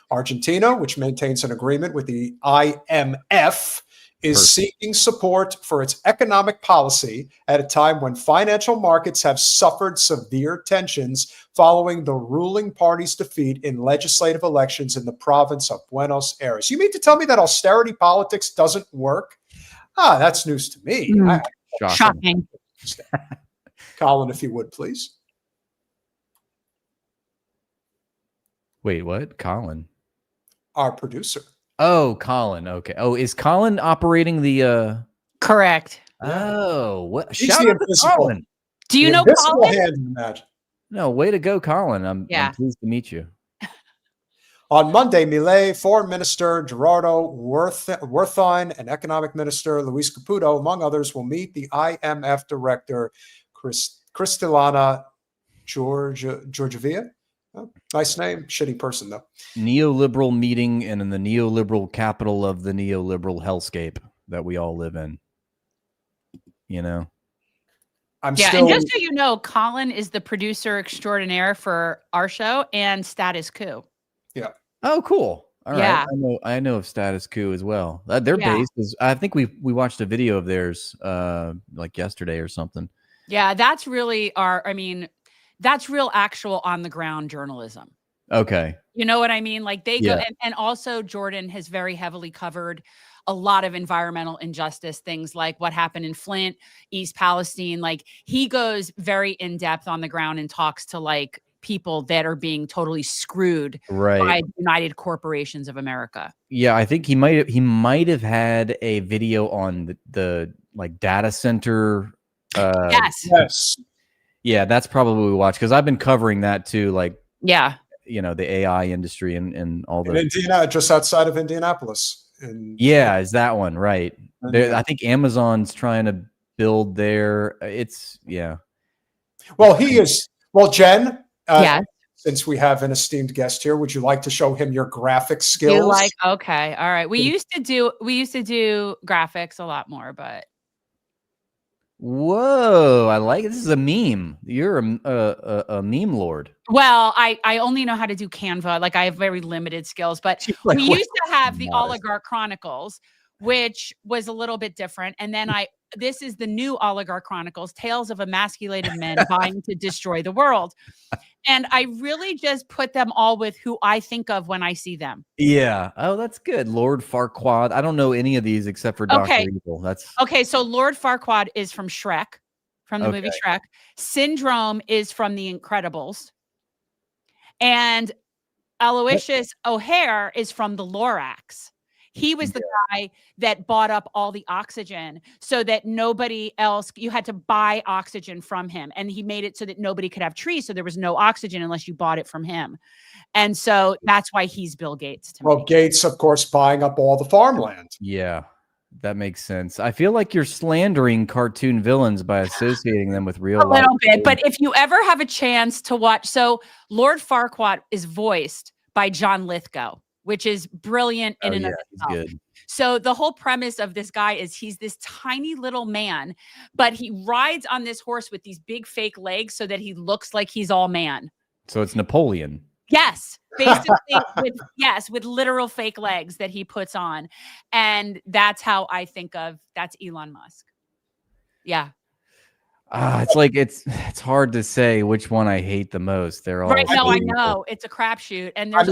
Argentina, which maintains an agreement with the IMF, is seeking support for its economic policy at a time when financial markets have suffered severe tensions following the ruling party's defeat in legislative elections in the province of Buenos Aires. You mean to tell me that austerity politics doesn't work? That's news to me. Shocking. Colin, if you would, please. Wait, what? Colin? Our producer. Oh, Colin. Okay. Oh, is Colin operating the Correct. Oh, what? He's Shout the out to invisible- Colin. Do you the know invisible Colin? hand in the magic. No, way to go, Colin. I'm Yeah. pleased to meet you. On Monday, Milei, Foreign Minister Gerardo Wertheim, and Economic Minister Luis Caputo, among others, will meet the IMF Director Kristalina Georgieva. Oh, nice name, shitty person though. Neoliberal meeting and in the neoliberal capital of the neoliberal hellscape that we all live in. I'm And just so you know, Colin is the producer extraordinaire for our show and Status Quo. Yeah. Oh, cool. All Yeah. right. I know of Status Quo as well. Their Yeah. base is. I think we watched a video of theirs like yesterday or something. Yeah, that's really that's real actual on the ground journalism. Okay. You know what I mean? Like they go, Yeah. and also Jordan has very heavily covered a lot of environmental injustice, things like what happened in Flint, East Palestine. Like he goes very in depth on the ground and talks to like people that are being totally screwed by United Corporations of America. Yeah, I think he might have had a video on the like data center. Yes. Yeah, that's probably what we watched because I've been covering that too. Like, yeah, the AI industry and all In the Indiana, just outside of Indianapolis. Yeah, is that one right? I think Amazon's trying to build their. Well, he is. Well, Jen. Yes. Since we have an esteemed guest here, would you like to show him your graphic skills? Okay, all right. We used to do graphics a lot more, but whoa, I like it. This is a meme. You're a meme lord. well, I only know how to do Canva. Like I have very limited skills, but Like, we what? used to have the Oligarch Chronicles, which was a little bit different. And then this is the new Oligarch Chronicles, Tales of Emasculated Men Vying to Destroy the World. And I really just put them all with who I think of when I see them. Yeah. Oh, that's good. Lord Farquaad. I don't know any of these except for Dr. Okay. Evil. That's Okay, so Lord Farquaad is from Shrek, from the movie Okay. Shrek. Syndrome is from The Incredibles. And Aloysius O'Hare is from the Lorax. He was the guy that bought up all the oxygen so that nobody else, you had to buy oxygen from him. And he made it so that nobody could have trees. So there was no oxygen unless you bought it from him. And so that's why he's Bill Gates to me. Well, Gates, of course, buying up all the farmland. yeah. That makes sense. I feel like you're slandering cartoon villains by associating them with real A life. little bit. But if you ever have a chance to watch, so Lord Farquaad is voiced by John Lithgow. which is brilliant in and of itself. Good. So the whole premise of this guy is he's this tiny little man, but he rides on this horse with these big fake legs so that he looks like he's all man. So it's Napoleon. Yes, basically with literal fake legs that he puts on. And that's how I think of that's Elon Musk. Yeah. It's like it's hard to say which one I hate the most. They're all right. No, I know it's a crapshoot, and there's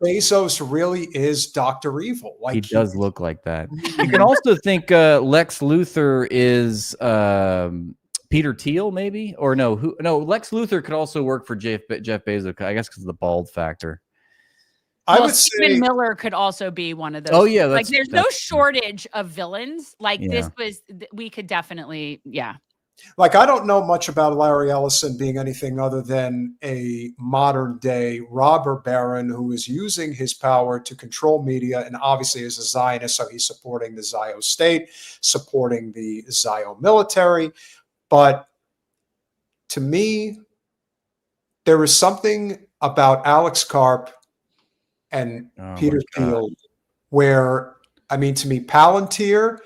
Bezos really is Dr. Evil. Like he does look like that. You can also think Lex Luthor is Peter Thiel, maybe, or no? Lex Luthor could also work for Jeff Bezos. I guess because of the bald factor. I would Stephen say Miller could also be one of those. Oh yeah, like there's no shortage of villains. Like this was, we could definitely, Like, I don't know much about Larry Ellison being anything other than a modern day robber baron who is using his power to control media, and obviously is a Zionist, so he's supporting the Zio state, supporting the Zio military. But to me, there is something about Alex Karp and Peter Thiel where, I mean, to me, Palantir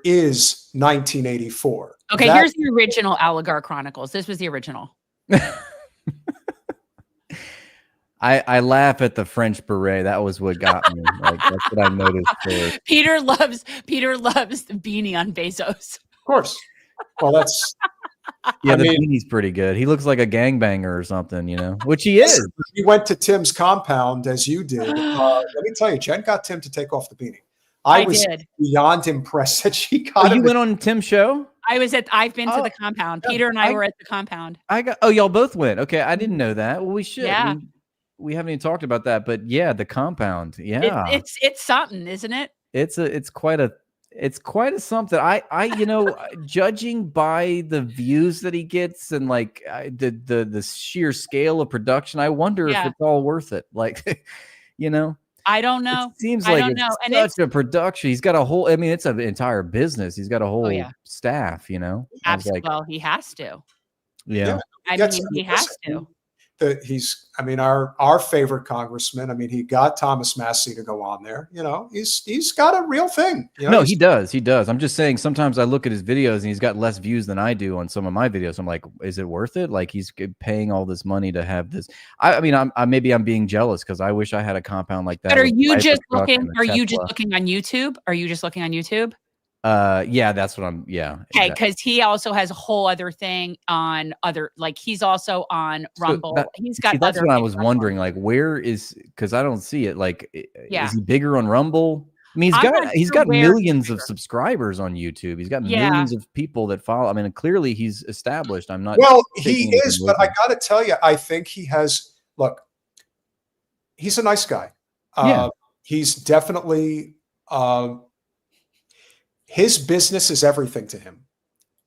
is 1984. Okay, here's the original Aligar Chronicles. This was the original. I laugh at the French beret. That was what got me. Like, that's what I noticed first. Peter loves the beanie on Bezos. Of course. Well, that's the beanie's pretty good. He looks like a gangbanger or something, which he is. He went to Tim's compound as you did. Let me tell you, Jen got Tim to take off the beanie. I was beyond impressed that she got you went on Tim's show? I've been to the compound. Peter and I were at the compound. Y'all both went. Okay, I didn't know that. Well, we should. Yeah. We haven't even talked about that, but yeah, the compound. Yeah. It's something, isn't it? It's quite a something. I judging by the views that he gets and like the sheer scale of production, I wonder if it's all worth it. Like, I don't know. It seems like it's such a production. He's got a whole, it's an entire business. He's got a whole staff, Absolutely. Well, he has to. Yeah. I mean, he has to. Our favorite congressman, he got Thomas Massey to go on there. He's got a real thing. No, he does. I'm just saying, sometimes I look at his videos and he's got less views than I do on some of my videos. I'm like, is it worth it? Like, he's paying all this money to have this. Maybe I'm being jealous because I wish I had a compound like that. But are you just looking on YouTube? Are you just looking on YouTube? Yeah, that's what I'm. Yeah. Okay, because he also has a whole other thing on other. Like, he's also on Rumble. He's got. That's what I was wondering. Like, where is? Because I don't see it. Like, is he bigger on Rumble? I mean, he's got millions of subscribers on YouTube. He's got millions of people that follow. I mean, clearly he's established. I'm not. Well, he is, but I got to tell you, I think he has. Look, he's a nice guy. He's definitely. His business is everything to him.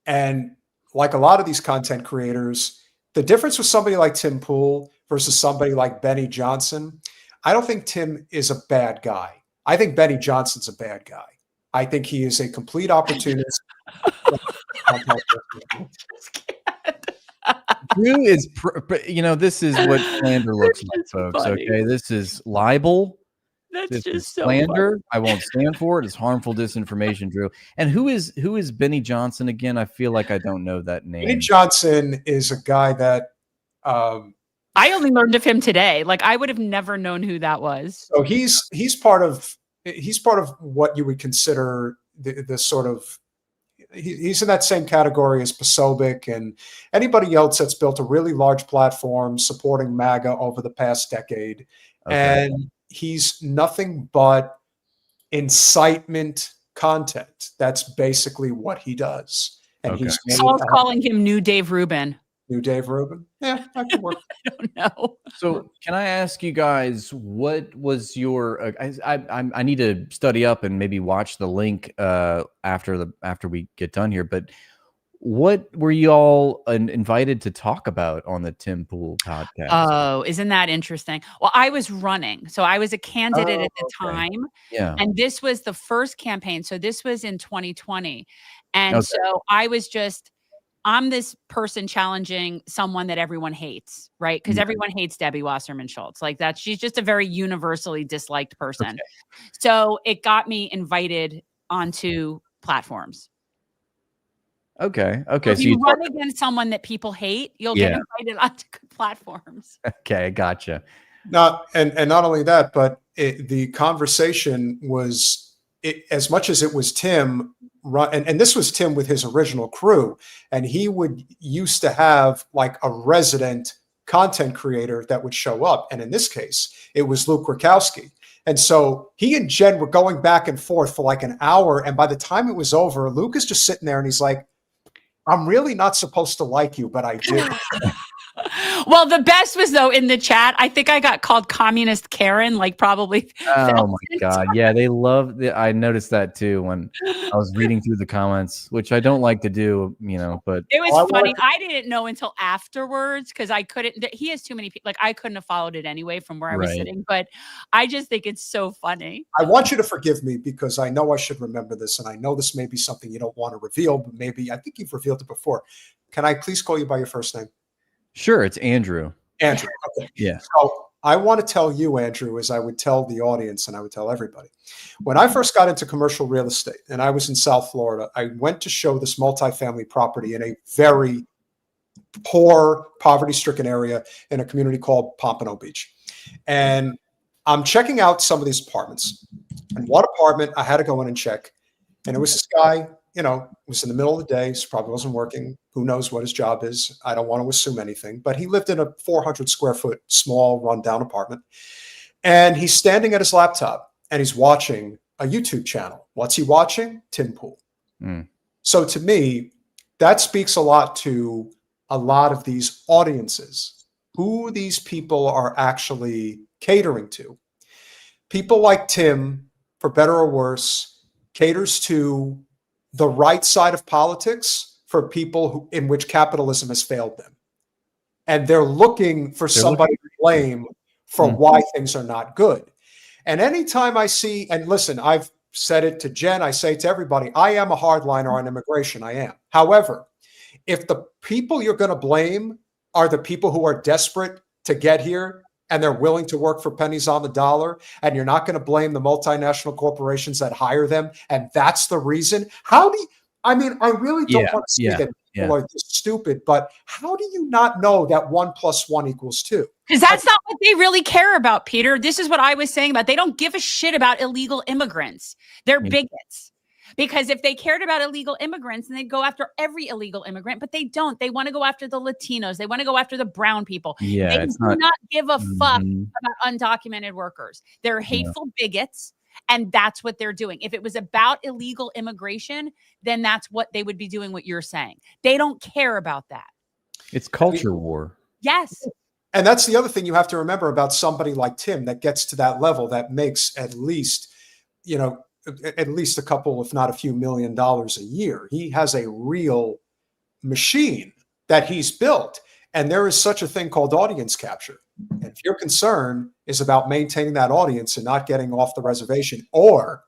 And like a lot of these content creators, the difference with somebody like Tim Pool versus somebody like Benny Johnson, I don't think Tim is a bad guy. I think Benny Johnson's a bad guy. I think he is a complete opportunist. Drew is, this is what slander looks like, folks. Funny. Okay, this is libel. That's just so slander. funny. I won't stand for it. It's harmful disinformation, Drew. And who is Benny Johnson again? I feel like I don't know that name. Benny Johnson is a guy that I only learned of him today. Like, I would have never known who that was. So he's part of what you would consider the sort of. He's in that same category as Posobiec and anybody else that's built a really large platform supporting MAGA over the past decade. Okay. And he's nothing but incitement content. That's basically what he does. And Saul's calling him New Dave Rubin. New Dave Rubin? Yeah, that could work. I don't know. So can I ask you guys, what was your I need to study up and maybe watch the link after we get done here, but what were you all invited to talk about on the Tim Pool podcast? Oh, isn't that interesting? Well, I was running. So I was a candidate at the time. Yeah. And this was the first campaign. So this was in 2020. And so I was just I'm this person challenging someone that everyone hates, right? Because everyone hates Debbie Wasserman Schultz. Like that, she's just a very universally disliked person. Okay. So it got me invited onto platforms. Okay. So if you run against someone that people hate, you'll get invited onto platforms. Okay, gotcha. And not only that, but the conversation was as much as it was Tim, and this was Tim with his original crew, and he used to have like a resident content creator that would show up, and in this case, it was Luke Rakowski. And so he and Jen were going back and forth for like an hour, and by the time it was over, Luke is just sitting there and he's like, I'm really not supposed to like you, but I do. Well, the best was though in the chat. I think I got called communist Karen, like probably. Oh my God. Yeah, they love I noticed that too when I was reading through the comments, which I don't like to do, but it was funny. I didn't know until afterwards because I couldn't. He has too many people. Like I couldn't have followed it anyway from where I was sitting. But I just think it's so funny. I want you to forgive me because I know I should remember this, and I know this may be something you don't want to reveal, but maybe I think you've revealed it before. Can I please call you by your first name? Sure, it's Andrew. Andrew. Okay. Yeah. So I want to tell you, Andrew, as I would tell the audience and I would tell everybody. When I first got into commercial real estate and I was in South Florida, I went to show this multifamily property in a very poor, poverty-stricken area in a community called Pompano Beach. And I'm checking out some of these apartments. And one apartment I had to go in and check. And it was this guy, was in the middle of the day, so probably wasn't working. Who knows what his job is? I don't want to assume anything, but he lived in a 400 square foot, small, rundown apartment. And he's standing at his laptop and he's watching a YouTube channel. What's he watching? Tim Pool. So to me, that speaks a lot to a lot of these audiences, who these people are actually catering to. People like Tim, for better or worse, caters to the right side of politics for people in which capitalism has failed them. And they're looking for somebody to blame for why things are not good. And anytime I see, and listen, I've said it to Jen, I say to everybody, I am a hardliner on immigration, I am. However, if the people you're going to blame are the people who are desperate to get here and they're willing to work for pennies on the dollar, and you're not going to blame the multinational corporations that hire them, and that's the reason. How do you, I really don't want to say that people are just stupid, but how do you not know that 1 + 1 = 2? Because that's not what they really care about, Peter. This is what I was saying about they don't give a shit about illegal immigrants. They're bigots. Because if they cared about illegal immigrants, then they'd go after every illegal immigrant, but they don't. They want to go after the Latinos. They want to go after the brown people. Yeah, they do not give a fuck about undocumented workers. They're hateful bigots, and that's what they're doing. If it was about illegal immigration, then that's what they would be doing, what you're saying. They don't care about that. It's culture war. Yes. And that's the other thing you have to remember about somebody like Tim that gets to that level that makes at least a couple, if not a few $1 million a year. He has a real machine that he's built. And there is such a thing called audience capture. And if your concern is about maintaining that audience and not getting off the reservation or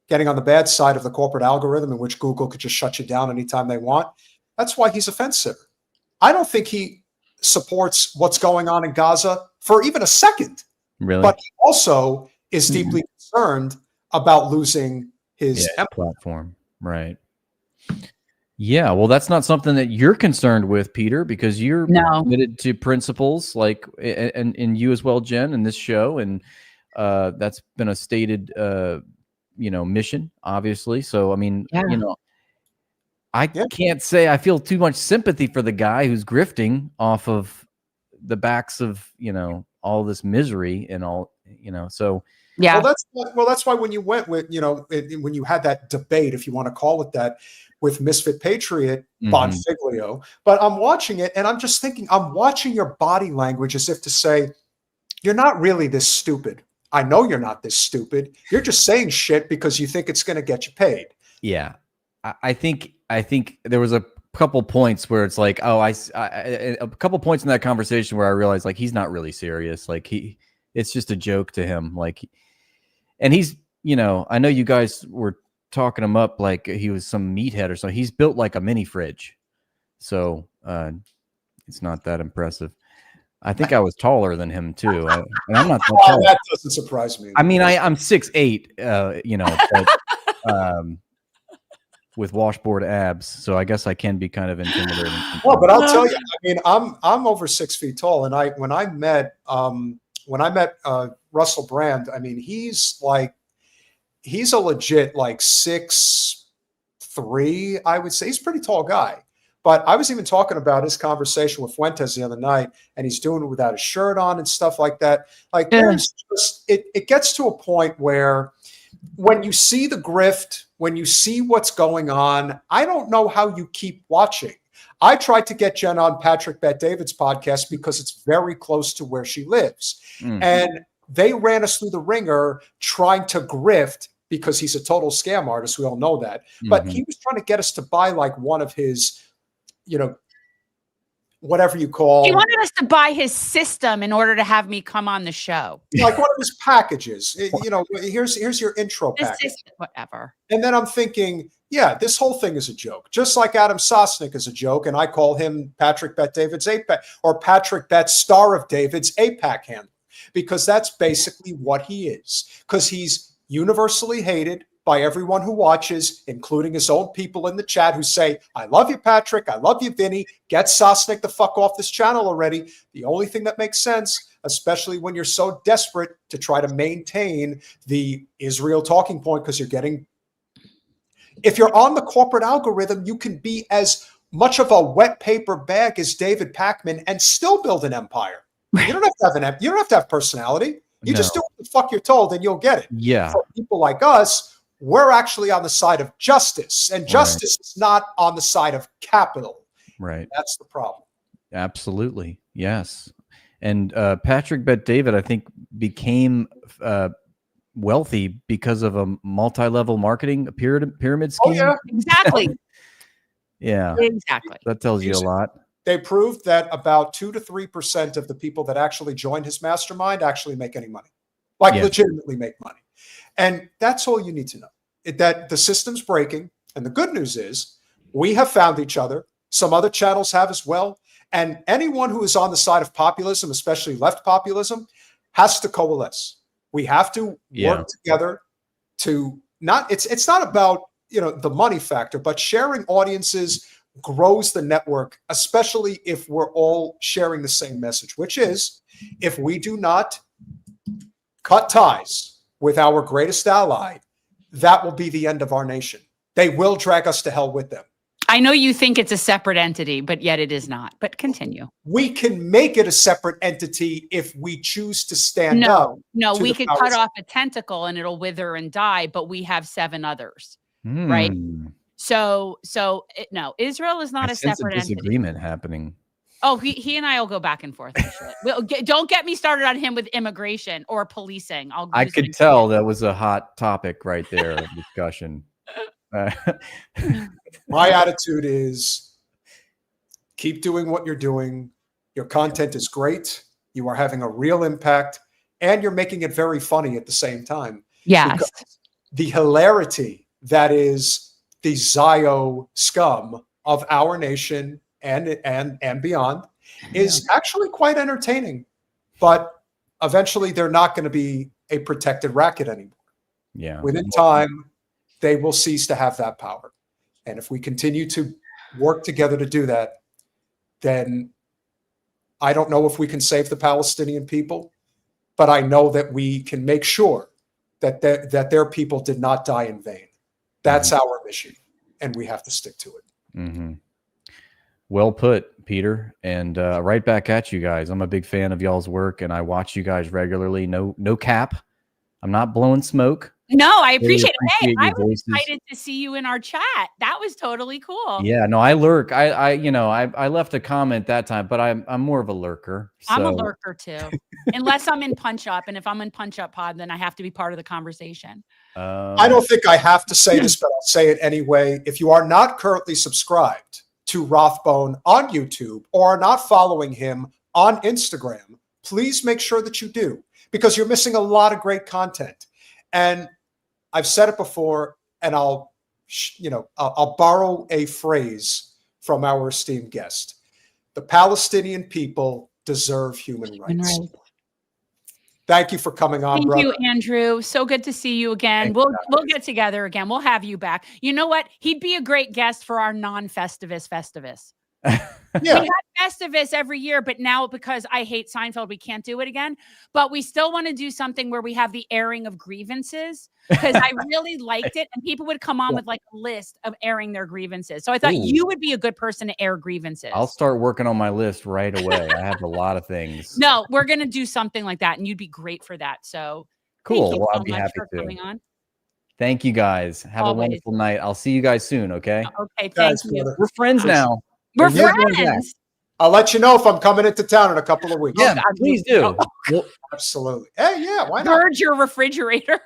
getting on the bad side of the corporate algorithm in which Google could just shut you down anytime they want, that's why he's offensive. I don't think he supports what's going on in Gaza for even a second. Really? But he also is deeply concerned about losing his platform. Right. Yeah. Well, that's not something that you're concerned with, Peter, because you're committed to principles and you as well, Jen, in this show. And that's been a stated, mission, obviously. So, I can't say I feel too much sympathy for the guy who's grifting off of the backs of, all this misery and all, so. Yeah. Well, that's why when you went with, when you had that debate, if you want to call it that, with Misfit Patriot Bonfiglio, but I'm watching it and I'm just thinking, I'm watching your body language as if to say, you're not really this stupid. I know you're not this stupid. You're just saying shit because you think it's going to get you paid. Yeah. I think there was a couple points where it's like, a couple points in that conversation where I realized like, he's not really serious. Like it's just a joke to him. Like, and he's, I know you guys were talking him up like he was some meathead or something. He's built like a mini fridge. So it's not that impressive. I think I was taller than him too. And I'm not that tall. That doesn't surprise me. I mean, I'm 6'8", you know, but, with washboard abs, so I guess I can be kind of intimidating. Well, but I'll tell you, I mean, I'm over 6 feet tall, and when I met Russell Brand, I mean, he's a legit like 6'3", I would say. He's a pretty tall guy. But I was even talking about his conversation with Fuentes the other night, and he's doing it without a shirt on and stuff like that. Like, there's just, it gets to a point where when you see the grift, when you see what's going on, I don't know how you keep watching. I tried to get Jen on Patrick Bet-David's podcast because it's very close to where she lives. And they ran us through the ringer trying to grift because he's a total scam artist. We all know that. But he was trying to get us to buy like one of his, you know, whatever you call. He wanted us to buy his system in order to have me come on the show. Like one of his packages. You know, here's your intro package. Whatever. And then I'm thinking, yeah, this whole thing is a joke. Just like Adam Sosnick is a joke, and I call him Patrick Bet-David's APAC, or Patrick Bet Star of David's APAC handler, because that's basically what he is. Because he's universally hated by everyone who watches, including his own people in the chat who say, I love you, Patrick. I love you, Vinny. Get Sosnick the fuck off this channel already. The only thing that makes sense, especially when you're so desperate to try to maintain the Israel talking point, because you're getting, if you're on the corporate algorithm, you can be as much of a wet paper bag as David Pakman and still build an empire. You don't have to have you don't have to have personality. You just do what the fuck you're told and you'll get it. Yeah. For people like us, we're actually on the side of justice, and justice is not on the side of capital. Right. That's the problem. Absolutely. Yes. And Patrick Bet-David, I think, became wealthy because of a multi-level marketing pyramid scheme. Oh, yeah. Exactly. Yeah. Exactly. That tells you a lot. They proved that about 2 to 3% of the people that actually join his mastermind actually make any money, like legitimately make money. And that's all you need to know, that the system's breaking. And the good news is we have found each other. Some other channels have as well. And anyone who is on the side of populism, especially left populism, has to coalesce. We have to work together to not, it's not about, you know, the money factor, but sharing audiences grows the network, especially if we're all sharing the same message, which is if we do not cut ties with our greatest ally, that will be the end of our nation. They will drag us to hell with them. I know you think it's a separate entity, but yet it is not. But continue. We can make it a separate entity if we choose to stand up. No, we could cut off a tentacle and it'll wither and die, but we have 7 others, right? So no, Israel is not a separate entity. Disagreement happening. Oh, he and I will go back and forth. Don't get me started on him with immigration or policing. I could tell that was a hot topic right there of discussion. My attitude is keep doing what you're doing. Your content is great. You are having a real impact, and you're making it very funny at the same time. Yes. Because the hilarity that is the Zio scum of our nation and beyond is actually quite entertaining, but eventually they're not going to be a protected racket anymore. Yeah. Within time, they will cease to have that power. And if we continue to work together to do that, then I don't know if we can save the Palestinian people, but I know that we can make sure that their people did not die in vain. That's our mission, and we have to stick to it. Well put, Peter, and right back at you guys. I'm a big fan of y'all's work, and I watch you guys regularly. No cap. I'm not blowing smoke. No, I appreciate it. Hey, your I was voices. excited to see you in our chat. That was totally cool. Yeah, no, I lurk. I left a comment that time, but I'm more of a lurker. So. I'm a lurker too, unless I'm in Punch Up, and if I'm in Punch Up Pod, then I have to be part of the conversation. I don't think I have to say this, but I'll say it anyway. If you are not currently subscribed to Rathbone on YouTube or are not following him on Instagram, please make sure that you do, because you're missing a lot of great content. And I've said it before, and I'll borrow a phrase from our esteemed guest. The Palestinian people deserve human rights. Thank you for coming on, brother. Thank you, Andrew. So good to see you again. We'll get together again. We'll have you back. You know what? He'd be a great guest for our non-Festivus Festivus. We have Festivus every year, but now because I hate Seinfeld, we can't do it again. But we still want to do something where we have the airing of grievances because I really liked it, and people would come on with like a list of airing their grievances. So I thought you would be a good person to air grievances. I'll start working on my list right away. I have a lot of things. No, we're gonna do something like that, and you'd be great for that. So cool. Thank you Well, so I'll be much happy for to. coming on. Thank you guys. Have Always. a wonderful night. I'll see you guys soon. Okay. Okay. Thank you. We're friends now. We're There's no going back. friends. I'll let you know if I'm coming into town in a couple of weeks. Yeah, please do. Absolutely. Hey, yeah, why not? Purge your refrigerator.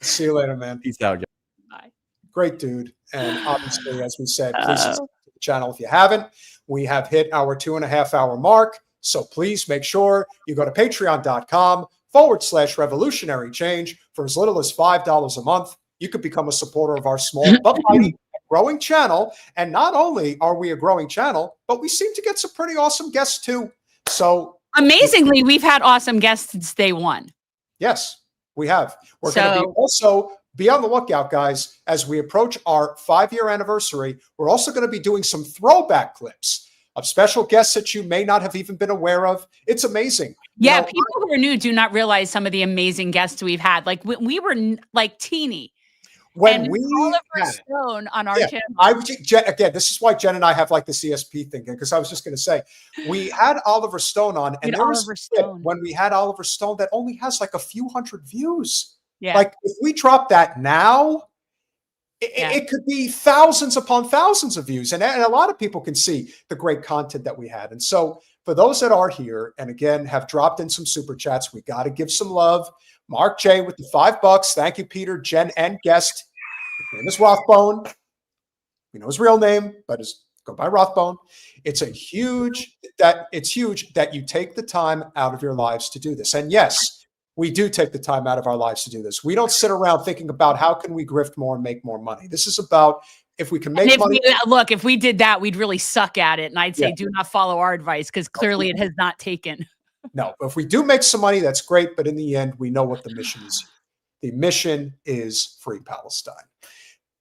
See you later, man. Peace out, guys. Bye. Great dude. And obviously, as we said, please subscribe to the channel if you haven't. We have hit our 2.5 hour mark. So please make sure you go to patreon.com/revolutionary change for as little as $5 a month. You could become a supporter of our small but mighty growing channel. And not only are we a growing channel, but we seem to get some pretty awesome guests too. So amazingly, we've had awesome guests since day one. yes, we have. We're going to be also be on the lookout, guys, as we approach our 5-year anniversary. We're also going to be doing some throwback clips of special guests that you may not have even been aware of. It's amazing. Yeah, You know, people who are new do not realize some of the amazing guests we've had. Like we were like teeny. when and we Oliver had- Stone on our Yeah, channel. Again, this is why Jen and I have like the CSP thing, because I was just going to say, we had Oliver Stone on, and there was Oliver a clip Stone. when we had Oliver Stone that only has like a few hundred views. Yeah. Like if we drop that now, it could be thousands upon thousands of views. And a lot of people can see the great content that we had. And so for those that are here, and again, have dropped in some super chats, we got to give some love. Mark J with the $5. Thank you, Peter, Jen, and guest. His name is Rathbone. We know his real name, but go by Rathbone. It's huge that you take the time out of your lives to do this. And yes, we do take the time out of our lives to do this. We don't sit around thinking about how can we grift more and make more money. This is about if we can make money. Look, if we did that, we'd really suck at it. And I'd say, Yeah. do not follow our advice because clearly it has not taken. No, if we do make some money, that's great. But in the end, we know what the mission is. The mission is free Palestine.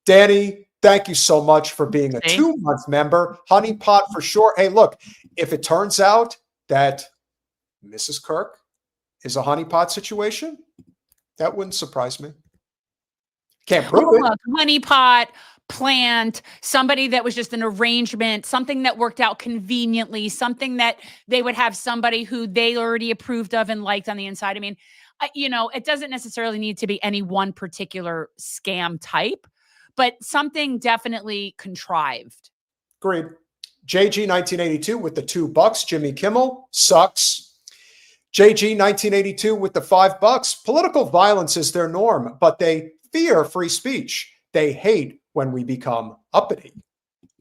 Danny, thank you so much for being a 2-month member. Honeypot for sure. Hey, look, if it turns out that Mrs. Kirk is a honeypot situation, that wouldn't surprise me. Can't prove it. Look, honeypot, plant, somebody that was just an arrangement, something that worked out conveniently, something that they would have somebody who they already approved of and liked on the inside. I mean, it doesn't necessarily need to be any one particular scam type, but something definitely contrived. Agreed. JG 1982 with the $2. Jimmy Kimmel sucks. JG 1982 with the $5. Political violence is their norm, but they fear free speech. They hate when we become uppity.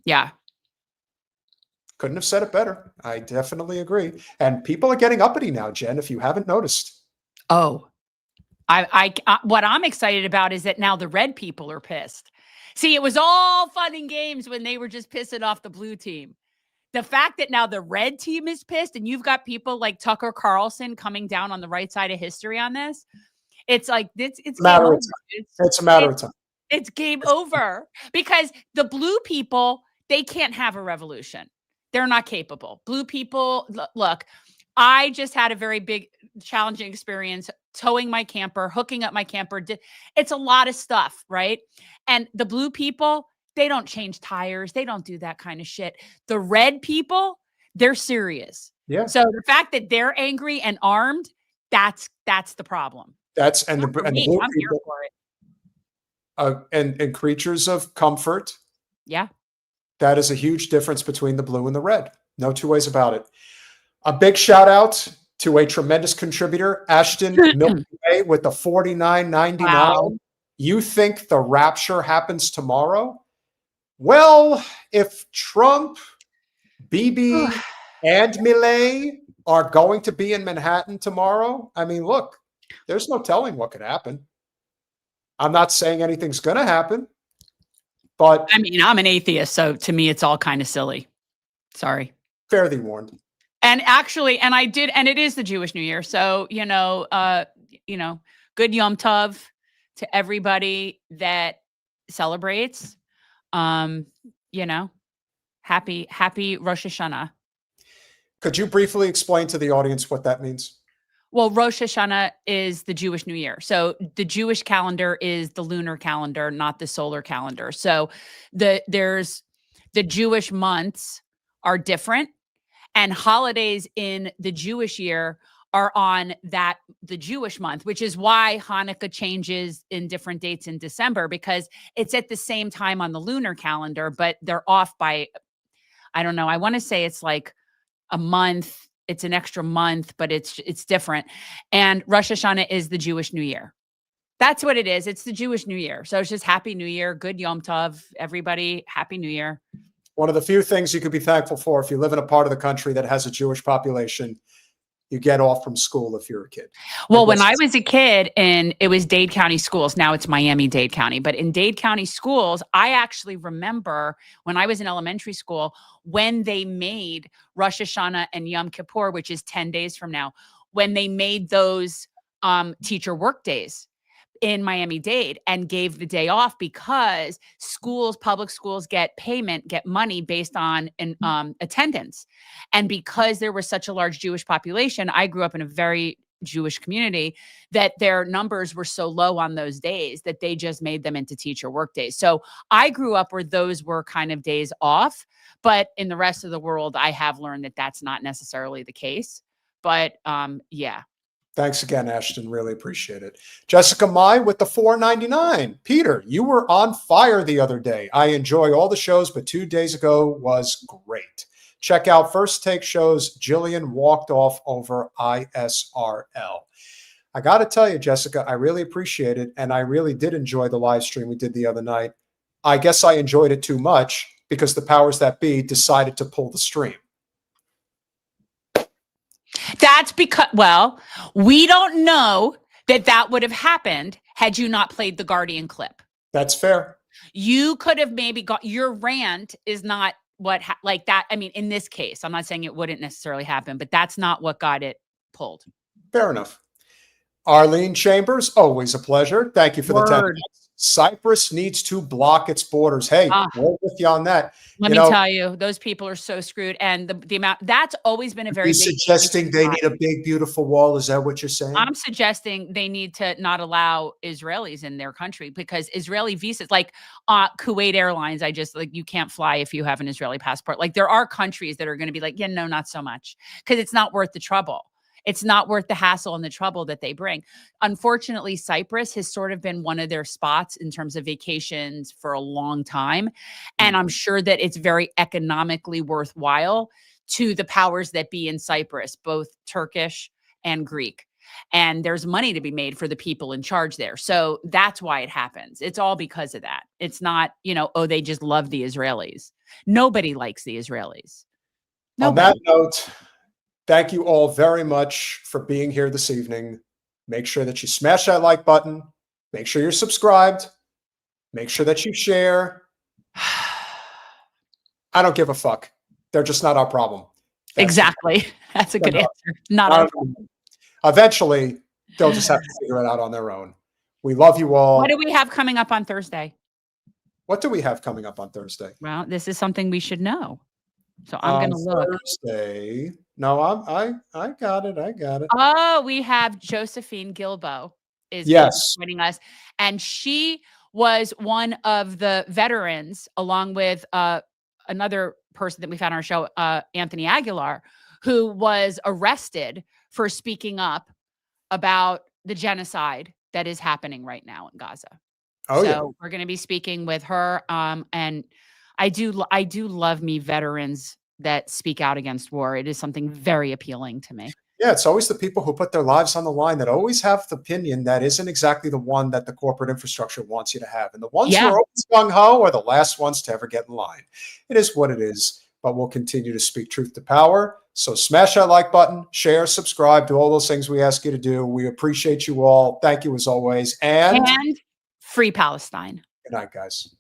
Yeah. Couldn't have said it better. I definitely agree. And people are getting uppity now, Jen, if you haven't noticed. Oh, what I'm excited about is that now the red people are pissed. See, it was all fun and games when they were just pissing off the blue team. The fact that now the red team is pissed and you've got people like Tucker Carlson coming down on the right side of history on this, it's like it's a matter of time. It's a matter of time. It's game over because the blue people, they can't have a revolution. They're not capable. Blue people, look, I just had a very big challenging experience towing my camper, hooking up my camper. It's a lot of stuff, right? And the blue people, they don't change tires. They don't do that kind of shit. The red people, they're serious. Yeah. So the fact that they're angry and armed, that's the problem. And the blue I'm here people, for it. and creatures of comfort. Yeah. That is a huge difference between the blue and the red. No two ways about it. A big shout out to a tremendous contributor, Ashton Milky Way, with the $49.99. Wow. You think the rapture happens tomorrow? Well, if Trump, Bibi, and Milei are going to be in Manhattan tomorrow, I mean, look, there's no telling what could happen. I'm not saying anything's going to happen, But I mean, I'm an atheist, so to me, it's all kind of silly. Sorry. Fair thee warned. And actually, and it is the Jewish New Year. So, good Yom Tov to everybody that celebrates. Happy Rosh Hashanah. Could you briefly explain to the audience what that means? Well, Rosh Hashanah is the Jewish New Year. So the Jewish calendar is the lunar calendar, not the solar calendar. So the Jewish months are different, and holidays in the Jewish year are on the Jewish month, which is why Hanukkah changes in different dates in December, because it's at the same time on the lunar calendar, but they're off by, I don't know, I want to say it's like a month. It's an extra month, but it's different. And Rosh Hashanah is the Jewish New Year. That's what it is. It's the Jewish New Year. So it's just Happy New Year. Good Yom Tov, everybody. Happy New Year. One of the few things you could be thankful for if you live in a part of the country that has a Jewish population. You get off from school if you're a kid. Well, when I was a kid, and it was Dade County schools, now it's Miami-Dade County, but in Dade County schools, I actually remember when I was in elementary school, when they made Rosh Hashanah and Yom Kippur, which is 10 days from now, when they made those teacher work days in Miami-Dade and gave the day off, because public schools get money based on attendance. And because there was such a large Jewish population, I grew up in a very Jewish community, that their numbers were so low on those days that they just made them into teacher work days. So I grew up where those were kind of days off, but in the rest of the world, I have learned that that's not necessarily the case. But yeah. Thanks again, Ashton. Really appreciate it. Jessica Mai with the $4.99. Peter, you were on fire the other day. I enjoy all the shows, but 2 days ago was great. Check out First Take shows. Jillian walked off over ISRL. I got to tell you, Jessica, I really appreciate it. And I really did enjoy the live stream we did the other night. I guess I enjoyed it too much because the powers that be decided to pull the stream. That's because, well, we don't know that would have happened had you not played the Guardian clip. That's fair. You could have maybe got, your rant is not what, like that. I mean, in this case, I'm not saying it wouldn't necessarily happen, but that's not what got it pulled. Fair enough. Arlene Chambers, always a pleasure. Thank you for the 10 minutes. Cyprus needs to block its borders. Hey, we're with you on that. Let me tell you, those people are so screwed. And the amount, that's always been a very big suggesting they need a big, beautiful wall. Is that what you're saying? I'm suggesting they need to not allow Israelis in their country, because Israeli visas, like Kuwait Airlines, you can't fly if you have an Israeli passport. Like, there are countries that are going to be like, yeah, no, not so much, because it's not worth the trouble. It's not worth the hassle and the trouble that they bring. Unfortunately, Cyprus has sort of been one of their spots in terms of vacations for a long time. And I'm sure that it's very economically worthwhile to the powers that be in Cyprus, both Turkish and Greek. And there's money to be made for the people in charge there. So that's why it happens. It's all because of that. It's not, they just love the Israelis. Nobody likes the Israelis. On that note, thank you all very much for being here this evening. Make sure that you smash that like button. Make sure you're subscribed. Make sure that you share. I don't give a fuck. They're just not our problem. Exactly. That's a good answer. Not our problem. Eventually, they'll just have to figure it out on their own. We love you all. What do we have coming up on Thursday? What do we have coming up on Thursday? Well, this is something we should know. So I'm going to look. Thursday. No, I got it. I got it. Oh, we have Josephine Gilbo is joining us. And she was one of the veterans, along with another person that we've had on our show, Anthony Aguilar, who was arrested for speaking up about the genocide that is happening right now in Gaza. So we're going to be speaking with her. And I do love me veterans that speak out against war. It is something very appealing to me. Yeah, it's always the people who put their lives on the line that always have the opinion that isn't exactly the one that the corporate infrastructure wants you to have. And the ones who are always gung-ho are the last ones to ever get in line. It is what it is, but we'll continue to speak truth to power. So smash that like button, share, subscribe, do all those things we ask you to do. We appreciate you all. Thank you as always. And free Palestine. Good night, guys.